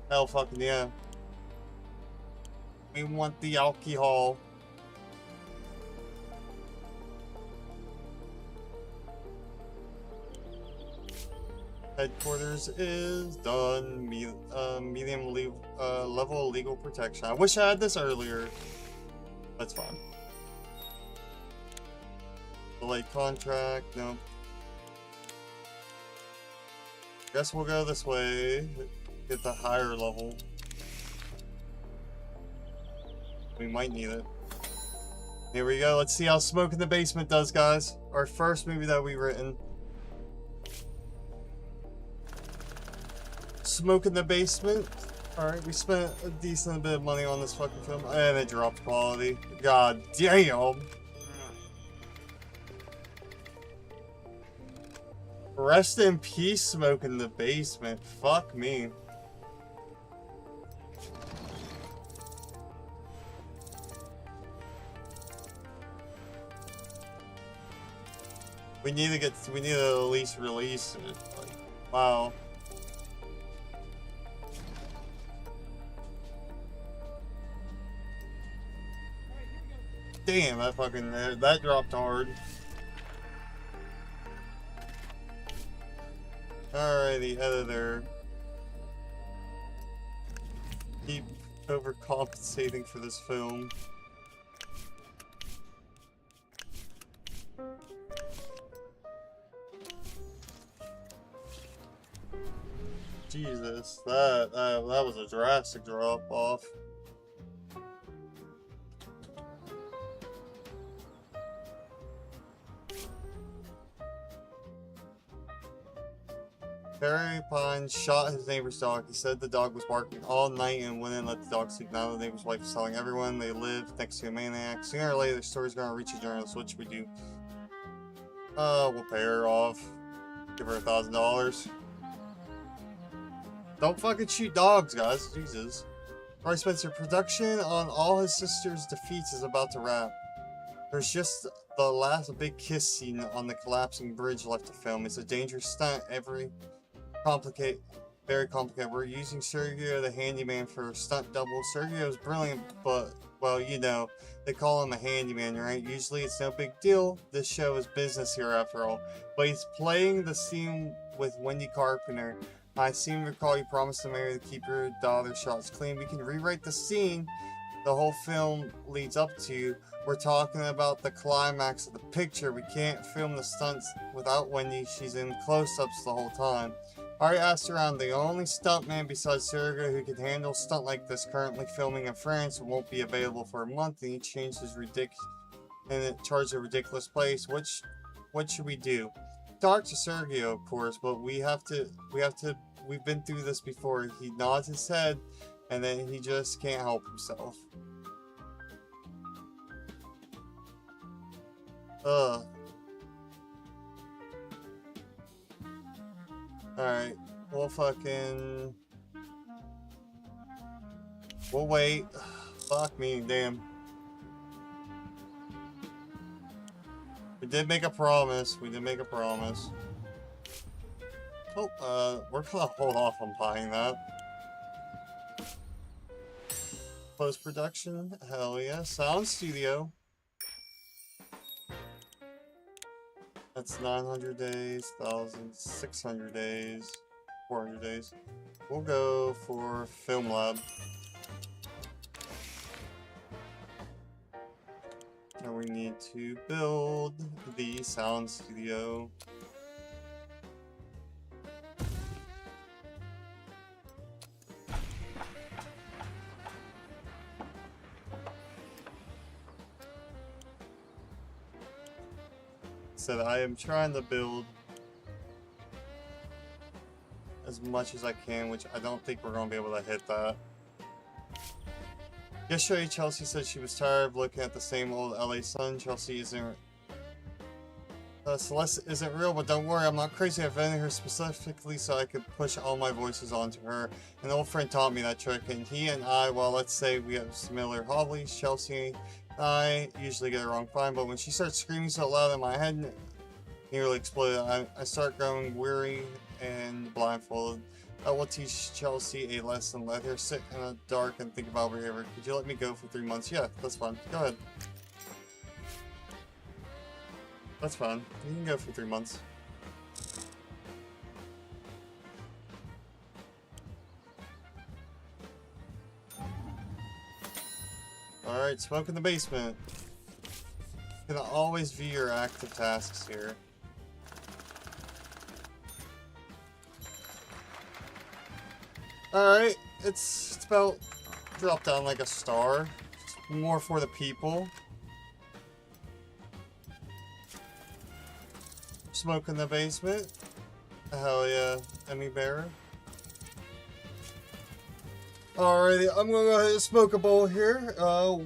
Hell fucking yeah. We want the alcohol. Headquarters is done. Medium level legal protection. I wish I had this earlier. That's fine. Delayed contract. Nope. Guess we'll go this way. Get the higher level. We might need it. Here we go. Let's see how Smoke in the Basement does, guys. Our first movie that we've written. Smoke in the Basement. Alright, we spent a decent bit of money on this fucking film, and it dropped quality. God damn. Rest in peace, Smoke in the Basement. Fuck me. We need to at least release it. Like, wow. Damn, that dropped hard. Alrighty, editor. Keep overcompensating for this film. Jesus, that was a drastic drop off. Barry Pine shot his neighbor's dog. He said the dog was barking all night and wouldn't let the dog sleep. Now the neighbor's wife is telling everyone they live next to a maniac. Sooner or later, the story's gonna reach a journalist. What should we do? We'll pay her off. Give her $1,000. Don't fucking shoot dogs, guys. Jesus. Roy Spencer, production on all his sister's defeats is about to wrap. There's just the last big kiss scene on the collapsing bridge left to film. It's a dangerous stunt. Very complicated. We're using Sergio the handyman for stunt double. Sergio's brilliant, but, well, you know, they call him a handyman, right? Usually it's no big deal. This show is business here after all. But he's playing the scene with Wendy Carpenter. I seem to recall you promised to Mary to keep your daughter's shots clean. We can rewrite the scene the whole film leads up to. We're talking about the climax of the picture. We can't film the stunts without Wendy. She's in close-ups the whole time. I asked around. The only stuntman besides Sergio who can handle a stunt like this currently filming in France and won't be available for a month, and he changed his charged a ridiculous place. What should we do? Talk to Sergio, of course, but we've been through this before. He nods his head, and then he just can't help himself. Alright, we'll wait. Fuck me, damn. We did make a promise. Oh, we're gonna hold off on buying that. Post-production? Hell yeah. Sound studio. That's 900 days, 1,600 days, 400 days. We'll go for Film Lab. And we need to build the sound studio. said, I am trying to build as much as I can, which I don't think we're going to be able to hit that. Yesterday, Chelsea said she was tired of looking at the same old LA sun. Chelsea isn't... Celeste isn't real, but don't worry, I'm not crazy. I invented her specifically so I could push all my voices onto her. An old friend taught me that trick, and he and I, well, let's say we have similar hobbies. Chelsea and I usually get it wrong fine, but when she starts screaming so loud in my head, nearly exploded. I start growing weary and blindfolded. I will teach Chelsea a lesson. Let her sit in the dark and think about behavior. Could you let me go for 3 months? Yeah, that's fine. Go ahead. That's fine. You can go for 3 months. Alright, smoke in the basement. You can always view your active tasks here. Alright, it's about drop down like a star. It's more for the people. Smoke in the basement. Hell yeah, Emmy Bearer. Alrighty, I'm gonna go ahead and smoke a bowl here.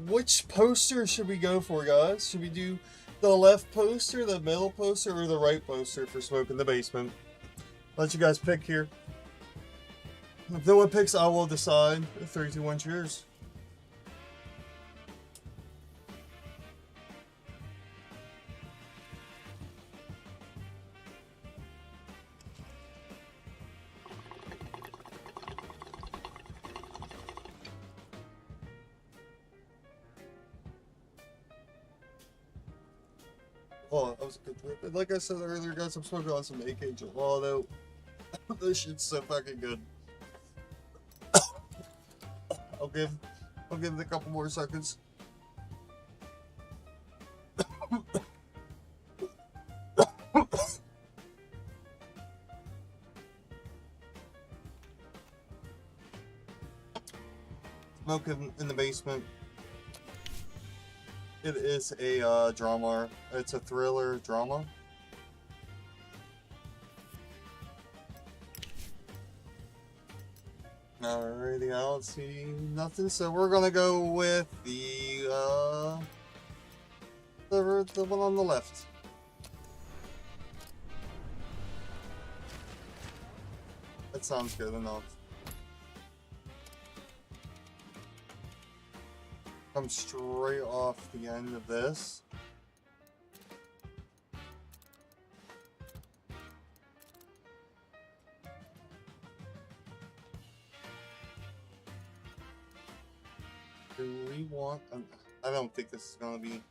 Which poster should we go for, guys? Should we do the left poster, the middle poster, or the right poster for Smoke in the Basement? Let you guys pick here. If no one picks, I will decide. 3, 2, 1, cheers. Oh, that was a good trip. And like I said earlier, guys, I'm smoking on some A.H. Although this shit's so fucking good. I'll give it a couple more seconds. Smoke in the basement. It is a drama. It's a thriller drama. Alrighty, I don't see nothing, so we're gonna go with the one on the left. That sounds good enough. Come straight off the end of this. Do we want... I don't think this is gonna be...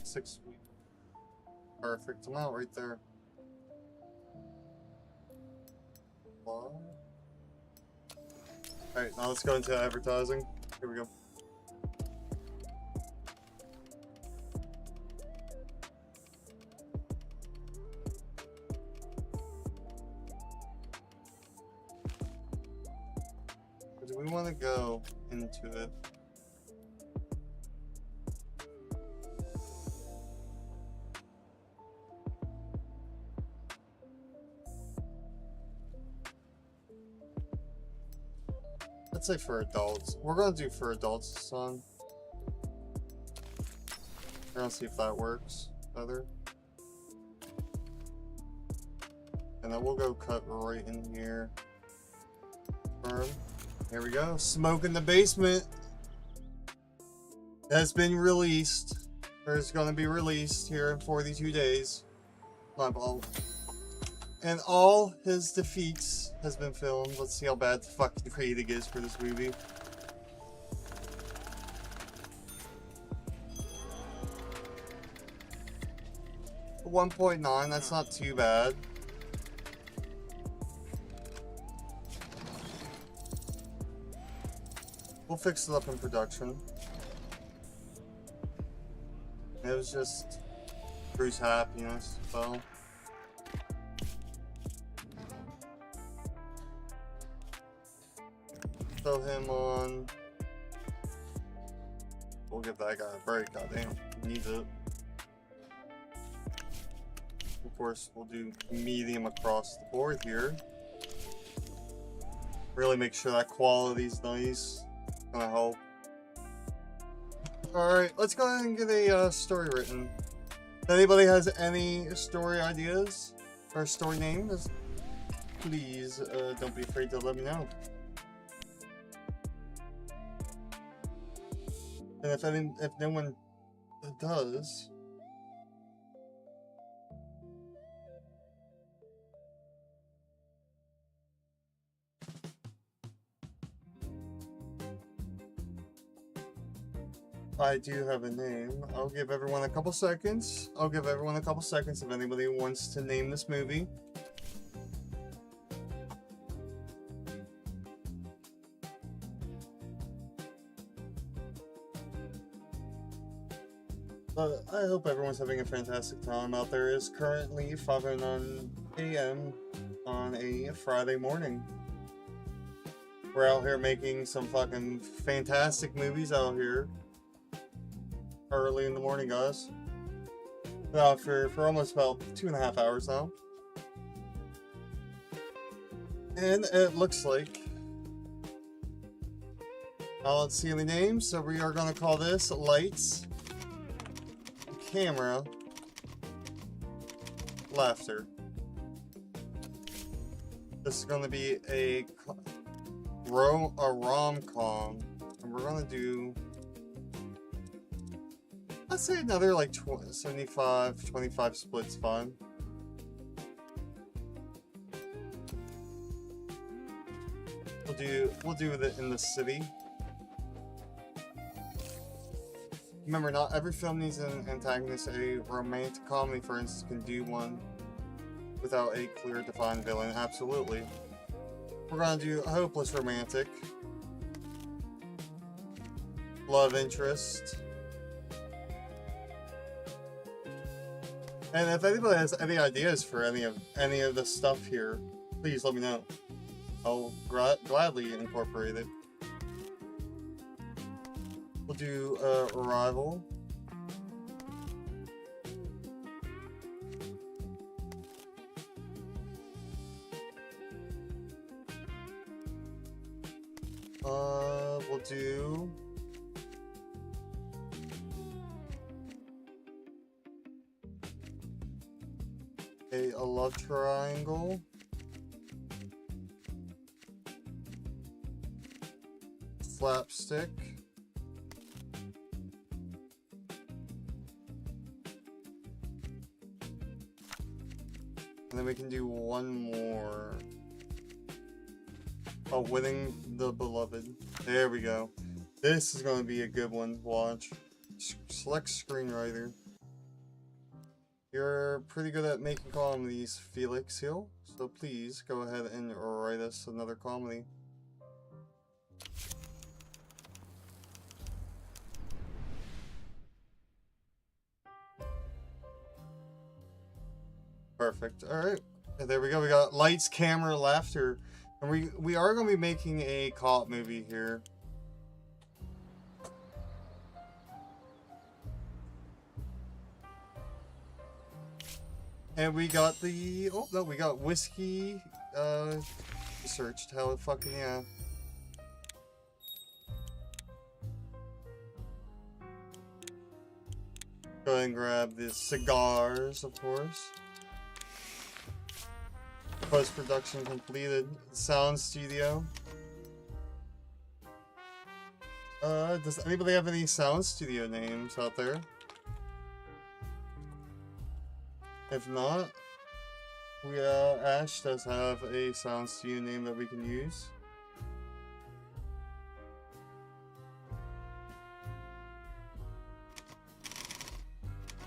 Six weeks. Perfect amount right there. Alright, now let's go into advertising. Here we go. Do we want to go into it? I'd say for adults. We're gonna do for adults, son. We're gonna see if that works better. And then we'll go cut right in here. Burn. Here we go. Smoke in the Basement has been released. Or is gonna be released here in 42 days. My ball. And all his defeats has been filmed. Let's see how bad the fucking rating is for this movie. A 1.9, that's not too bad. We'll fix it up in production. It was just Bruce's happiness, so. Throw him on We'll give that guy a break. Goddamn, he needs it. Of course, we'll do medium across the board here. Really make sure that quality's nice. Gonna help. Alright, let's go ahead and get a story written. If anybody has any story ideas or story names, please don't be afraid to let me know. And if no one does, I do have a name. I'll give everyone a couple seconds. If anybody wants to name this movie. I hope everyone's having a fantastic time out there. It's currently 5:09 a.m. on a Friday morning. We're out here making some fucking fantastic movies out here. Early in the morning, guys. For almost about 2.5 hours now. And it looks like I don't see any names, so we are gonna call this Lights, Camera, Laughter. This is gonna be a rom-com, and we're gonna do, let's say another like 75-25 split's fine. We'll do it in the city. Remember, not every film needs an antagonist. A romantic comedy, for instance, can do one without a clear defined villain. Absolutely. We're gonna do a hopeless romantic. Love interest. And if anybody has any ideas for any of the stuff here, please let me know. I'll gladly incorporate it. We'll do Arrival. We'll do a love triangle. Slapstick. And then we can do one more. Oh, Winning the Beloved. There we go. This is going to be a good one to watch. Select screenwriter. You're pretty good at making comedies, Felix Hill. So please go ahead and write us another comedy. Perfect. Alright. There we go. We got Lights, Camera, Laughter. And we are going to be making a co-op movie here. And we got the... Oh, no, we got Whiskey... Searched. Hell fucking yeah. Go ahead and grab the cigars, of course. Post-production completed. Sound studio. Does anybody have any sound studio names out there? If not, Ash does have a sound studio name that we can use.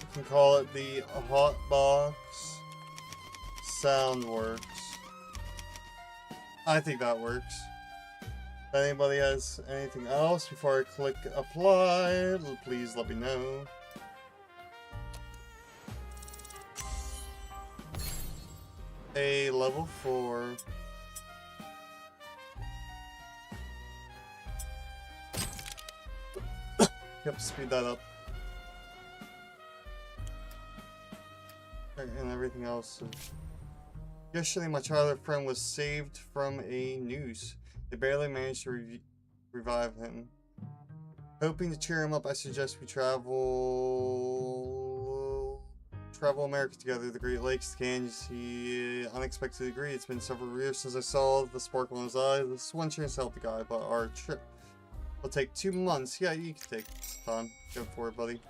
We can call it the Hotbox Soundworks. I think that works. If anybody has anything else before I click apply, please let me know. A level 4. Yep, speed that up. And everything else. Yesterday, my childhood friend was saved from a noose. They barely managed to revive him. Hoping to cheer him up, I suggest we travel America together, the Great Lakes, the Canyons. He unexpectedly agreed. It's been several years since I saw the sparkle in his eyes. This is one chance to help the guy, but our trip will take 2 months. Yeah, you can take this time. Go for it, buddy.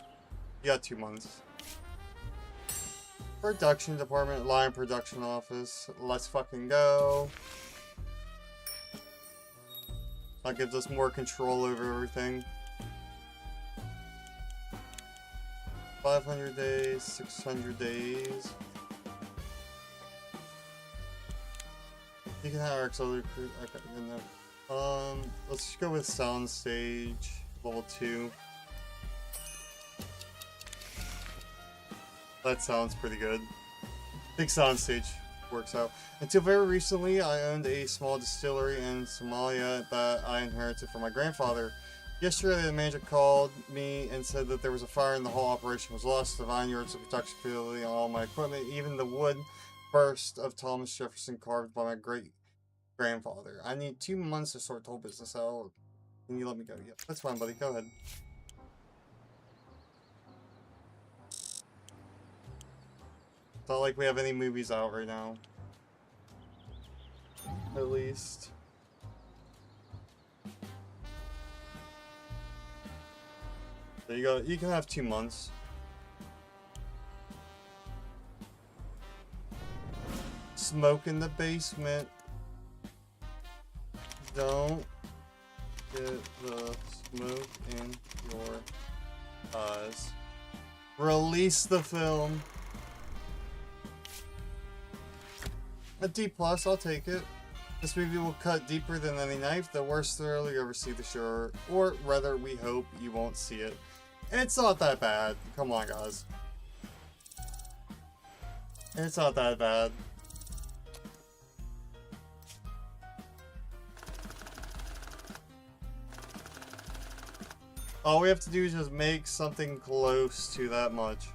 You got 2 months. Production department, line production office. Let's fucking go. That gives us more control over everything. 500 days, 600 days. You can have auxiliary crew. Okay, no. Let's just go with soundstage level 2. That sounds pretty good. I think soundstage works out. Until very recently, I owned a small distillery in Somalia that I inherited from my grandfather. Yesterday, the manager called me and said that there was a fire and the whole operation was lost. The vineyards, the production facility, and all my equipment, even the wood burst of Thomas Jefferson carved by my great-grandfather. I need 2 months to sort the whole business out. Can you let me go? Yep, that's fine, buddy. Go ahead. It's not like we have any movies out right now. At least. There you go. You can have 2 months. Smoke in the basement. Don't get the smoke in your eyes. Release the film. A D+, I'll take it. This movie will cut deeper than any knife, the worst thrill you ever see the show, or rather, we hope you won't see it. And it's not that bad. Come on, guys. It's not that bad. All we have to do is just make something close to that much.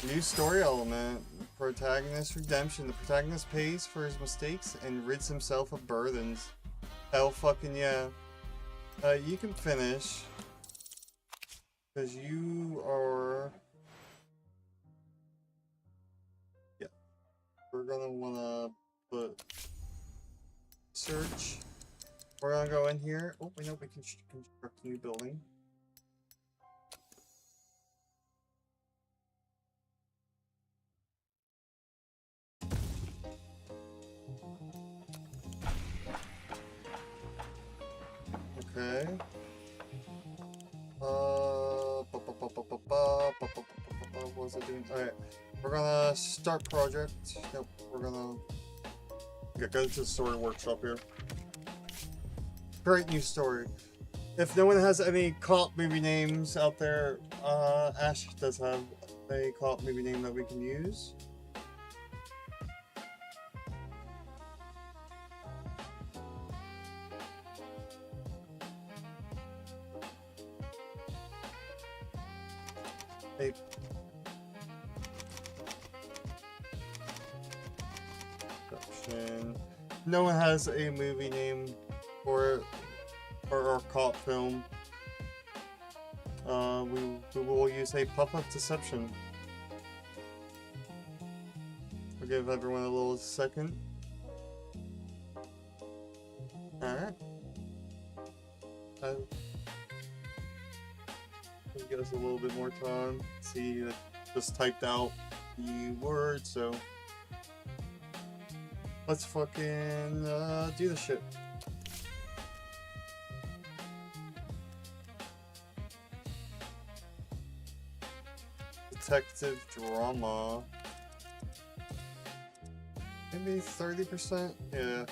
New story element. Protagonist redemption. The protagonist pays for his mistakes and rids himself of burdens. Hell fucking yeah. You can finish. Because you are... Yeah. We're gonna wanna put... Search. We're gonna go in here. Oh, we know we can construct a new building. Okay. What was I doing? Alright. We're gonna start project. Nope. We're gonna go to the story workshop here. Great new story. If no one has any co-op movie names out there, Ash does have a co-op movie name that we can use. No one has a movie name for it, or our co-op film. We will use a pop-up deception. I'll give everyone a little second. Alright. Give us a little bit more time. See, I just typed out the word, so let's fucking do the shit. Detective drama. Maybe 30%? Yeah.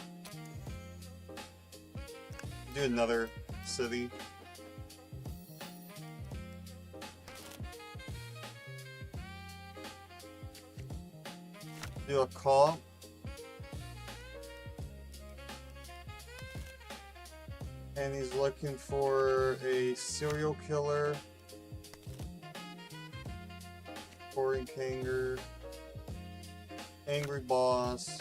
Do another city. Do a call. And he's looking for a serial killer, Corey Kanger, angry boss,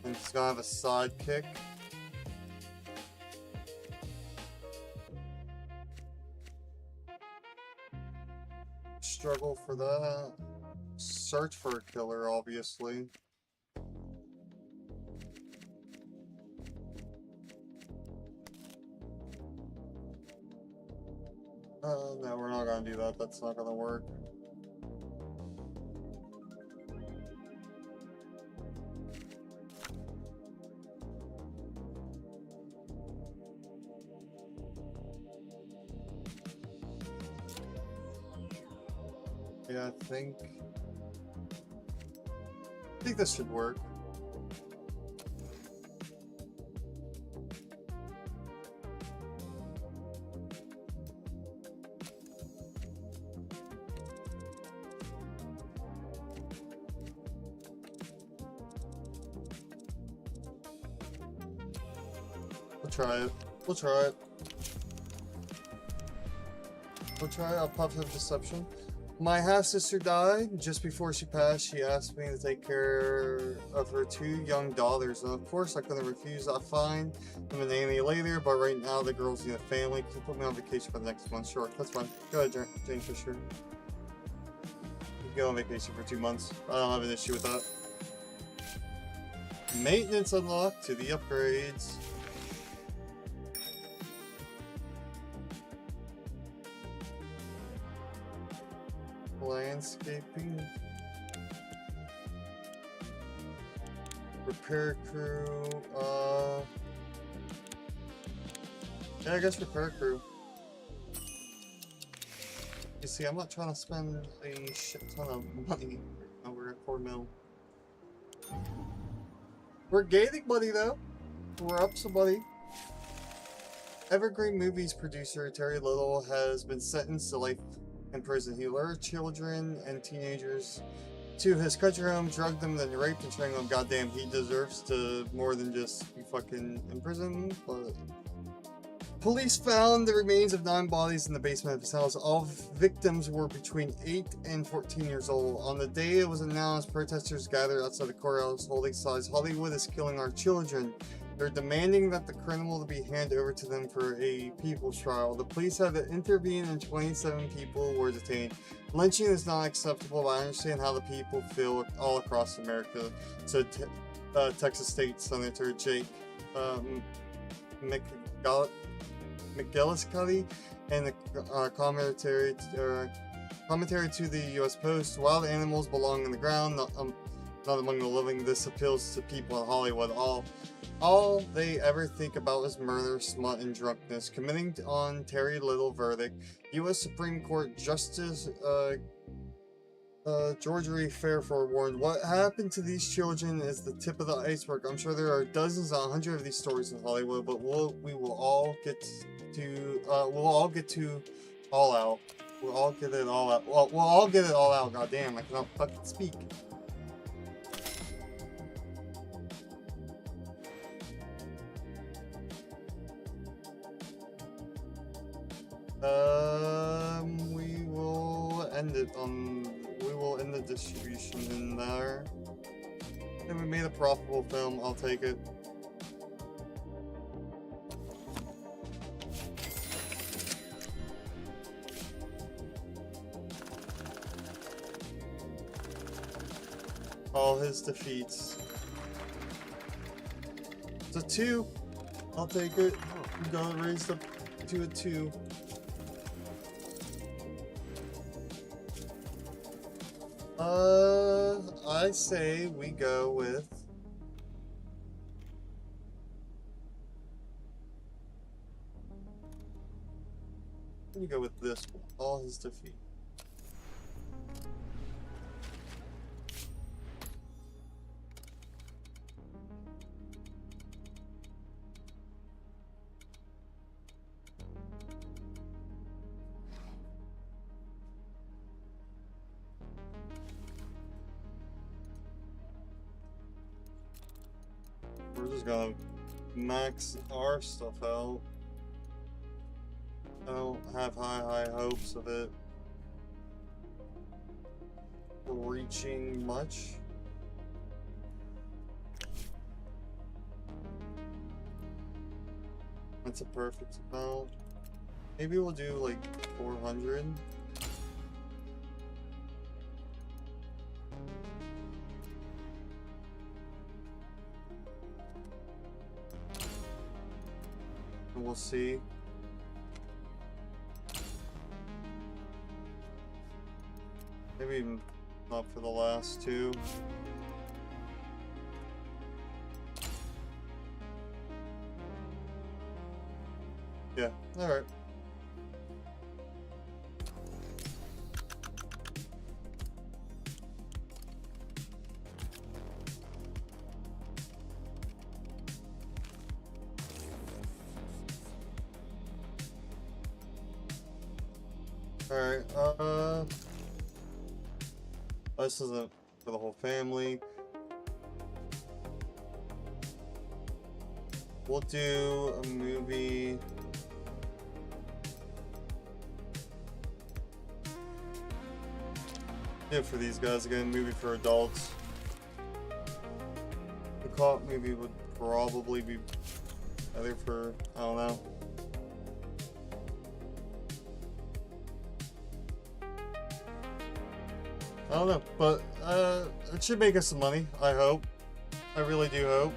and he's gonna have a sidekick. Struggle for that. Search for a killer, obviously. No, we're not gonna do that. That's not gonna work. Yeah, I think this should work. We'll try it. We'll try it. We'll try it. I'll pop some deception. My half-sister died. Just before she passed, she asked me to take care of her 2 young daughters, and of course I couldn't refuse. I find them a nanny later, but right now the girls need a family. Can you put me on vacation for the next month? Sure, that's fine. Go ahead, Jane Fisher. You can go on vacation for 2 months. I don't have an issue with that. Maintenance unlocked to the upgrades. Landscaping, repair crew, yeah, I guess repair crew. You see, I'm not trying to spend a shit ton of money. Oh, we're at 4 mil. We're gaining money though. We're up some money. Evergreen Movies producer Terry Little has been sentenced to life in prison. He lured children and teenagers to his country home, drugged them, then raped and strangled them. Goddamn, he deserves to more than just be fucking in prison. But police found the remains of 9 bodies in the basement of his house. All victims were between 8 and 14 years old. On the day it was announced, protesters gathered outside the courthouse holding signs, "Hollywood is killing our children." They're demanding that the criminal be handed over to them for a people's trial. The police had to intervene and 27 people were detained. Lynching is not acceptable, but I understand how the people feel all across America, said Texas State Senator Jake McGillis-Cuddy in the commentary to the U.S. Post. Wild animals belong in the ground, not among the living. This appeals to people in Hollywood. All they ever think about is murder, smut, and drunkenness. Committing on Terry Little verdict, U.S. Supreme Court Justice George Fairford warned, "What happened to these children is the tip of the iceberg. I'm sure there are dozens, 100 of these stories in Hollywood, but we will all get to all out. We'll all get it all out. Well, we'll all get it all out. Goddamn, I cannot fucking speak." We will end the distribution in there. And we made a profitable film, I'll take it. All his defeats. It's a 2. I'll take it. We got it raised up to a 2. I say we go with this one. All his defeat. gonna max our stuff out. I don't have high hopes of it reaching much. That's a perfect amount. Maybe we'll do like 400. And we'll see. Maybe not for the last two. Yeah, alright. Alright, this isn't for the whole family. We'll do a movie. Yeah, for these guys again, movie for adults. The cop movie would probably be better for, I don't know. I don't know, but it should make us some money, I hope. I really do hope.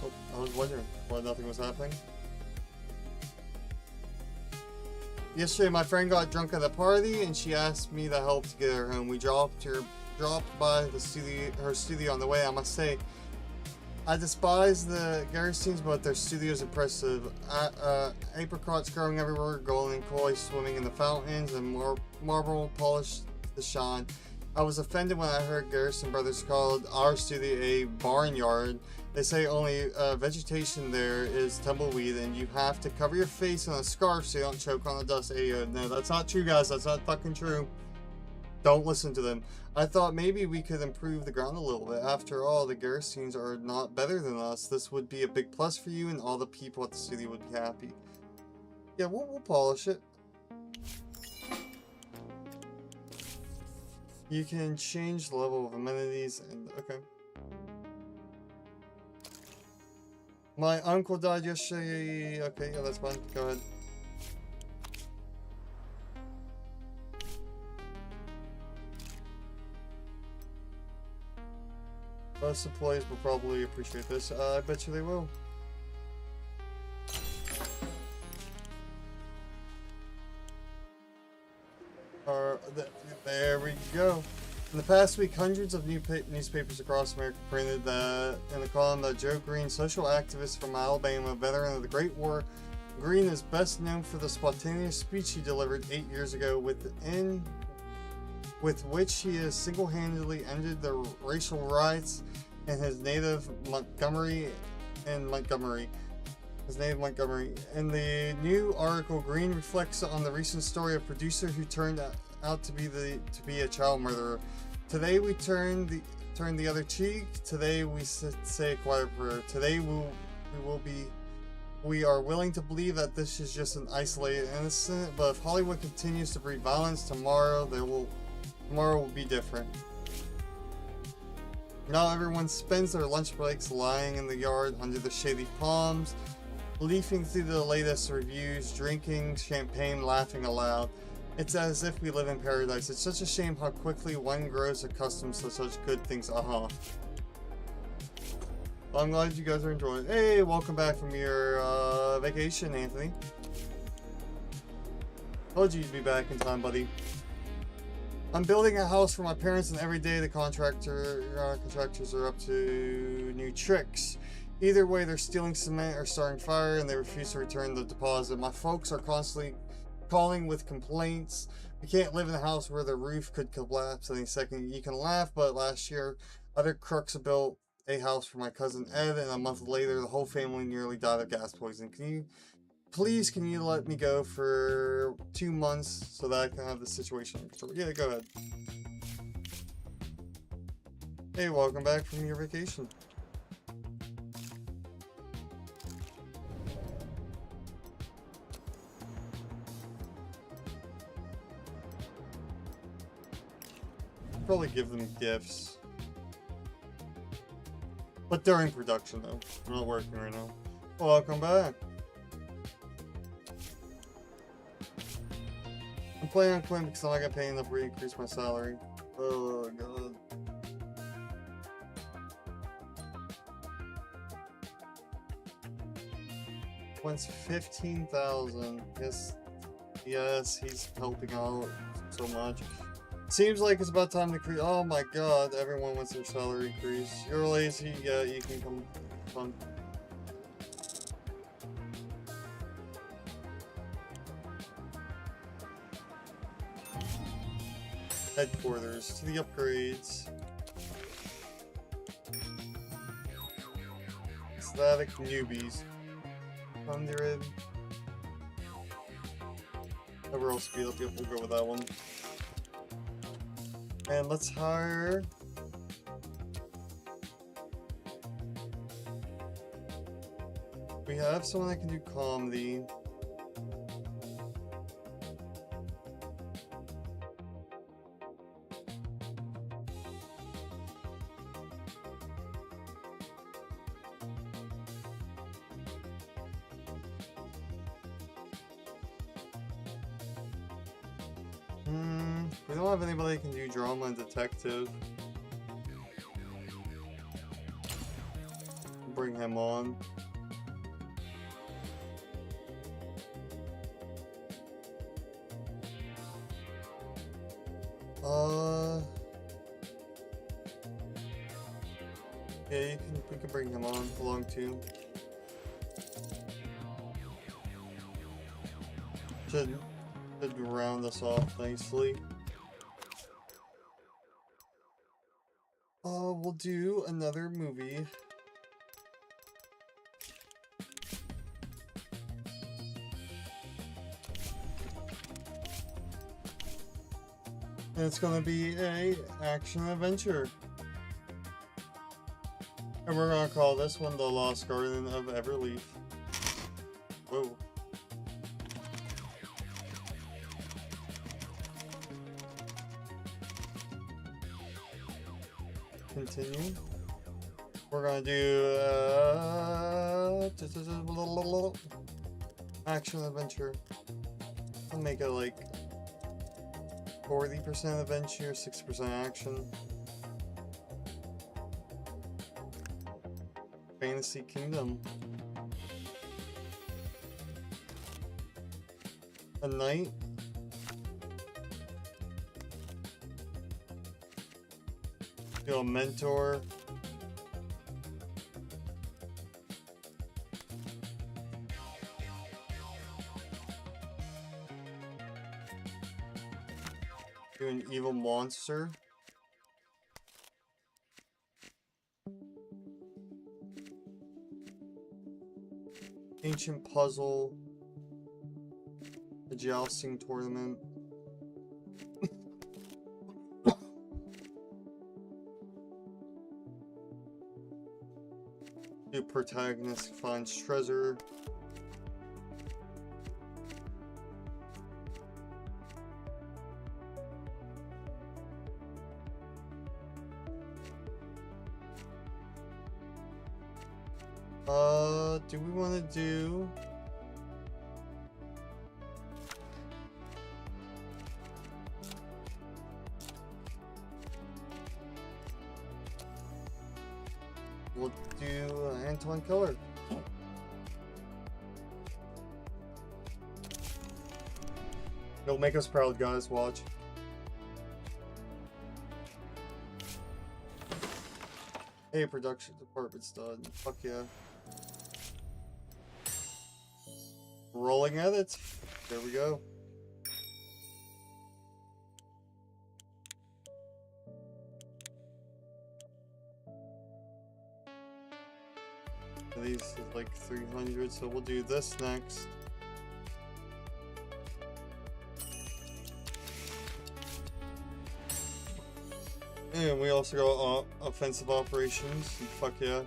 Oh, I was wondering why nothing was happening. Yesterday, my friend got drunk at a party, and she asked me to help to get her home. We dropped by the studio, her studio on the way. I must say, I despise the Garrisons, but their studio is impressive. Apricots growing everywhere, golden koi swimming in the fountains, and marble polished to shine. I was offended when I heard Garrison Brothers called our studio a barnyard. They say only vegetation there is tumbleweed, and you have to cover your face in a scarf so you don't choke on the dust. Hey, no, that's not true, guys. That's not fucking true. Don't listen to them. I thought maybe we could improve the ground a little bit. After all, the Garrisons are not better than us. This would be a big plus for you, and all the people at the studio would be happy. Yeah, we'll polish it. You can change the level of amenities, and okay. My uncle died yesterday. Okay, yeah, that's fine. Go ahead. Most employees will probably appreciate this. I bet you they will. There we go. In the past week, hundreds of newspapers across America printed in the column that Joe Green, social activist from Alabama, veteran of the Great War. Green is best known for the spontaneous speech he delivered 8 years ago, with which he has single-handedly ended the racial riots in his native Montgomery. In the new article, Green reflects on the recent story of a producer who turned out to be a child murderer. Today we turn the other cheek. Today we say a quiet prayer. Today we are willing to believe that this is just an isolated incident. But if Hollywood continues to breed violence, tomorrow will be different. Now everyone spends their lunch breaks lying in the yard under the shady palms, leafing through the latest reviews, drinking champagne, laughing aloud. It's as if we live in paradise. It's such a shame how quickly one grows accustomed to such good things. Well, I'm glad you guys are enjoying. Hey, welcome back from your vacation, Anthony. Told you you'd be back in time, buddy. I'm building a house for my parents, and every day the contractors are up to new tricks. Either way, they're stealing cement or starting fire, and they refuse to return the deposit. My folks are constantly calling with complaints. We can't live in a house where the roof could collapse any second. You can laugh, but last year, other crooks built a house for my cousin Ed, and a month later, the whole family nearly died of gas poisoning. Please, can you let me go for 2 months so that I can have the situation under control? Yeah, go ahead. Hey, welcome back from your vacation. Probably give them gifts. But during production, though. I'm not working right now. Welcome back. I'm planning on quitting because I'm not gonna pay enough to increase my salary. Oh, God. Wants 15,000. Yes, he's helping out so much. Seems like it's about time to create. Oh my God! Everyone wants their salary increase. You're lazy. Yeah, you can come. Fun. Headquarters to the upgrades. Static newbies. 100. Overall speed up. Yep, we'll go with that one. And let's hire. We have someone that can do comedy. We don't have anybody that can do drama and detective. Bring him on. Yeah, we can bring him on along too. Should round us off nicely. We'll do another movie. And it's gonna be a action adventure. And we're gonna call this one The Lost Garden of Everleaf. Whoa. Continue. We're gonna do action adventure. I'll make it like 40% adventure, 60% action. Fantasy Kingdom. A knight. Do a mentor. Do an evil monster. Ancient puzzle. A jousting tournament. The protagonist finds treasure. Do we want to do... We'll do Antoine Killer. It'll make us proud, guys. Watch. Hey, production department's done. Fuck yeah. Rolling edits. There we go. These is like 300, so we'll do this next. And we also got offensive operations. Fuck yeah.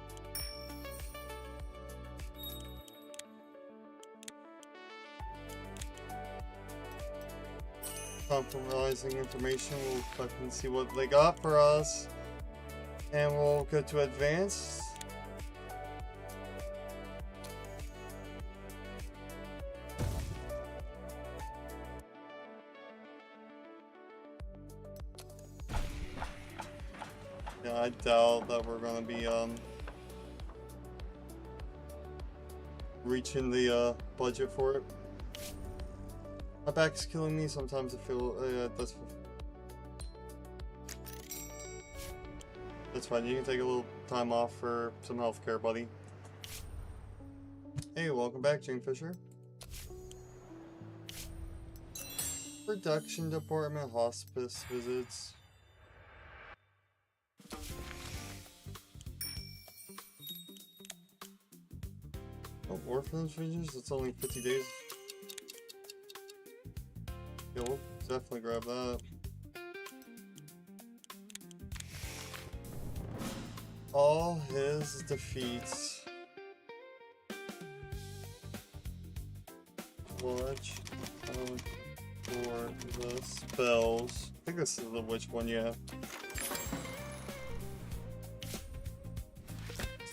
Compromising information. We'll fucking see what they got for us. And we'll go to advanced. Yeah, I doubt that we're gonna be reaching the budget for it. My back's killing me. Sometimes I feel that's fine. You can take a little time off for some healthcare, buddy. Hey, welcome back, Jane Fisher. Production department, hospice visits. Oh, orphanage visits? It's only 50 days. Yeah, we'll definitely grab that. All his defeats. Watch out for the spells. I think this is the witch one, yeah.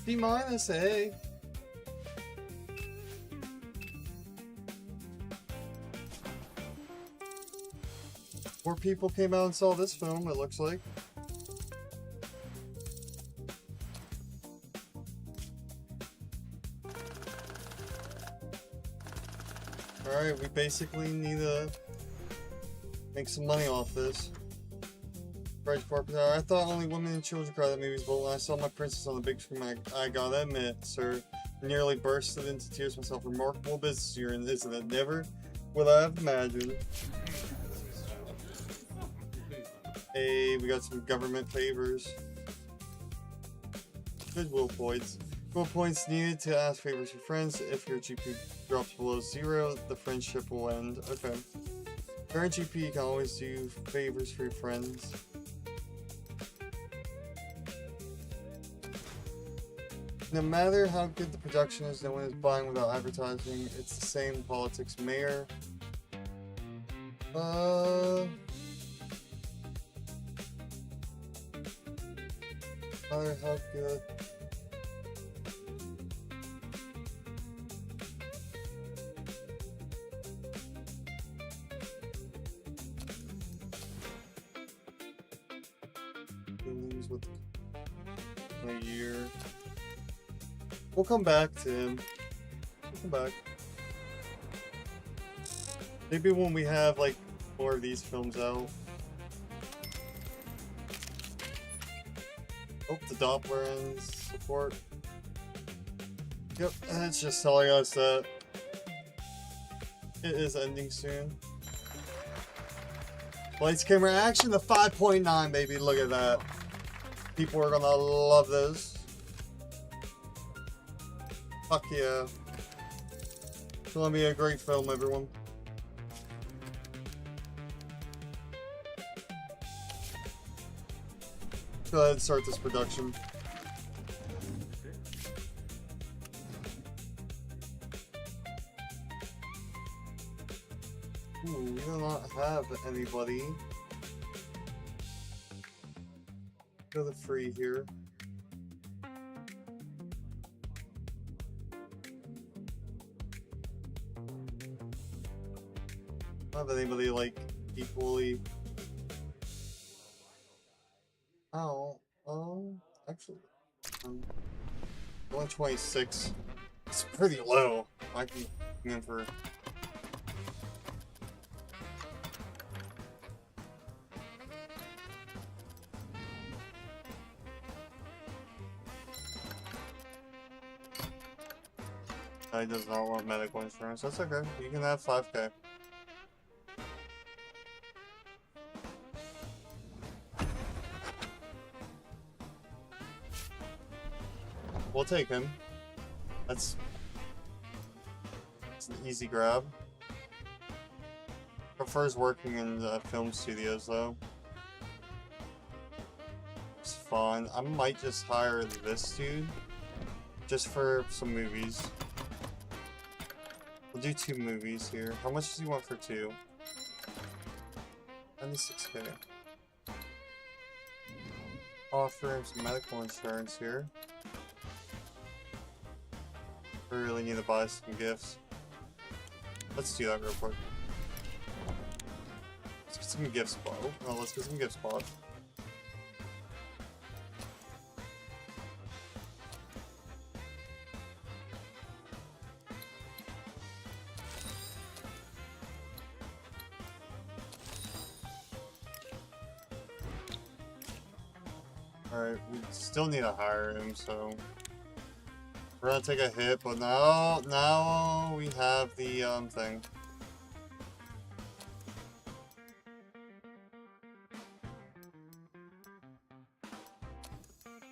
C minus, A. More people came out and saw this film, it looks like. Alright, we basically need to make some money off this. Right, I thought only women and children cried at movies, but when I saw my princess on the big screen, I gotta admit, sir, I nearly bursted into tears myself. Remarkable business you're in, isn't it? Never would I have imagined. Hey, we got some government favors. Goodwill points. Goodwill points needed to ask favors for friends. If your GP drops below 0, the friendship will end. Okay. Current GP can always do favors for your friends. No matter how good the production is, no one is buying without advertising. It's the same in politics. Mayor. No matter how good. With a year. We'll come back to him. We'll come back. Maybe when we have like more of these films out. Oh, the Doppler ends support. Yep, it's just telling us that it is ending soon. Lights, camera, action, the 5.9, baby. Look at that. People are gonna love this. Fuck yeah. It's gonna be a great film, everyone. Go ahead and start this production. Ooh, we do not have anybody. Go the free here. Not have anybody like equally. Actually, 126. It's pretty low. I can come in for. He does not want medical insurance. That's okay. You can have 5K. We'll take him. That's an easy grab. Prefers working in film studios though. fun. I might just hire this dude just for some movies. We'll do 2 movies here. How much does he want for 2? 96k. Offer him some medical insurance here. We really need to buy some gifts. Let's do that real quick. Let's get some gift spot. Oh, no, let's get some gift spots. Alright, we still need to hire him, so we're gonna take a hit, but now we have the thing.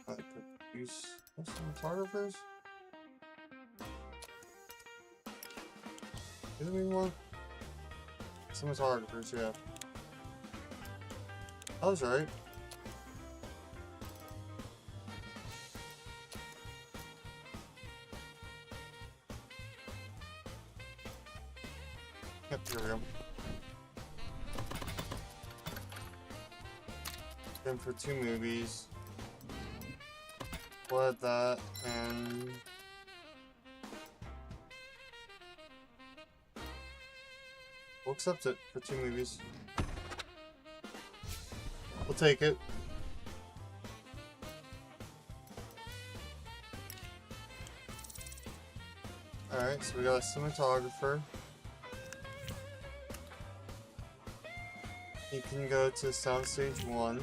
I could use cinematographers? Is there one? Cinematographers, yeah. I was right. Yep, here we go. Then for 2 movies. We'll add that, and we'll accept it for 2 movies. We'll take it. Alright, so we got a cinematographer. You can go to soundstage 1.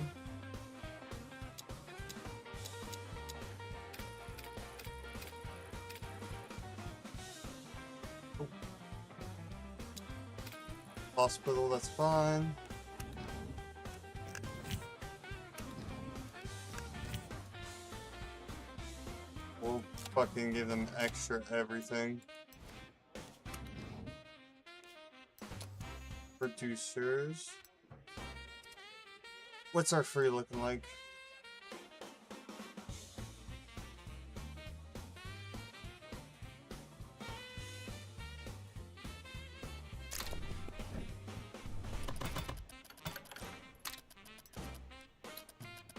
Oh. Hospital, that's fine. We'll fucking give them extra everything. Producers. What's our free looking like?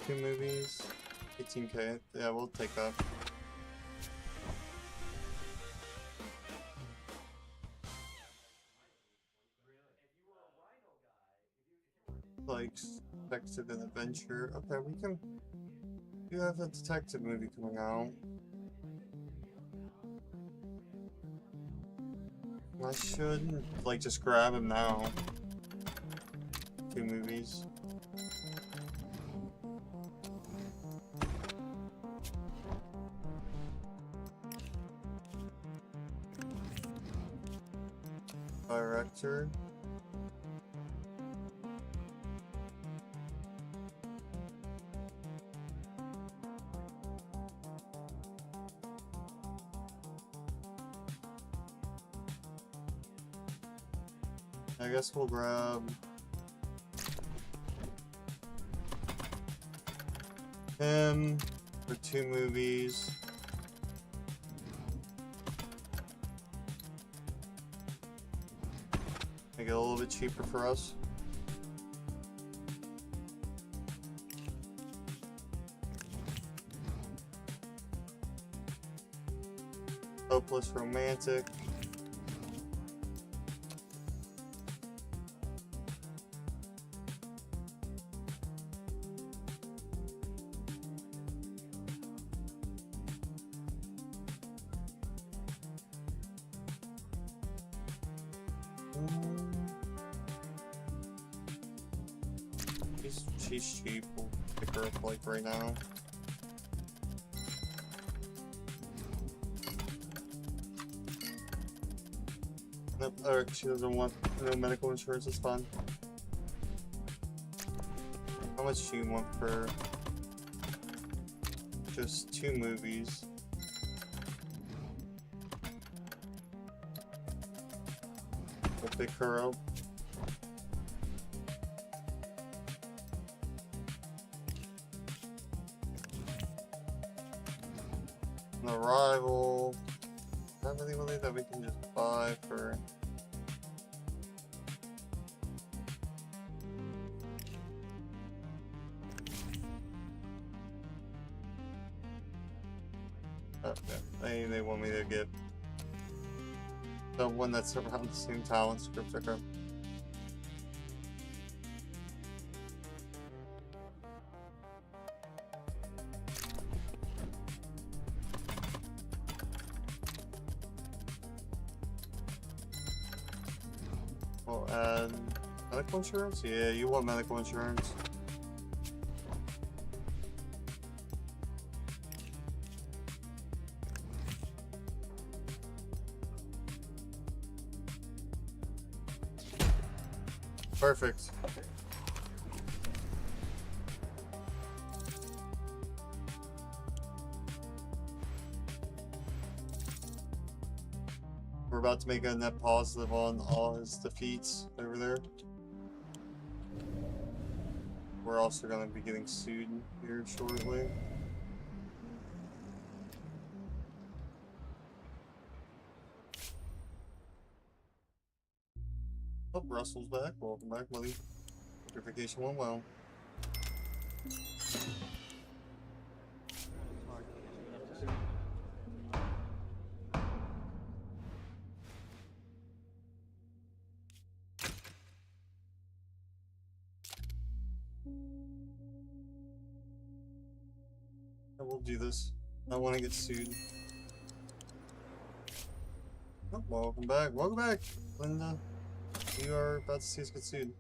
Two movies, 18k. Yeah, we'll take that. Like detective and adventure. Okay, we can. You have a detective movie coming out. I should like just grab him now. 2 movies. Director. I guess we'll grab him for 2 movies. Make it a little bit cheaper for us. Hopeless romantic. She's cheap. We'll pick her up like right now. Nope, alright, she doesn't want no medical insurance, it's fine. How much do you want for just 2 movies? We'll pick her up. an arrival. Not really money that we can just buy for. Okay, they want me to get the one that's around the same talent script picker. We'll add medical insurance? Yeah, you want medical insurance. Perfect. We're about to make a net positive on all his defeats over there. We're also going to be getting sued here shortly. Oh, Russell's back. Welcome back, buddy. Your vacation went well. I will do this. I want to get sued. Oh, welcome back. Welcome back, Linda. You are about to see us get sued.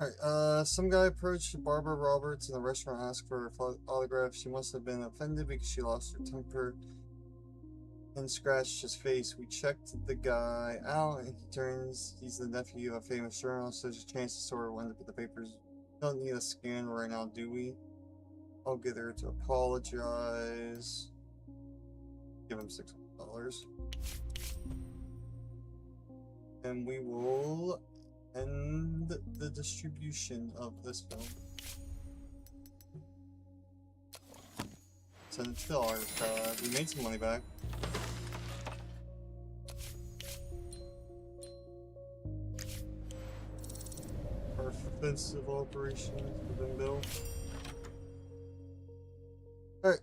Alright, some guy approached Barbara Roberts in a restaurant, asked for her autograph. She must have been offended because she lost her temper and scratched his face. We checked the guy out, and he turns, he's the nephew of a famous journalist. There's a chance the store will end up with the papers. Don't need a scan right now, do we? I'll get her to apologize. Give him $600. And we will end the distribution of this film. Send it to the archive. We made some money back. Our offensive operations have been built. Alright,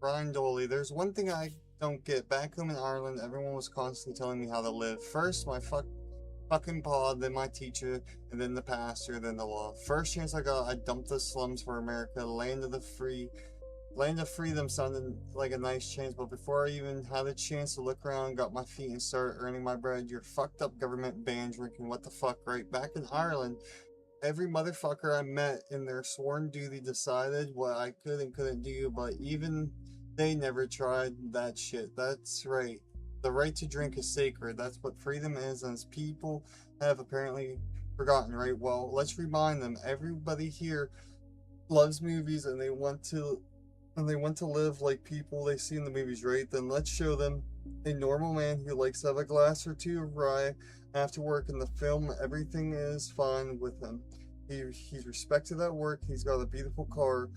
Ryan Doley. There's one thing I don't get. Back home in Ireland, everyone was constantly telling me how to live. First, my fucking pod, then my teacher, and then the pastor, then the law. First chance I got, I dumped the slums for America. Land of freedom sounded like a nice chance, but before I even had a chance to look around, got my feet and started earning my bread, your fucked up government banned drinking. What the fuck, right? Back in Ireland, every motherfucker I met in their sworn duty decided what I could and couldn't do, but even they never tried that shit. That's right. The right to drink is sacred. That's what freedom is, and as people have apparently forgotten, right? Well, let's remind them. Everybody here loves movies, and they want to live like people they see in the movies, right? Then let's show them a normal man who likes to have a glass or two of rye after work in the film. Everything is fine with him. He's respected at work. He's got a beautiful car.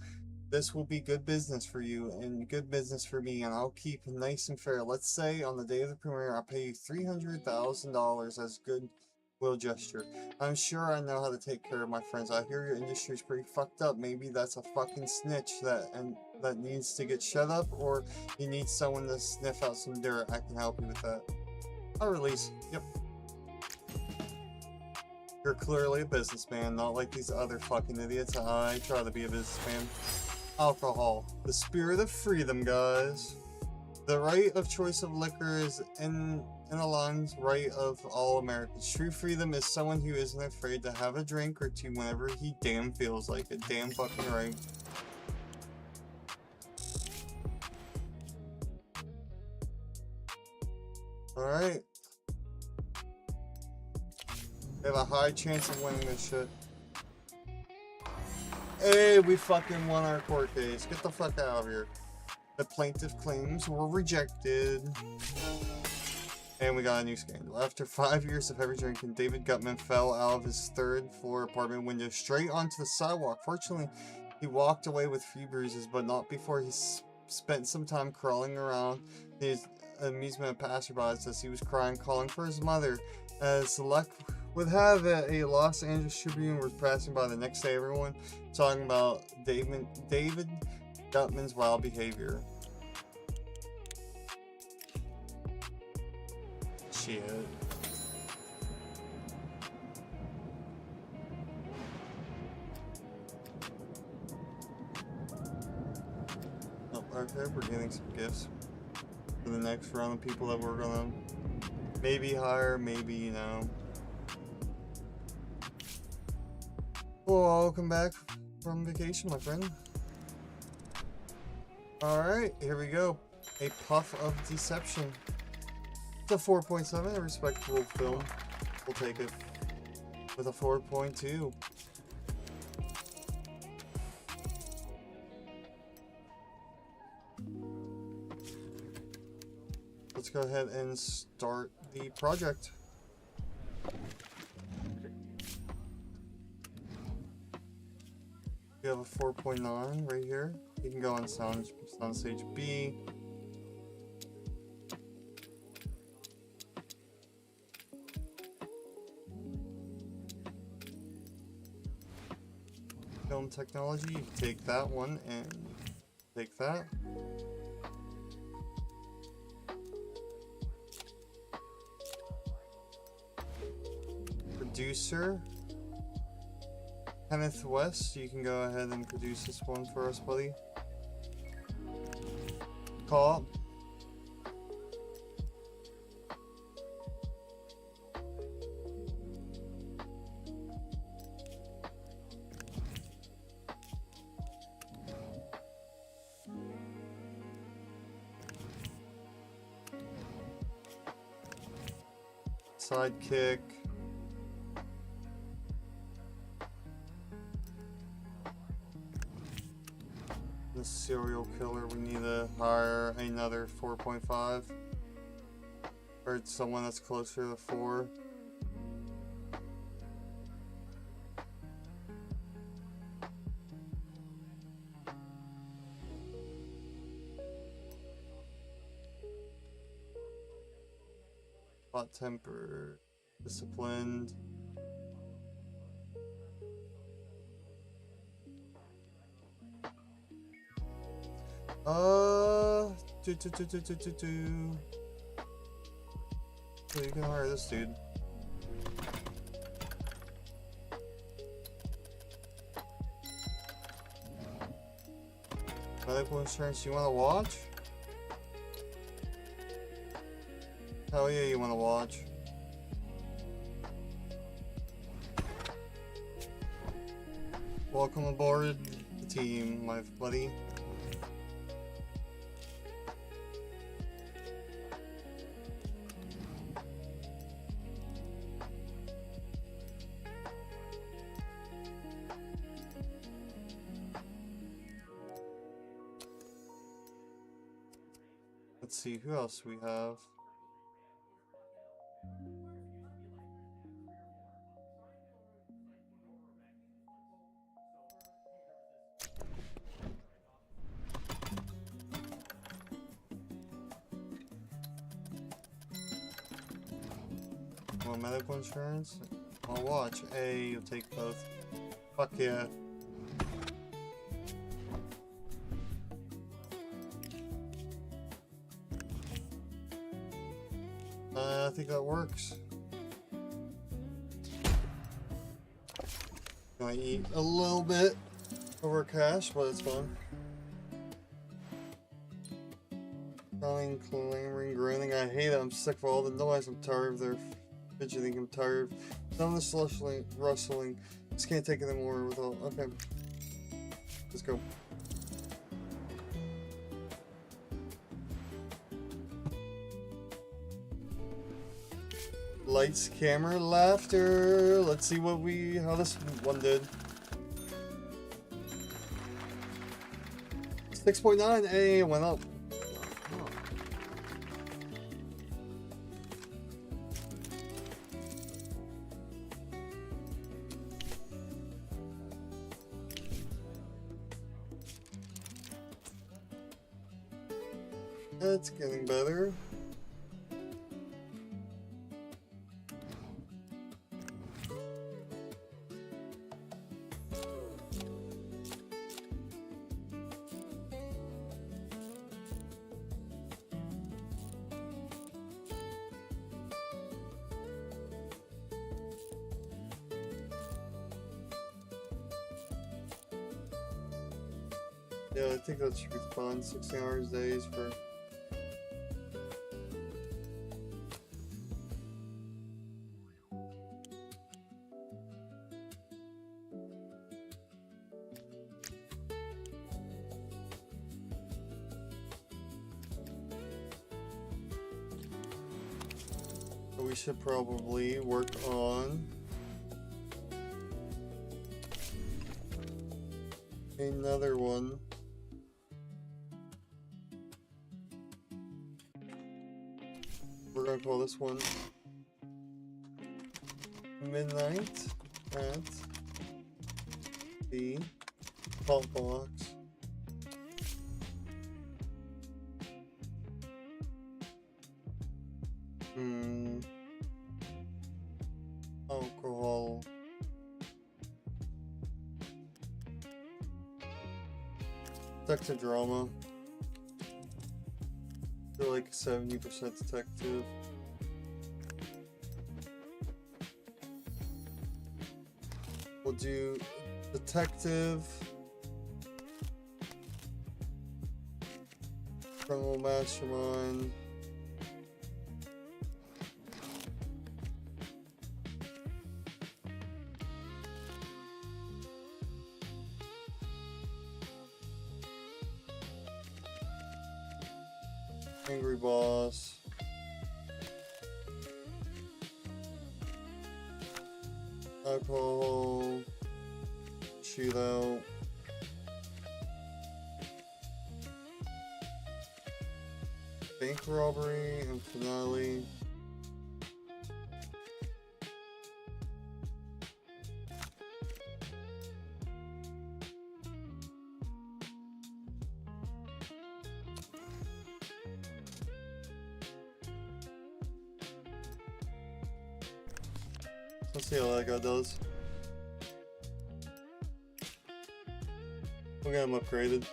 This will be good business for you and good business for me, and I'll keep it nice and fair. Let's say on the day of the premiere, I'll pay you $300,000 as goodwill gesture. I'm sure I know how to take care of my friends. I hear your industry's pretty fucked up. Maybe that's a fucking snitch that needs to get shut up, or you need someone to sniff out some dirt. I can help you with that. I'll release. Yep. You're clearly a businessman, not like these other fucking idiots. I try to be a businessman. Alcohol. The spirit of freedom, guys. The right of choice of liquor is in Alon's right of all Americans. True freedom is someone who isn't afraid to have a drink or two whenever he damn feels like it. Damn fucking right. Alright. We have a high chance of winning this shit. Hey, we fucking won our court case. Get the fuck out of here. The plaintiff claims were rejected. And we got a new scandal. After 5 years of heavy drinking, David Gutman fell out of his third-floor apartment window straight onto the sidewalk. Fortunately, He walked away with few bruises, but not before he spent some time crawling around his amusement of passerbys as he was crying, calling for his mother. As luck would have it, a Los Angeles Tribune was passing by the next day. Everyone talking about David Gutman's wild behavior. Shit. Oh, okay, we're getting some gifts for the next round of people that we're gonna maybe hire, maybe, you know. Well, welcome back from vacation, my friend. Alright, here we go. A Puff of Deception. It's a 4.7, a respectable film. We'll take it with a 4.2. Let's go ahead and start the project. You have a 4.9 right here. You can go on soundstage B. Film technology, you can take that one and take that. Producer, Kenneth West, you can go ahead and produce this one for us, buddy. Co-op. Sidekick. The serial killer, we need to hire another 4.5. Or someone that's closer to 4. Hot temper, disciplined. So you can hire this dude. Medical insurance, you wanna watch? Hell yeah, you wanna watch. Welcome aboard the team, my buddy. Let's see, who else we have? Want medical insurance? I'll watch. A, you'll take both. Fuck yeah. I think that works. Gonna eat a little bit over cash, but it's fine. Calling, clamoring, groaning. I hate it. I'm sick of all the noise. I'm tired of their fidgeting. I'm tired of none of this rustling. Just can't take it anymore with all. Okay. Let's go. Lights, camera, laughter. Let's see how this one did. 6.9. Hey, it went up. It's getting better. Yeah, I think that should be fun. 16 hours days for... We should probably work on another one. We're gonna call this one Midnight at the Pop Box. Alcohol. Detective drama. They're like 70% detective. We'll do detective, criminal mastermind, angry boss, alcohol, shootout, bank robbery, and finale. Let's see how that guy does. We'll get him upgraded.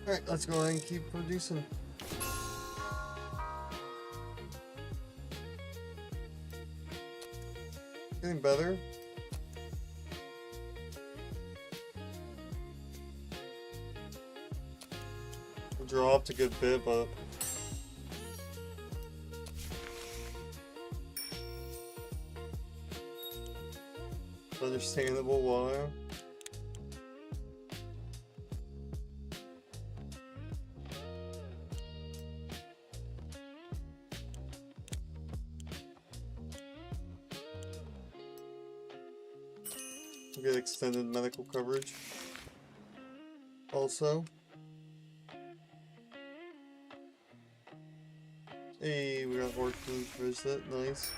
Alright, let's go ahead and keep producing. Getting better. We dropped a good bit, but it's understandable why. Get extended medical coverage. Also, hey, we got orphan visit. Nice.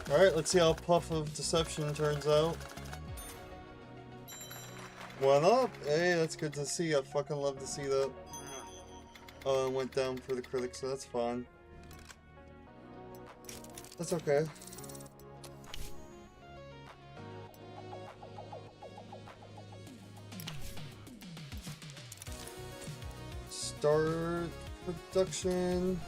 Alright, let's see how Puff of Deception turns out. Went up! Hey, that's good to see. I fucking love to see that. Oh, it went down for the critics, so that's fine. That's okay. Start production.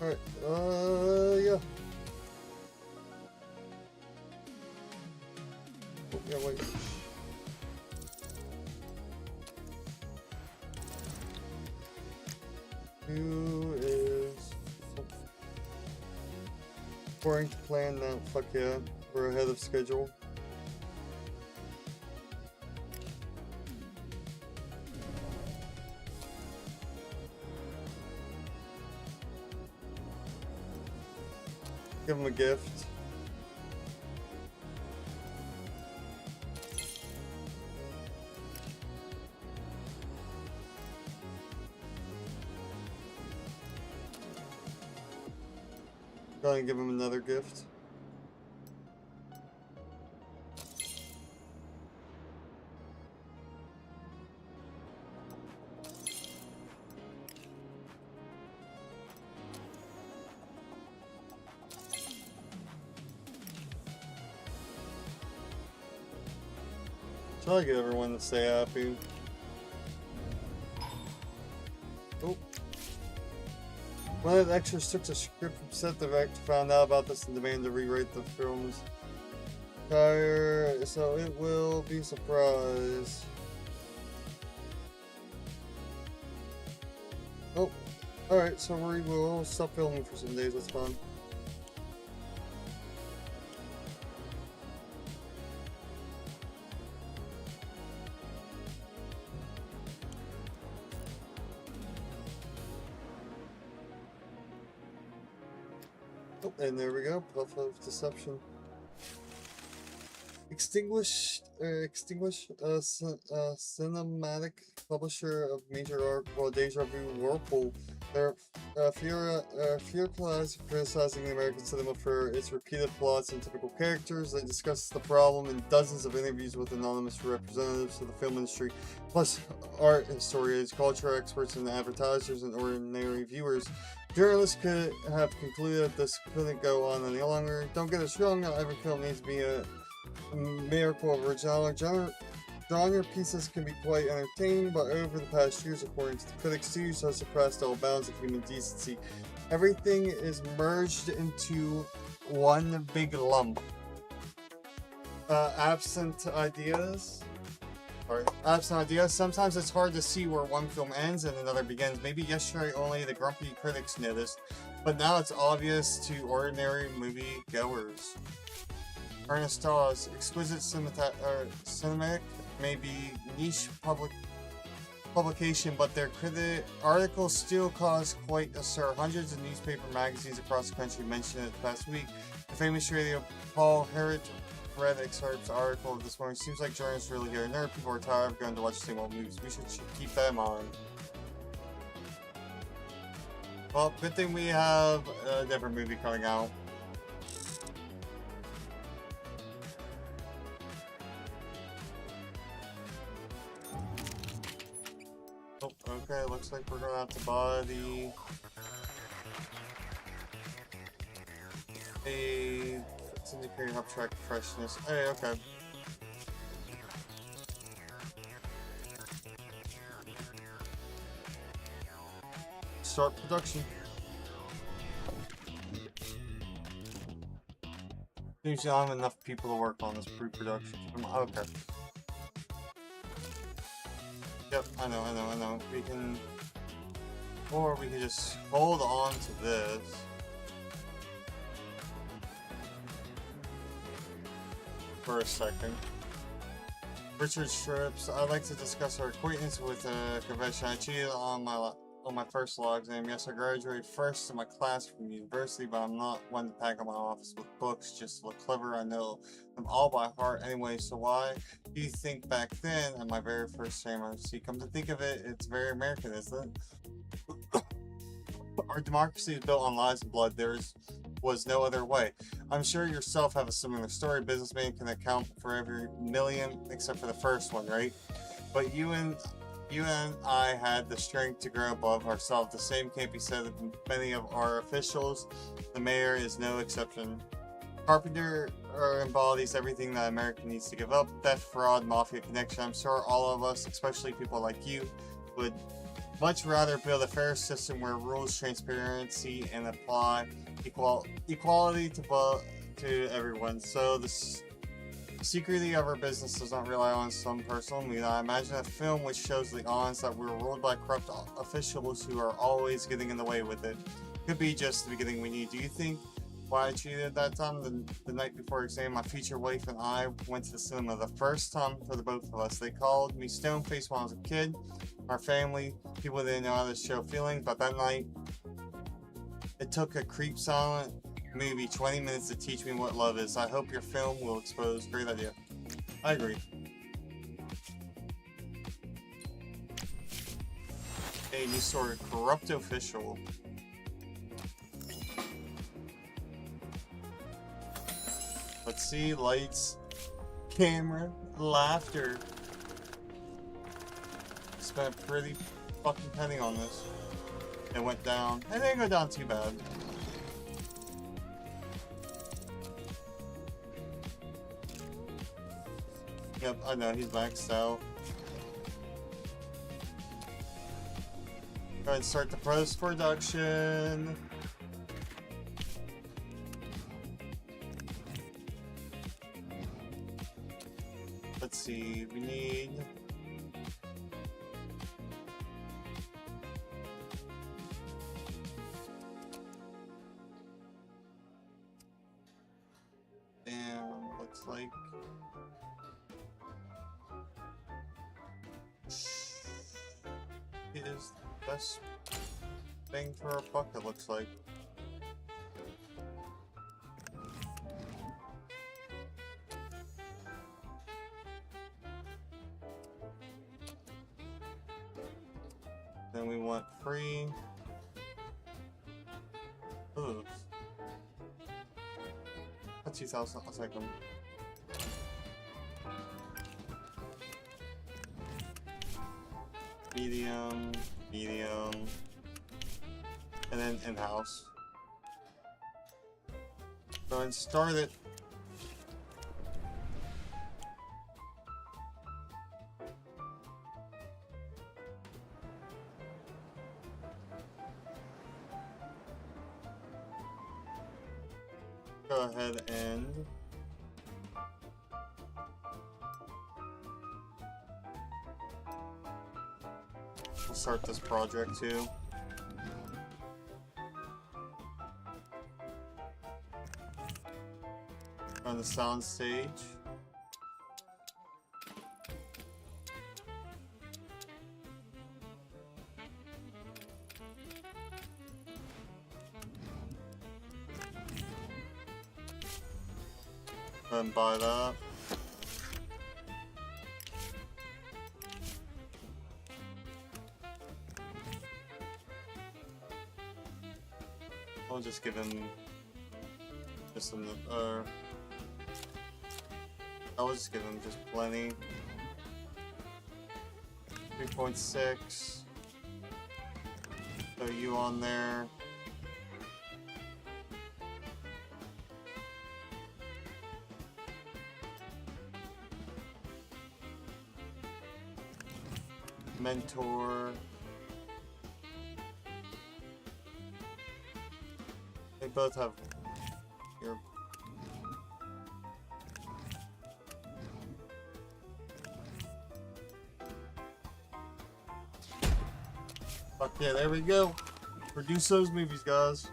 Alright, yeah. Oh, yeah, wait. Who is... According to plan now, fuck yeah. We're ahead of schedule. give him a gift. Go ahead and give him another gift. Try to get everyone to stay happy. Oh. One of the extras took the script from set. The director found out about this and demanded to rewrite the film's entire, so it will be a surprise. Oh, alright, so we will stop filming for some days, that's fine. Oh, and there we go, Puff of Deception. Extinguish, cinematic publisher of major art, well, Deja Vu, Whirlpool. They're furious criticizing the American cinema for its repeated plots and typical characters. They discuss the problem in dozens of interviews with anonymous representatives of the film industry, plus art historians, culture experts, and advertisers and ordinary viewers. Journalists could have concluded that this couldn't go on any longer. Don't get us wrong, not every film needs to be a miracle of originality. Genre pieces can be quite entertaining, but over the past years, according to the critics, studios have surpassed all bounds of human decency. Everything is merged into one big lump. Absent ideas, sometimes it's hard to see where one film ends and another begins. Maybe yesterday only the grumpy critics noticed, but now it's obvious to ordinary movie goers. Ernest Dawes, exquisite cinematic, may be niche publication, but their articles still cause quite a stir. Hundreds of newspaper magazines across the country mentioned it the past week. The famous radio Paul Harrod read excerpts article this morning. Seems like journalists really get a nerd. People are tired of going to watch the same old movies. We should keep that in mind. Well, good thing we have a different movie coming out. Oh, okay, looks like we're gonna have to buy it's indicating uptrack freshness. Hey, okay. Start production. Seems you don't have enough people to work on this pre-production. Okay. Yep, I know. We can... Or we can just hold on to this. For a second. Richard Strips, I'd like to discuss our acquaintance with a convention. I cheated on my first law exam. Yes, I graduated first in my class from university, but I'm not one to pack up my office with books just to look clever. I know them all by heart anyway, so why do you think back then at my very first exam on C? Come to think of it, it's very American, isn't it? Our democracy is built on lies and blood. Was no other way. I'm sure yourself have a similar story. Businessman can account for every million except for the first one, right? But you and I had the strength to grow above ourselves. The same can't be said of many of our officials. The mayor is no exception. Carpenter embodies everything that America needs to give up. Theft, fraud, mafia connection. I'm sure all of us, especially people like you, would much rather build a fair system where rules, transparency, and apply equality to everyone. So the secrecy of our business does not rely on some personal mood. I imagine a film which shows the odds that we're ruled by corrupt officials who are always getting in the way with it. Could be just the beginning we need. Do you think why I cheated at that time? The night before exam, my future wife and I went to the cinema the first time for the both of us. They called me stone-faced when I was a kid. Our family, people didn't know how to show feelings, but that night, it took a creep silent movie 20 minutes to teach me what love is. I hope your film will expose. Great idea. I agree. A new story, corrupt official. Let's see, lights, camera, laughter. Spent a pretty fucking penny on this. It went down. It didn't go down too bad. Yep, I know, he's maxed out. Go ahead and start the post-production. Let's see, we need... Damn, looks like... It is the best thing for a buck, it looks like. Then we want free. Ooh. That's 2,000, I'll take them. Medium, medium, and then in-house. Go ahead and start it. Go ahead and we'll start this project too. On the sound stage. And buy that. I'll just give him just some, I'll just give him just plenty. 3.6. Throw you on there. Mentor. They both have your fuck yeah, there we go. Produce those movies, guys.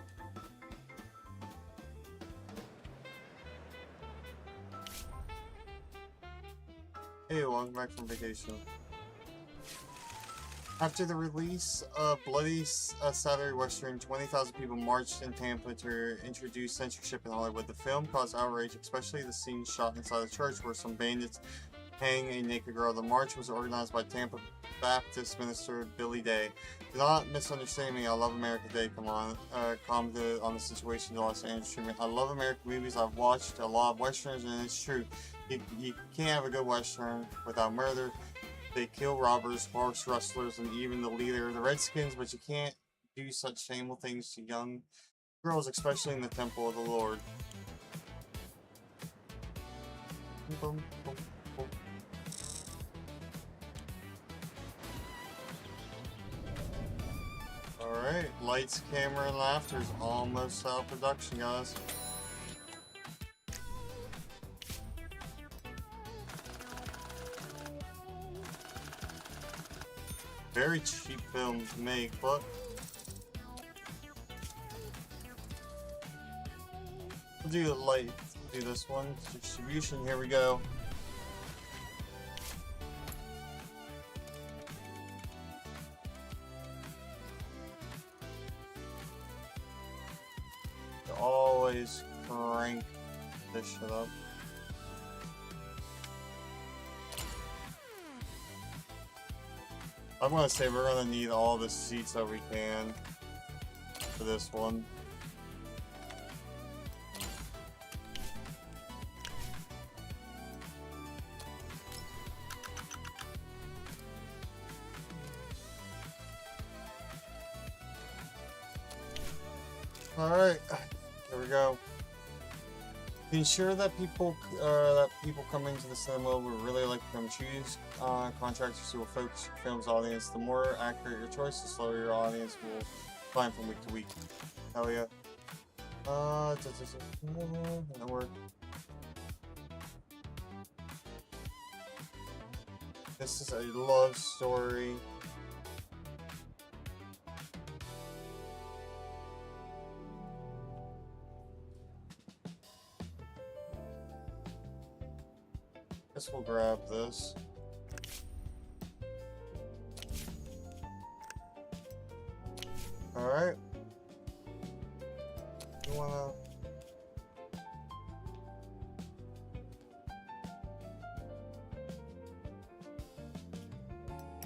Hey, welcome back from vacation. After the release of Bloody Saturday Western, 20,000 people marched in Tampa to introduce censorship in Hollywood. The film caused outrage, especially the scene shot inside a church where some bandits hang a naked girl. The march was organized by Tampa Baptist minister Billy Day. Do not misunderstand me. I love America Day. Come on, commented on the situation in Los Angeles treatment. I love American movies. I've watched a lot of westerns, and it's true. You can't have a good western without murder. They kill robbers, horse rustlers, and even the leader of the Redskins, but you can't do such shameful things to young girls, especially in the temple of the Lord. Boom, boom, boom. Alright, lights, camera, and laughter is almost out of production, guys. Very cheap film to make, but we'll do light. Do this one. Distribution. Here we go. Always crank this shit up. I'm gonna say we're gonna need all the seats that we can for this one. Alright, here we go. To ensure that people coming to the cinema will really like them, choose contractors who will focus your film's audience. The more accurate your choice, the slower your audience will climb from week to week. Hell yeah. That work. This is a love story. Guess we'll grab this. Alright. You wanna...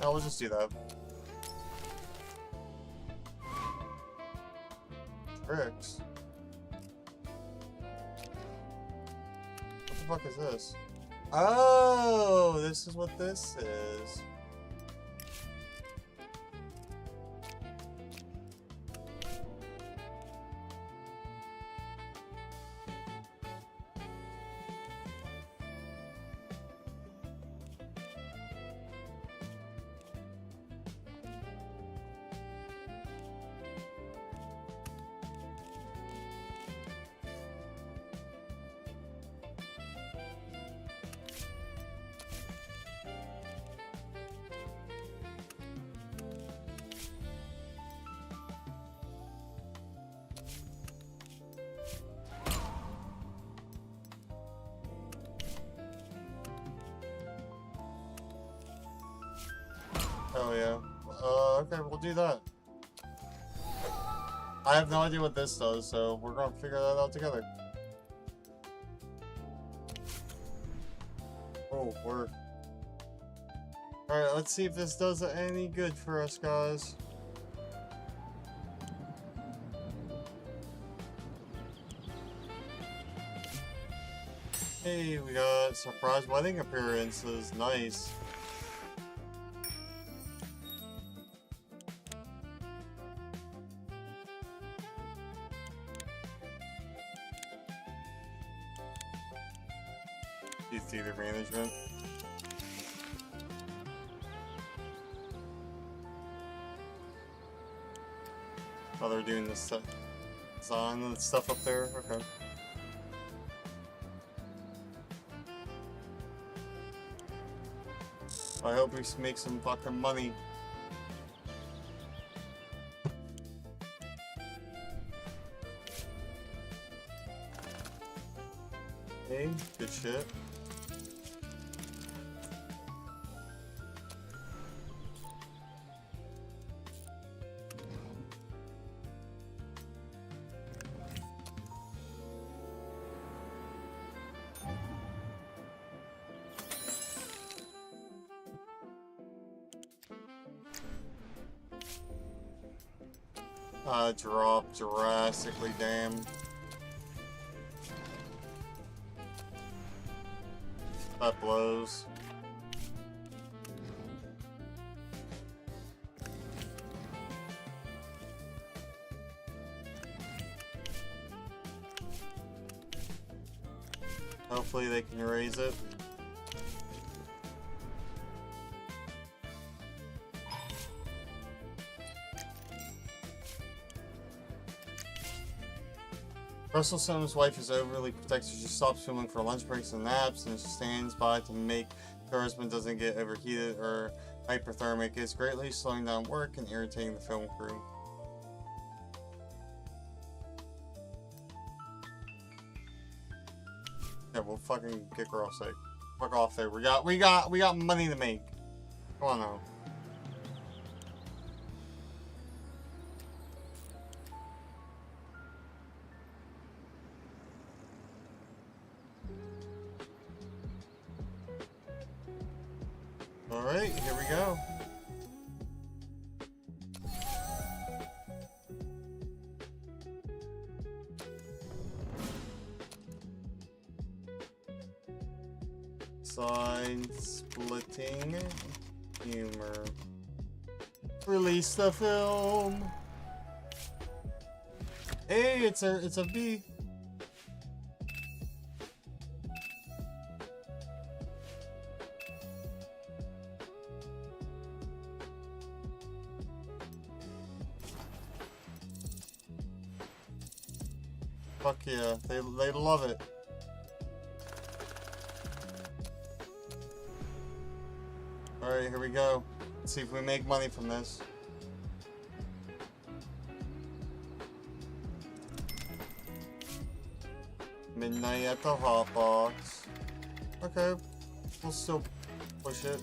No, we'll just do that. Tricks. What the fuck is this? Oh, this is what this is. Oh yeah. Okay, we'll do that. I have no idea what this does, so we're gonna figure that out together. Oh, work. Alright, let's see if this does any good for us, guys. Hey, we got surprise wedding appearances. Nice. Theater management. Oh, they're doing this stuff. Design and stuff up there. Okay. I hope we make some fucking money. Hey, good shit. Dropped drastically, damn. That blows. Hopefully they can raise it. Russell Simmons' wife is overly protective. She stops filming for lunch breaks and naps, and she stands by to make sure her husband doesn't get overheated or hyperthermic. It's greatly slowing down work and irritating the film crew. Yeah, we'll fucking kick her off site. Fuck off there. We got money to make. Come on now. Alright, here we go. Side splitting humor. Release the film. Hey, it's a B. Fuck yeah, they love it. Alright, here we go. Let's see if we make money from this. Midnight at the hot box. Okay, we'll still push it.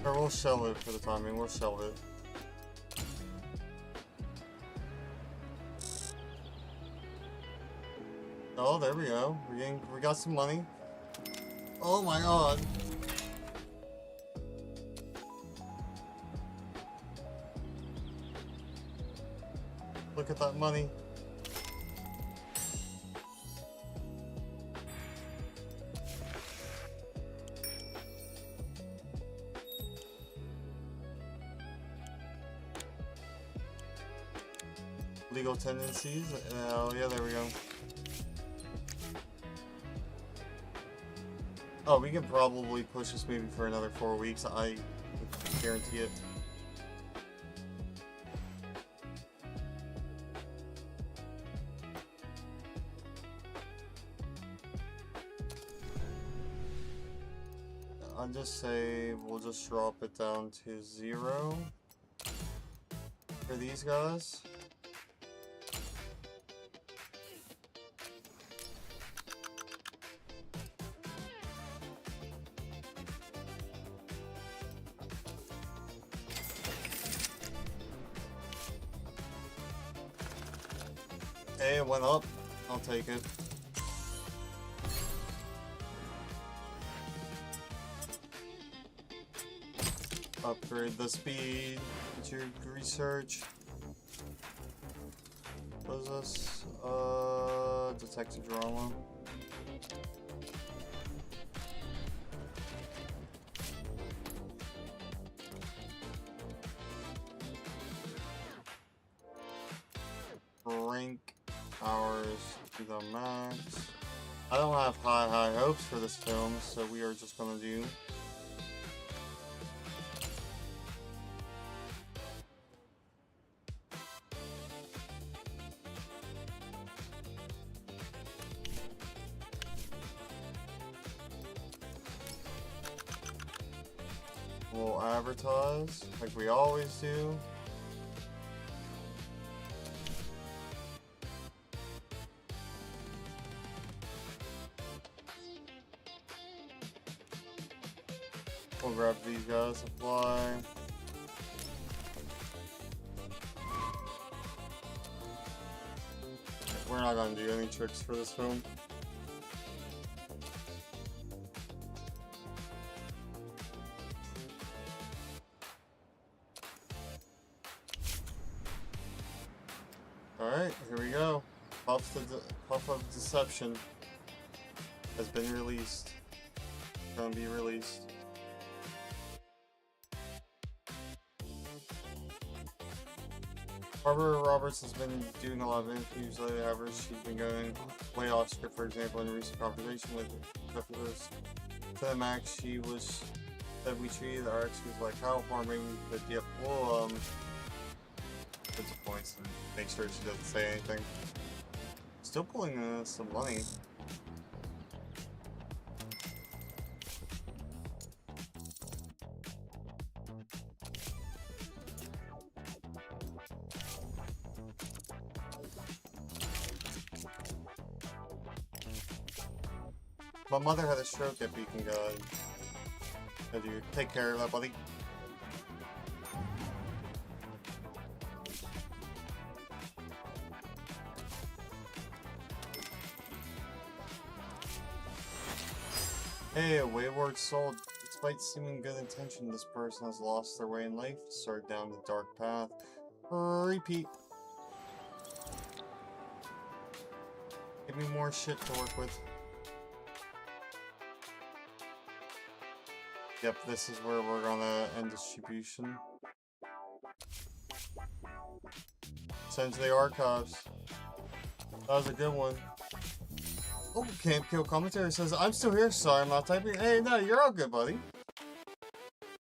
Or we'll sell it for the time being, we'll sell it. Oh, there we go. We got some money. Oh my god. Look at that money. Legal tendencies. Oh yeah, there we go. Oh, we can probably push this maybe for another 4 weeks. I guarantee it. I'll just say we'll just drop it down to 0 for these guys. Hey, it went up. I'll take it. Upgrade the speed. Get your research. What is this? Detective drama. Rank hours to the max. I don't have high hopes for this film, so we are just gonna do we'll advertise like we always do. We'll grab these guys, apply. We're not gonna do any tricks for this film. Alright, here we go. Puff of Deception has been released. Gonna be released. Barbara Roberts has been doing a lot of interviews lately, however, she's been going way off script. For example, in a recent conversation with Jeffers to the max, she was that we treated our ex was like how harming, but yep, we'll put some points and make sure she doesn't say anything. Still pulling some money. My mother had a stroke at Beacon God. How do you take care of that, buddy? Hey, a wayward soul. Despite seeming good intention, this person has lost their way in life, started down the dark path. Repeat. Give me more shit to work with. Yep, this is where we're gonna end distribution. Send to the archives. That was a good one. Oh, Camp Kill Commentary says, I'm still here, sorry I'm not typing. Hey, no, you're all good, buddy.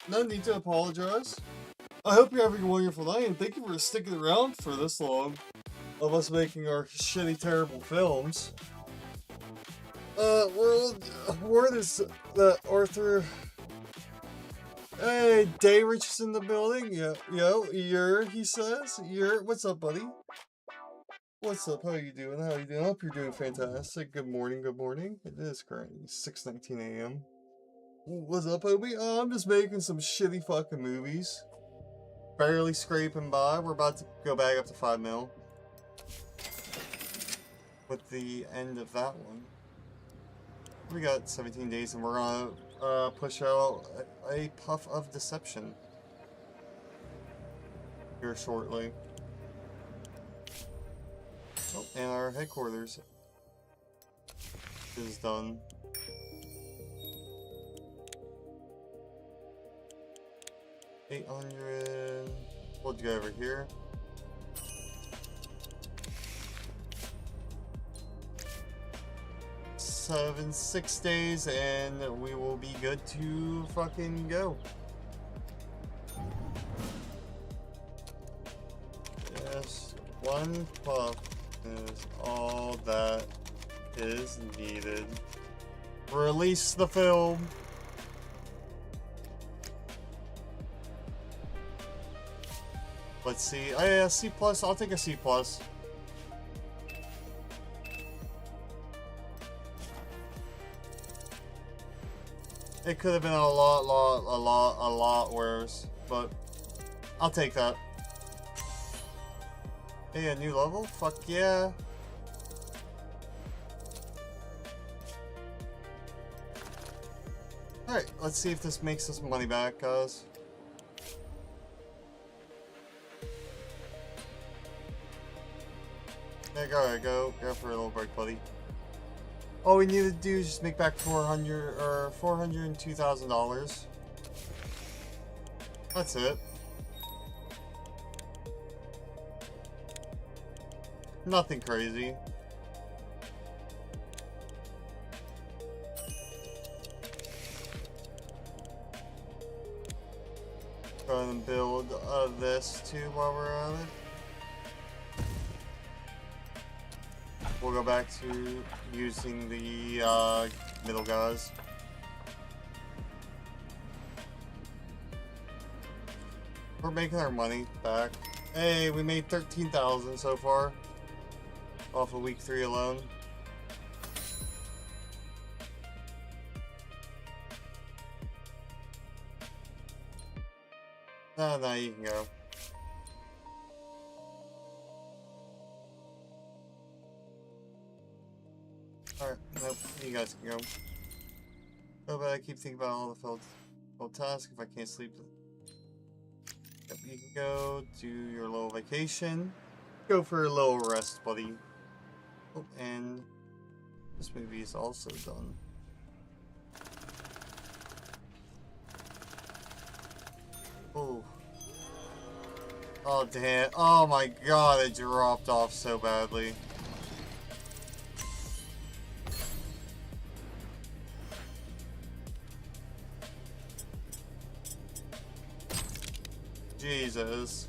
No need to apologize. I hope you're having a wonderful night, and thank you for sticking around for this long of us making our shitty, terrible films. Word is that Arthur... Hey, Dayrich is in the building. Yo, he says. What's up, buddy? What's up? How you doing? How you doing? I hope you're doing fantastic. Good morning, good morning. It is currently 6:19 a.m. What's up, Obi? Oh, I'm just making some shitty fucking movies. Barely scraping by. We're about to go back up to 5 mil. With the end of that one. We got 17 days and we're gonna push out a Puff of Deception here shortly. Oh, and our headquarters is done. $800. We'll go over here. 6 days, and we will be good to fucking go. Just one puff is all that is needed. Release the film. Let's see. Oh yeah, C+. I'll take a C+. It could have been a lot worse, but I'll take that. Hey, a new level? Fuck yeah. Alright, let's see if this makes us money back, guys. Yeah, go for a little break, buddy. All we need to do is just make back $402,000. That's it. Nothing crazy. Go ahead and build this too while we're at it. We'll go back to using the middle guys. We're making our money back. Hey, we made 13,000 so far off of week 3 alone. No, you can go. Alright, nope, you guys can go. Oh, but I keep thinking about all the failed tasks if I can't sleep. Yep, you can go do your little vacation. Go for a little rest, buddy. Oh, and this movie is also done. Oh. Oh, damn. Oh my god, it dropped off so badly. Jesus.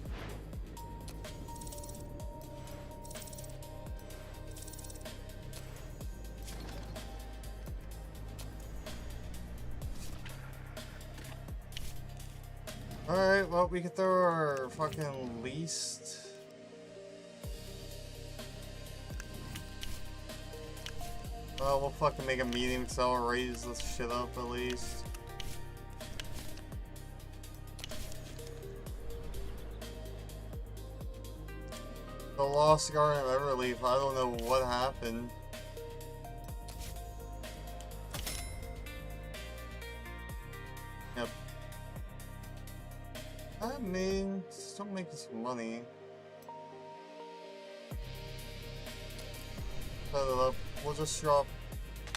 Alright, well, we could throw our fucking least. Well, we'll fucking make a medium so I'll raise this shit up at least. The Lost Garden of Everleaf, I don't know what happened. still making some money. Set it up. We'll just drop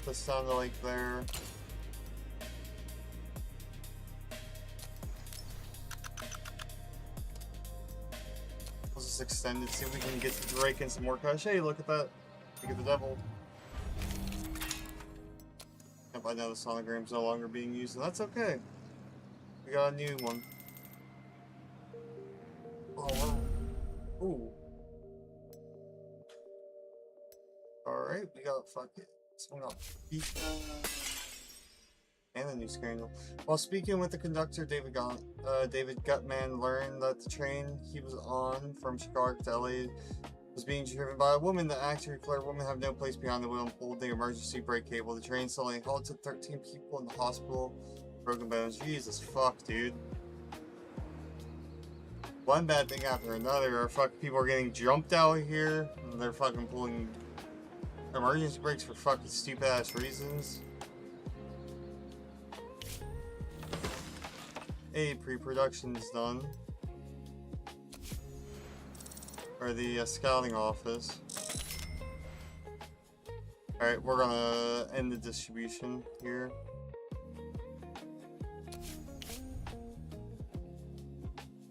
this down to like there. We'll just extend it, see if we can get to Drake in some more cash. Hey, look at that. Look at the devil. Yep, I know the sonogram's no longer being used, and that's okay. We got a new one. Oh, wow. Ooh. Alright, we got fucking someone got beat. And a new scandal. While speaking with the conductor, David Gutman learned that the train he was on from Chicago to LA was being driven by a woman. The actor declared women have no place behind the wheel and pulled the emergency brake cable. The train suddenly halted 13 people in the hospital. Broken bones. Jesus fuck, dude. One bad thing after another. Our fucking people are getting jumped out here. And they're fucking pulling emergency brakes for fucking stupid ass reasons. Hey, pre-production is done. Or the scouting office. Alright, we're gonna end the distribution here.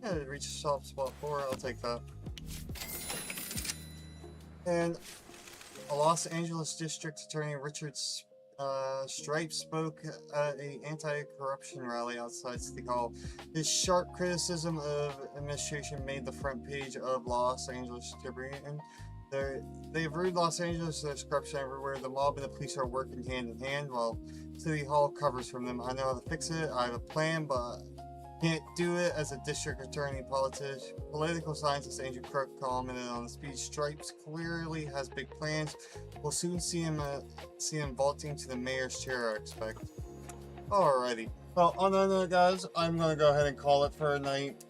Yeah, it reached top spot 4, I'll take that. And a Los Angeles District Attorney Richard Stripe spoke at an anti-corruption rally outside City Hall. His sharp criticism of administration made the front page of Los Angeles Tribune. They've ruined Los Angeles. There's corruption everywhere. The mob and the police are working hand in hand while City Hall covers from them. I know how to fix it. I have a plan, but can't do it as a district attorney. Political scientist Andrew Crook commented on the speech. Stripes clearly has big plans. We'll soon see him vaulting to the mayor's chair, I expect. Alrighty. Well, on that note, guys, I'm gonna go ahead and call it for a night.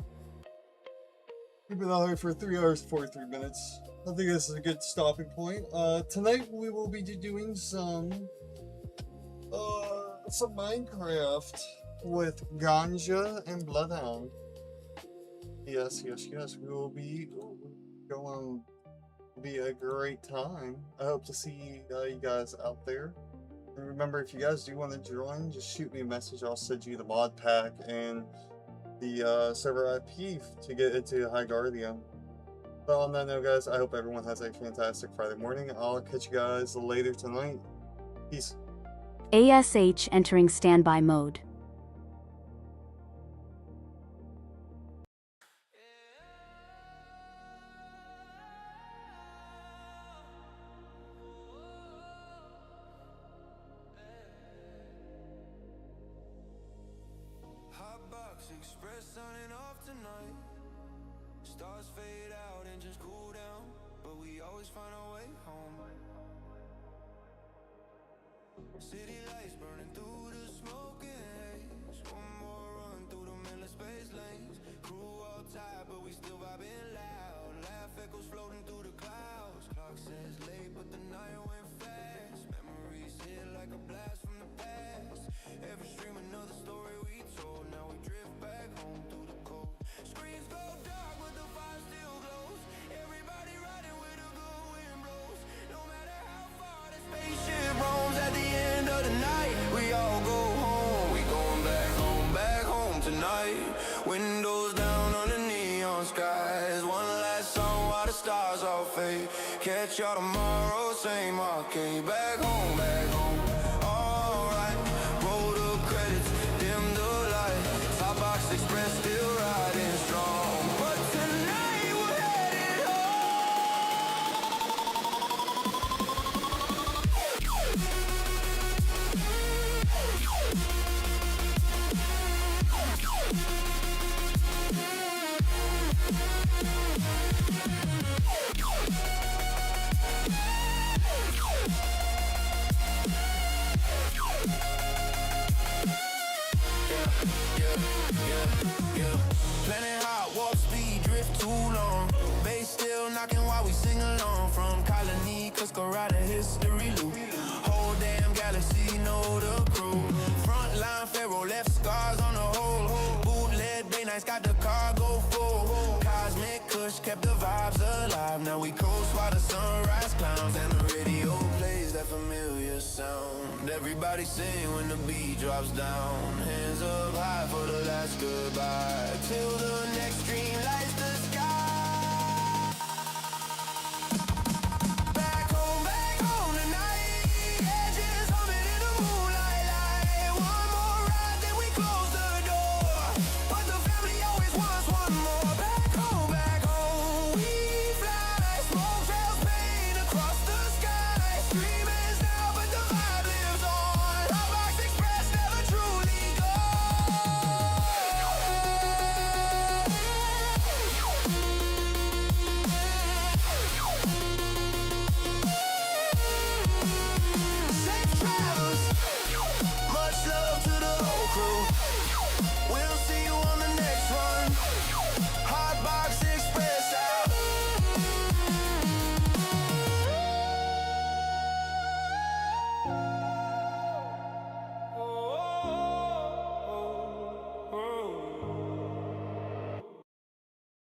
We've been out here for 3 hours 43 minutes. I think this is a good stopping point. Tonight we will be doing some Minecraft with Ganja and Bloodhound. Yes, we will be going to be a great time. I hope to see you guys out there. And remember, if you guys do want to join, just shoot me a message. I'll send you the mod pack and the server IP to get into High Guardian. But on that note, guys, I hope everyone has a fantastic Friday morning. I'll catch you guys later tonight. Peace.
A.S.H entering standby mode.
Hotbox Express signing off tonight. Stars fade out and just cool down, but we always find a way home. City lights burning through the smoking haze. One more run through the endless space lanes. Crew all tired, but we still vibing loud. Laugh echoes floating through the clouds. Clock says late, but the night went fast. Memories hit like a blast from the past. Every stream another story we told. Now we drift back home through the cold. Screens go dark, but the fire still glows. Everybody riding with a good wind blows. No matter how far the spaceship roams, at the end of the night, we all go home. We going back home tonight. Windows down on the neon skies. One last song while the stars all fade. Catch y'all tomorrow, same arcade. Back home. Alright, roll the credits, dim the lights. Hotbox Express still riding strong. But tonight we're headed Planet hot, warp speed, drift too long. Bass still knocking while we sing along. From Colony, Cusco, ride a history loop. Whole damn galaxy know the crew. Frontline Pharaoh left scars on the whole. Bootleg Bay Nights got the cargo full. pounds, and the radio plays that familiar sound. Everybody sing when the beat drops down. Hands up high for the last goodbye, till the next dream